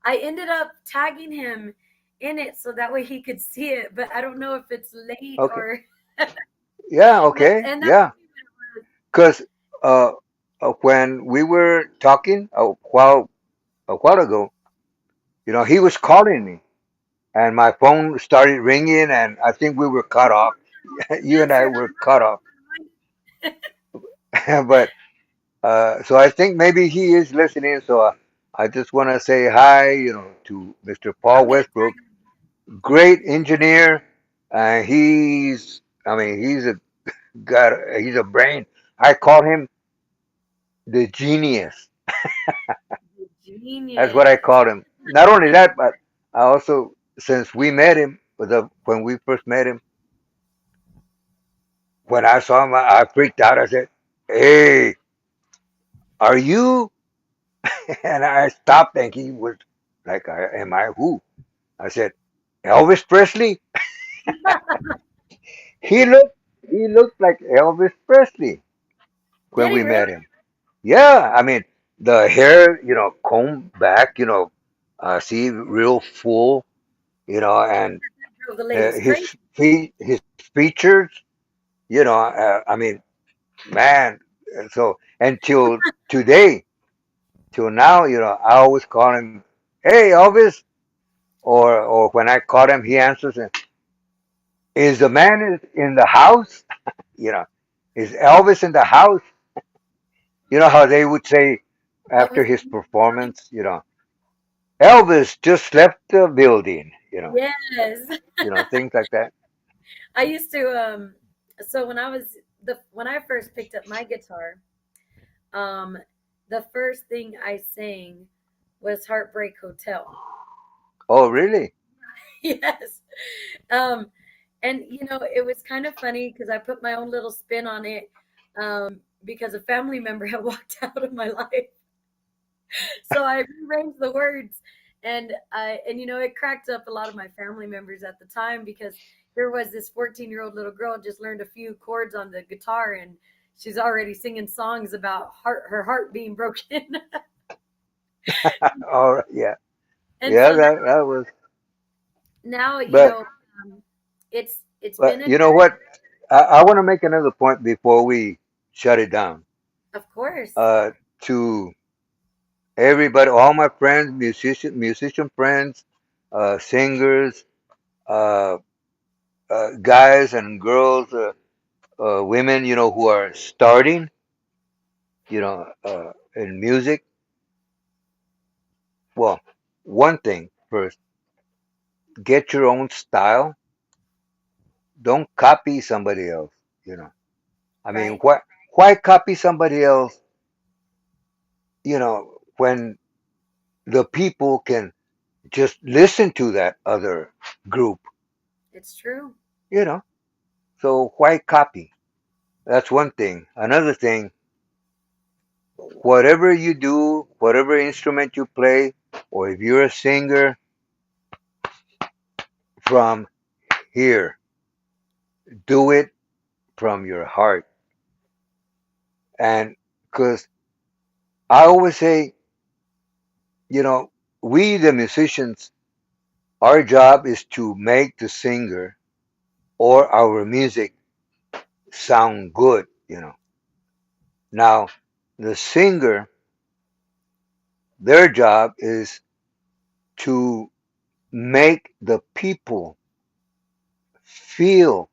I ended up tagging him in it so that way he could see it, but I don't know if it's late
Okay.
or
Yeah.
but
Okay.
and that's
Yeah. Because uh, when we were talking a while ago, he was calling me, and my phone started ringing, and I think we were cut off. You and I
answered.
were cut off. But so I think maybe he is listening. So I just want to say hi, to Mr. Paul
I'm gonna
Westbrook, great engineer. I mean, he's a brain. I call him the genius. That's what I
genius.
called him. Not only that, but I also, since we met him, when we first met him, when I saw him, I freaked out. I said, "Hey, are you?" And I stopped, and he was like, "Am I who?" I said, "Elvis Presley." He looked he looked like Elvis Presley when
Did he
we
really?
met him. Yeah, I mean the hair, combed back, see, real full, and
Drove the ladies crazy.
his features, I mean, man. So until today, till now, I always call him, "Hey, Elvis," or when I call him, he answers, "Is the man in the house?" You know, "Is Elvis in the house?" You know how they would say after
Elvis
his
in the building.
performance, "Elvis just left the building,"
Yes.
things like that.
I used to so when I first picked up my guitar, um the first thing I sang was Heartbreak Hotel.
Oh, really?
Yes. Um and it was kind of funny because I put my own little spin on it because a family member had walked out of my life. So I rearranged the words, and it cracked up a lot of my family members at the time because here was this 14-year-old little girl just learned a few chords on the guitar, and she's already singing songs about her heart being broken.
All right, yeah,
And
yeah.
so
That was.
now
But
it's been a
you know what? I want to make another point before we shut it down.
of course.
Uh, to everybody, all my friends, musician friends, singers, uh, guys and girls, women, who are starting, in music. Well, one thing first, get your own style. Don't copy somebody else. I mean,
Right.
why copy somebody else? When the people can just listen to that other group.
It's true.
You know, so why copy? That's one thing. Another thing, whatever you do, whatever instrument you play, or if you're a singer, from here. Do it from your heart. And because I always say, you know, we the musicians, our job is to make the singer or our music sound good. Now, the singer, their job is to make the people feel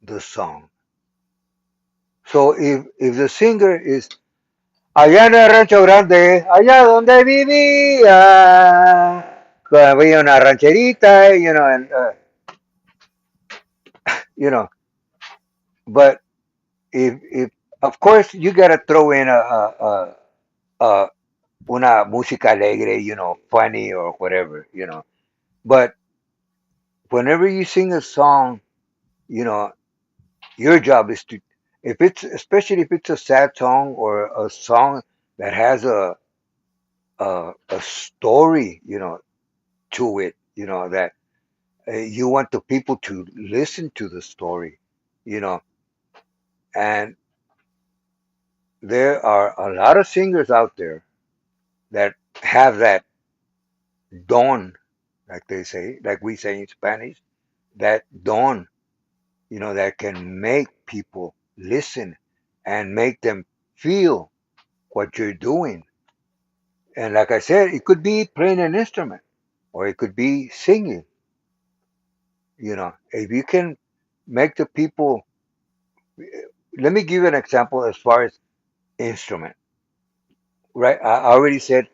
the song. So if the singer is allá en el rancho grande, allá donde vivía, que había una rancherita, you know, but if of course you gotta throw in a una música alegre, funny or whatever. But whenever you sing a song, you know, your job is to, if it's, especially if it's a sad song or a song that has a story, to it, that you want the people to listen to the story, you know, and there are a lot of singers out there that have that don, like they say, like we say in Spanish, that don, that can make people listen and make them feel what you're doing. And like I said, it could be playing an instrument or it could be singing. If you can make the people, let me give you an example as far as instrument, right? I already said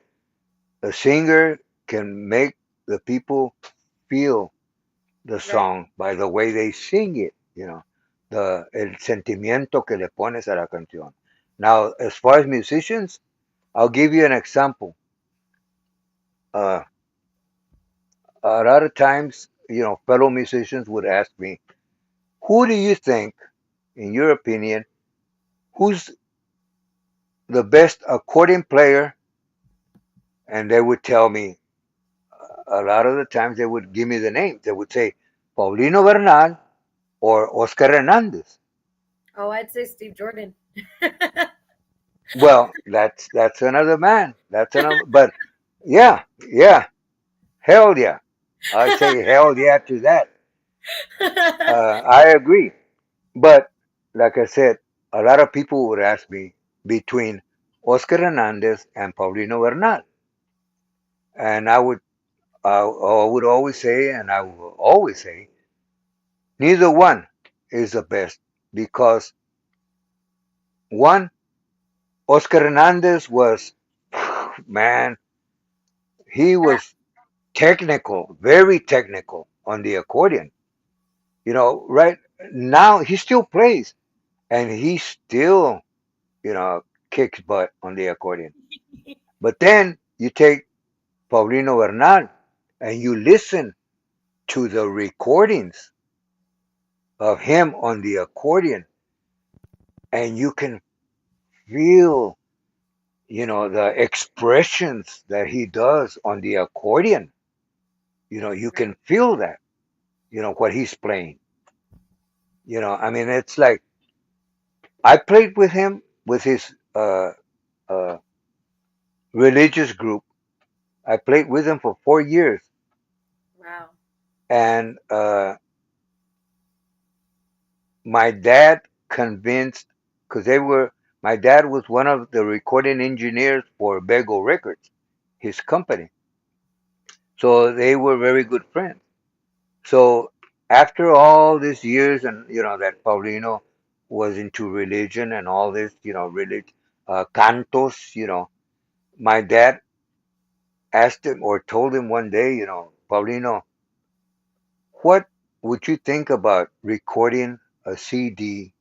a singer can make the people feel the
Right.
song by the way they sing it, el sentimiento que le pones a la canción. Now, as far as musicians, I'll give you an example. Uh, a lot of times, fellow musicians would ask me, who do you think, in your opinion, who's the best accordion player? And they would tell me, a lot of the times they would give me the names. They would say Paulino Bernal or Oscar Hernandez.
Oh, I'd say Steve Jordan.
Well, that's another man. That's another. But yeah, yeah, hell yeah. I say hell yeah to that. I agree. But like I said, a lot of people would ask me between Oscar Hernandez and Paulino Bernal, and I would always say, and I will always say, neither one is the best because one, Oscar Hernandez was, man, he was technical, very technical on the accordion. Right now he still plays and he still, kicks butt on the accordion. But then you take Paulino Bernal and you listen to the recordings of him on the accordion and you can feel, the expressions that he does on the accordion. You can feel that, what he's playing. I mean, it's like I played with him with his uh, religious group. I played with him for 4 years,
Wow.
and my dad convinced because my dad was one of the recording engineers for Bego Records, his company. So they were very good friends. So after all these years, and that Paulino was into religion and all this, cantos, my dad asked him or told him one day, Paulino, what would you think about recording a CD?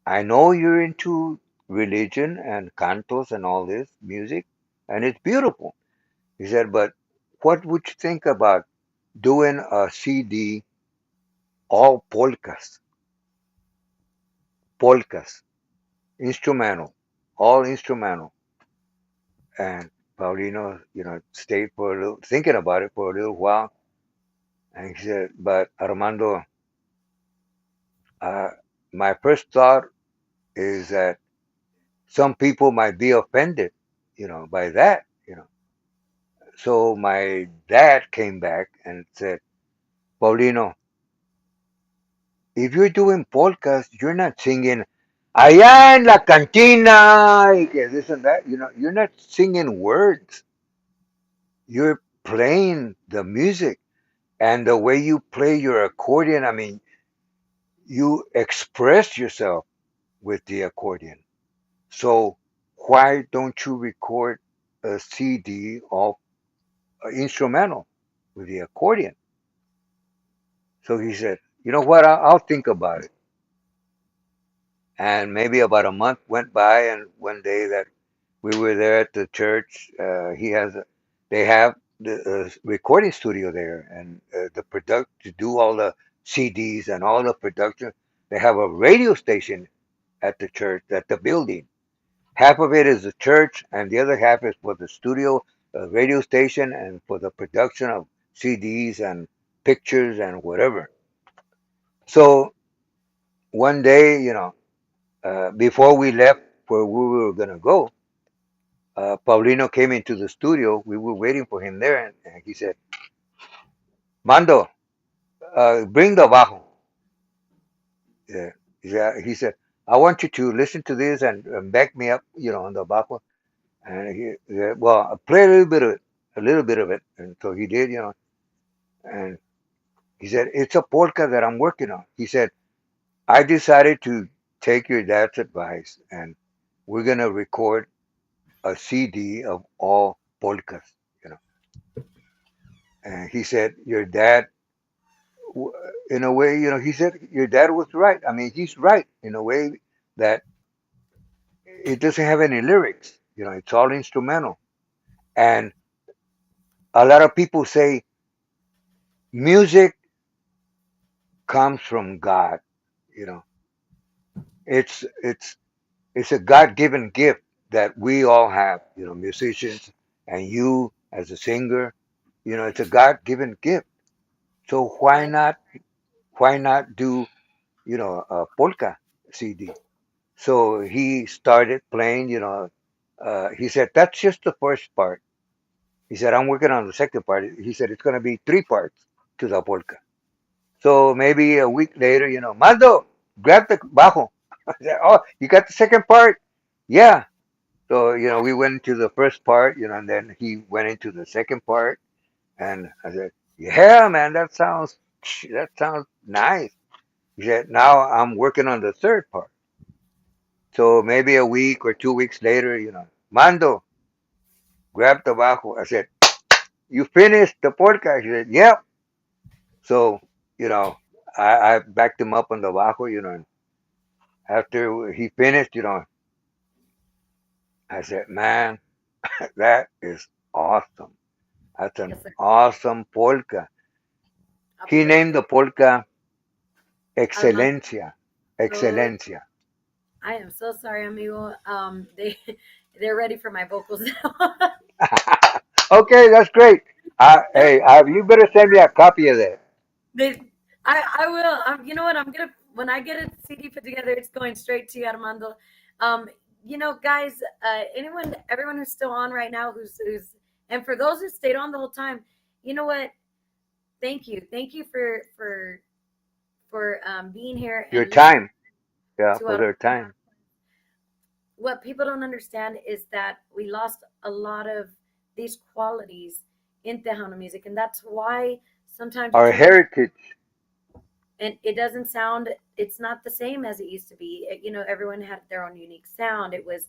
I know you're into religion and cantos and all this music, and it's beautiful. He said, but what would you think about doing a CD all polkas, instrumental, all instrumental? And Paulino, stayed for a little, thinking about it for a little while, And he said, but Armando, uh, my first thought is that some people might be offended, by that. So my dad came back and said, Paulino, if you're doing polkas, you're not singing allá en la cantina, y que this and that. You're not singing words. You're playing the music. And the way you play your accordion, I mean, you express yourself with the accordion. So why don't you record a CD of instrumental with the accordion? So he said, you know what? I'll think about it. And maybe about a month went by, and one day that we were there at the church, they have the recording studio there, and the product to do all the CDs and all the production. They have a radio station at the church, at the building. Half of it is the church, and the other half is for the studio, radio station, and for the production of CDs and pictures and whatever. So one day, before we left where we were going to go, Paulino came into the studio. We were waiting for him there, and he said, Mando, bring the bajo. Yeah. He said, I want you to listen to this and back me up, on the bajo. And he said, well, play a little bit of it. And so he did, and he said, it's a polka that I'm working on. He said, I decided to take your dad's advice, and we're going to record a CD of all polkas, you know. And he said, your dad, in a way, he said, your dad was right. I mean, he's right in a way that it doesn't have any lyrics, it's all instrumental. And a lot of people say music comes from God, you know. It's it's it's a God-given gift that we all have, musicians and you as a singer, it's a God-given gift. So
Right.
why not do, a polka CD? So he started playing, he said, that's just the first part. He said, I'm working on the second part. He said, it's going to be three parts to the polka. So maybe a week later, Mando, grab the bajo. I said, oh, you got the second part? Yeah. So, we went into the first part, and then he went into the second part. And I said, yeah, man, that sounds nice. He said, now I'm working on the third part. So maybe a week or 2 weeks later, Mando, grab the bajo. I said, you finished the podcast? He said, yep. So, you know, I backed him up on the bajo, and after he finished, I said, man, that is awesome. That's an
Yes, sir.
awesome polka.
I'll be
He
ready
named
for
the polka
Armando.
Excelencia.
So
Excelencia.
I am so sorry, amigo. They're ready for my vocals now.
Okay, that's great. Hey, you better send me a copy of that.
they, I will. You know what? I'm gonna when I get a CD put together, it's going straight to you, Armando. Um, guys, everyone who's still on right now, and for those who stayed on the whole time, you know what? Thank you for being here
Your
and listening
time. Yeah,
to
for
our.
their time.
What people don't understand is that we lost a lot of these qualities in Tejano music, and that's why sometimes you
Our
turn on
heritage.
and it doesn't sound. It's not the same as it used to be. Everyone had their own unique sound. It was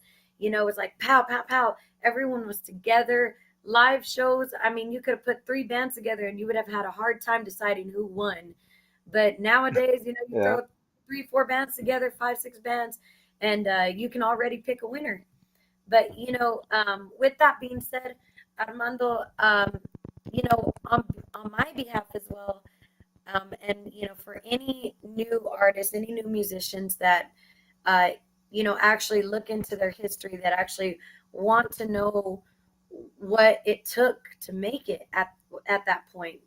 like pow pow pow. Everyone was together. Live shows. I mean, you could have put three bands together, and you would have had a hard time deciding who won. But nowadays, you
Yeah.
throw three, four bands together, five, six bands, and you can already pick a winner. But with that being said, Armando, on my behalf as well, and for any new artists, any new musicians that uh, actually look into their history, that actually want to know what it took to make it at that point.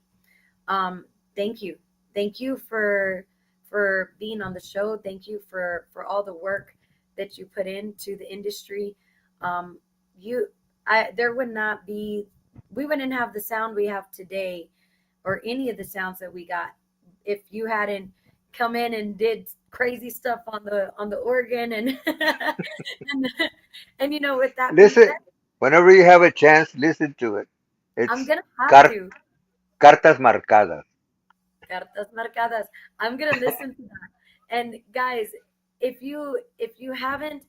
Um, thank you. Thank you for being on the show. Thank you for all the work that you put into the industry. Um, you, there would not be, we wouldn't have the sound we have today, or any of the sounds that we got, if you hadn't come in and did crazy stuff on the organ and and with that being
Listen,
said,
whenever you have a chance, listen to it.
I'm
It's
gonna have
car-
to.
cartas marcadas.
Cartas marcadas. I'm gonna listen to that. And guys, if you haven't,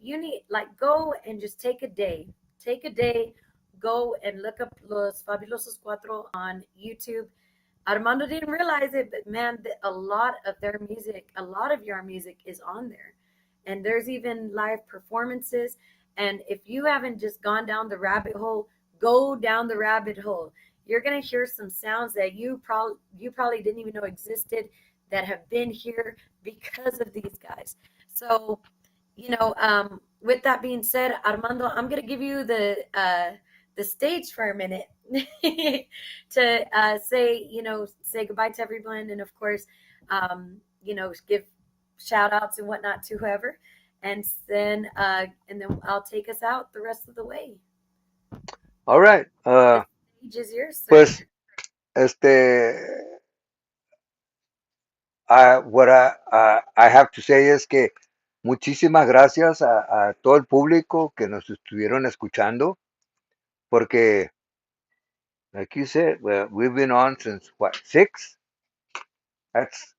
you need, like, go and just take a day. Take a day, go and look up Los Fabulosos Cuatro on YouTube. Armando didn't realize it, but man, a lot of their music, a lot of your music is on there. And there's even live performances. And if you haven't just gone down the rabbit hole, go down the rabbit hole. You're gonna hear some sounds that you probably didn't even know existed, that have been here because of these guys. So, with that being said, Armando, I'm gonna give you the stage for a minute to say goodbye to everyone, and of course, give shout outs and whatnot to whoever, and then I'll take us out the rest of the way.
All right.
The stage is yours, sir.
Pues, what I have to say es que muchísimas gracias a todo el público que nos estuvieron escuchando, porque, like you said, well, we've been on since what, 6? That's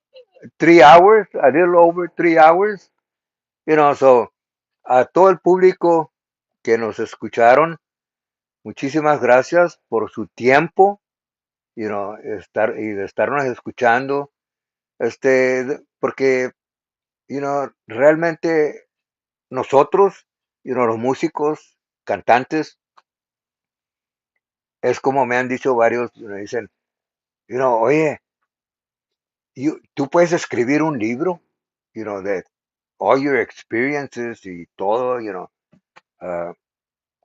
3 hours, a little over 3 hours. So a todo el público que nos escucharon, muchísimas gracias por su tiempo, de estarnos escuchando, porque, realmente nosotros, los músicos, cantantes, es como me han dicho varios, me dicen, oye, tú puedes escribir un libro, de all your experiences y todo, uh,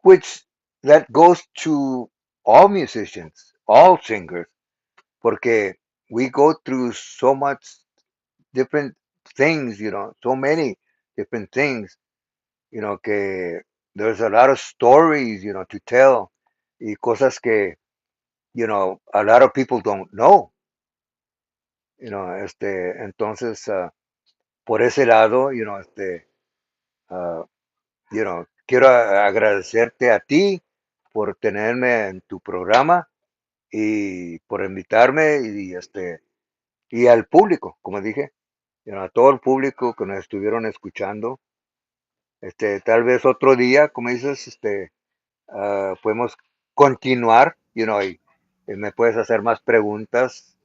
which that goes to all musicians, all singers, porque we go through so much different things, so many different things, que there's a lot of stories, to tell, y cosas que, a lot of people don't know, entonces, por ese lado, uh, quiero agradecerte a ti por tenerme en tu programa y por invitarme y al público, como dije, a todo el público que nos estuvieron escuchando. Tal vez otro día, como dices, podemos continuar, y me puedes hacer más preguntas,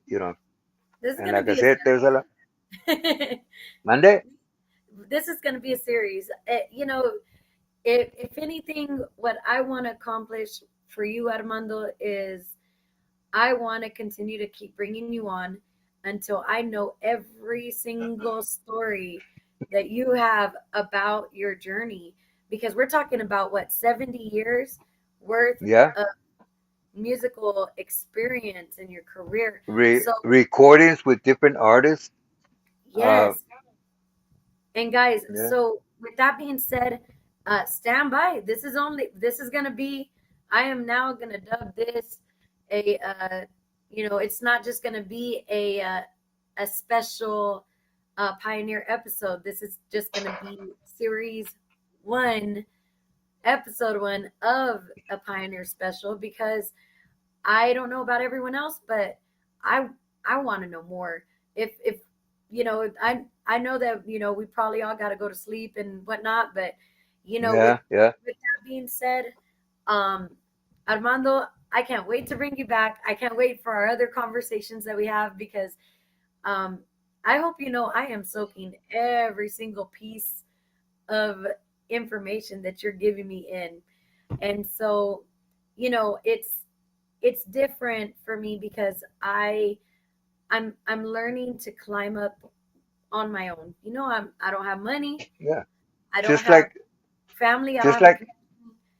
This is
en
gonna
la que
be a
sea,
series.
mande.
This is gonna be a series. If anything, what I want to accomplish for you, Armando, is I want to continue to keep bringing you on until I know every single story that you have about your journey. Because we're talking about what, 70 years worth
Yeah,
of musical experience in your career. So,
recordings with different artists. Uh,
yes. And guys,
yeah,
so with that being said, stand by. This is gonna be. I am now gonna dub this a. It's not just gonna be a special pioneer episode. This is just gonna be series one, episode one of a pioneer special, because I don't know about everyone else, but I I want to know more. If I know that we probably all got to go to sleep and whatnot, but with
yeah, yeah.
that being said, um, Armando, I can't wait to bring you back. I can't wait for our other conversations that we have, because um, I hope I am soaking every single piece of information that you're giving me in, and so it's different for me, because I'm learning to climb up on my own. I don't have money.
Yeah.
I don't
Just
have
like,
family. I don't
just
have a
like,
connection.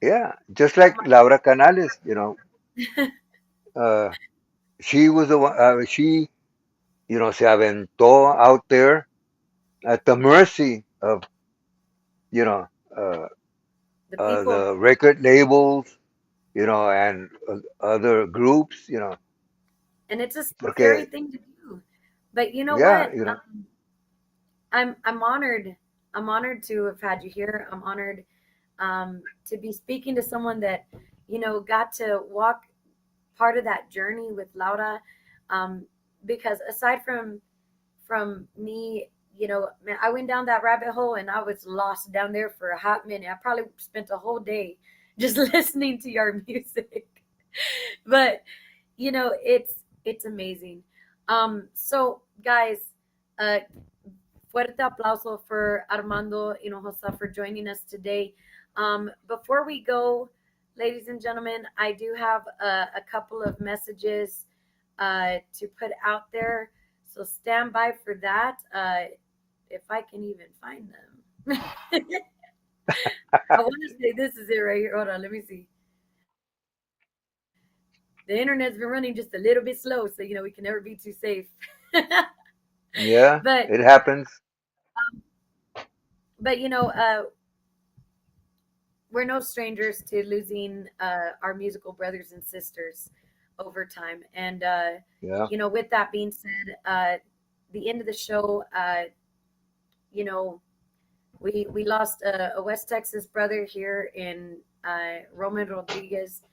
yeah, just like Laura Canales, uh, she was the one. se aventó out there at the mercy of, you know, uh,
The people.
the record labels, and other groups,
And it's a scary
porque,
thing to do. But you know
yeah,
what? I'm honored. I'm honored to have had you here. I'm honored to be speaking to someone that, got to walk part of that journey with Laura. Because aside from me, man, I went down that rabbit hole and I was lost down there for a hot minute. I probably spent a whole day just listening to your music. But it's amazing. So guys, uh fuerte aplauso for Armando Hinojosa for joining us today. Before we go, ladies and gentlemen, I do have a couple of messages to put out there. So stand by for that. If I can even find them. I want to say this is it right here. Hold on, let me see. The internet's been running just a little bit slow, so we can never be too safe.
yeah,
but
it happens.
but we're no strangers to losing our musical brothers and sisters over time. And
Yeah.
with that being said, the end of the show, you know, we lost a West Texas brother here in Roman Rodriguez.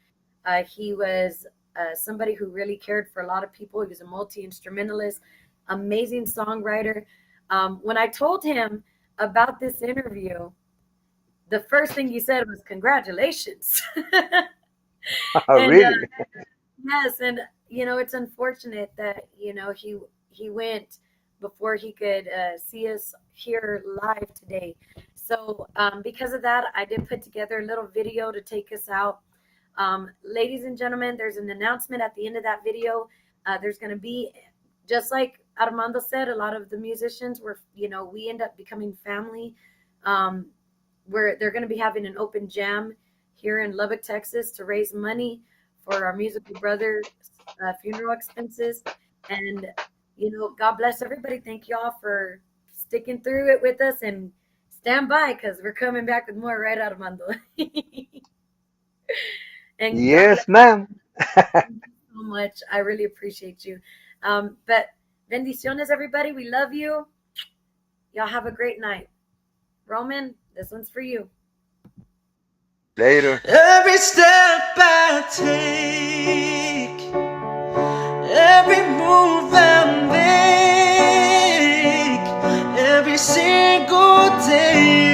He was somebody who really cared for a lot of people. He was a multi-instrumentalist, amazing songwriter. When I told him about this interview, the first thing he said was congratulations. And
Really?
yes, and it's unfortunate that he went before he could see us here live today. So because of that, I did put together a little video to take us out. Ladies and gentlemen, there's an announcement at the end of that video. There's going to be, just like Armando said, a lot of the musicians were, we end up becoming family. Where they're going to be having an open jam here in Lubbock, Texas, to raise money for our musical brother's funeral expenses. And God bless everybody. Thank you all for sticking through it with us, and stand by because we're coming back with more, right, Armando? And God bless
Yes, ma'am.
you so much. I really appreciate you. But bendiciones, everybody. We love you. Y'all have a great night. Roman, this one's for you.
Later.
Every step I take, every move I make, every single day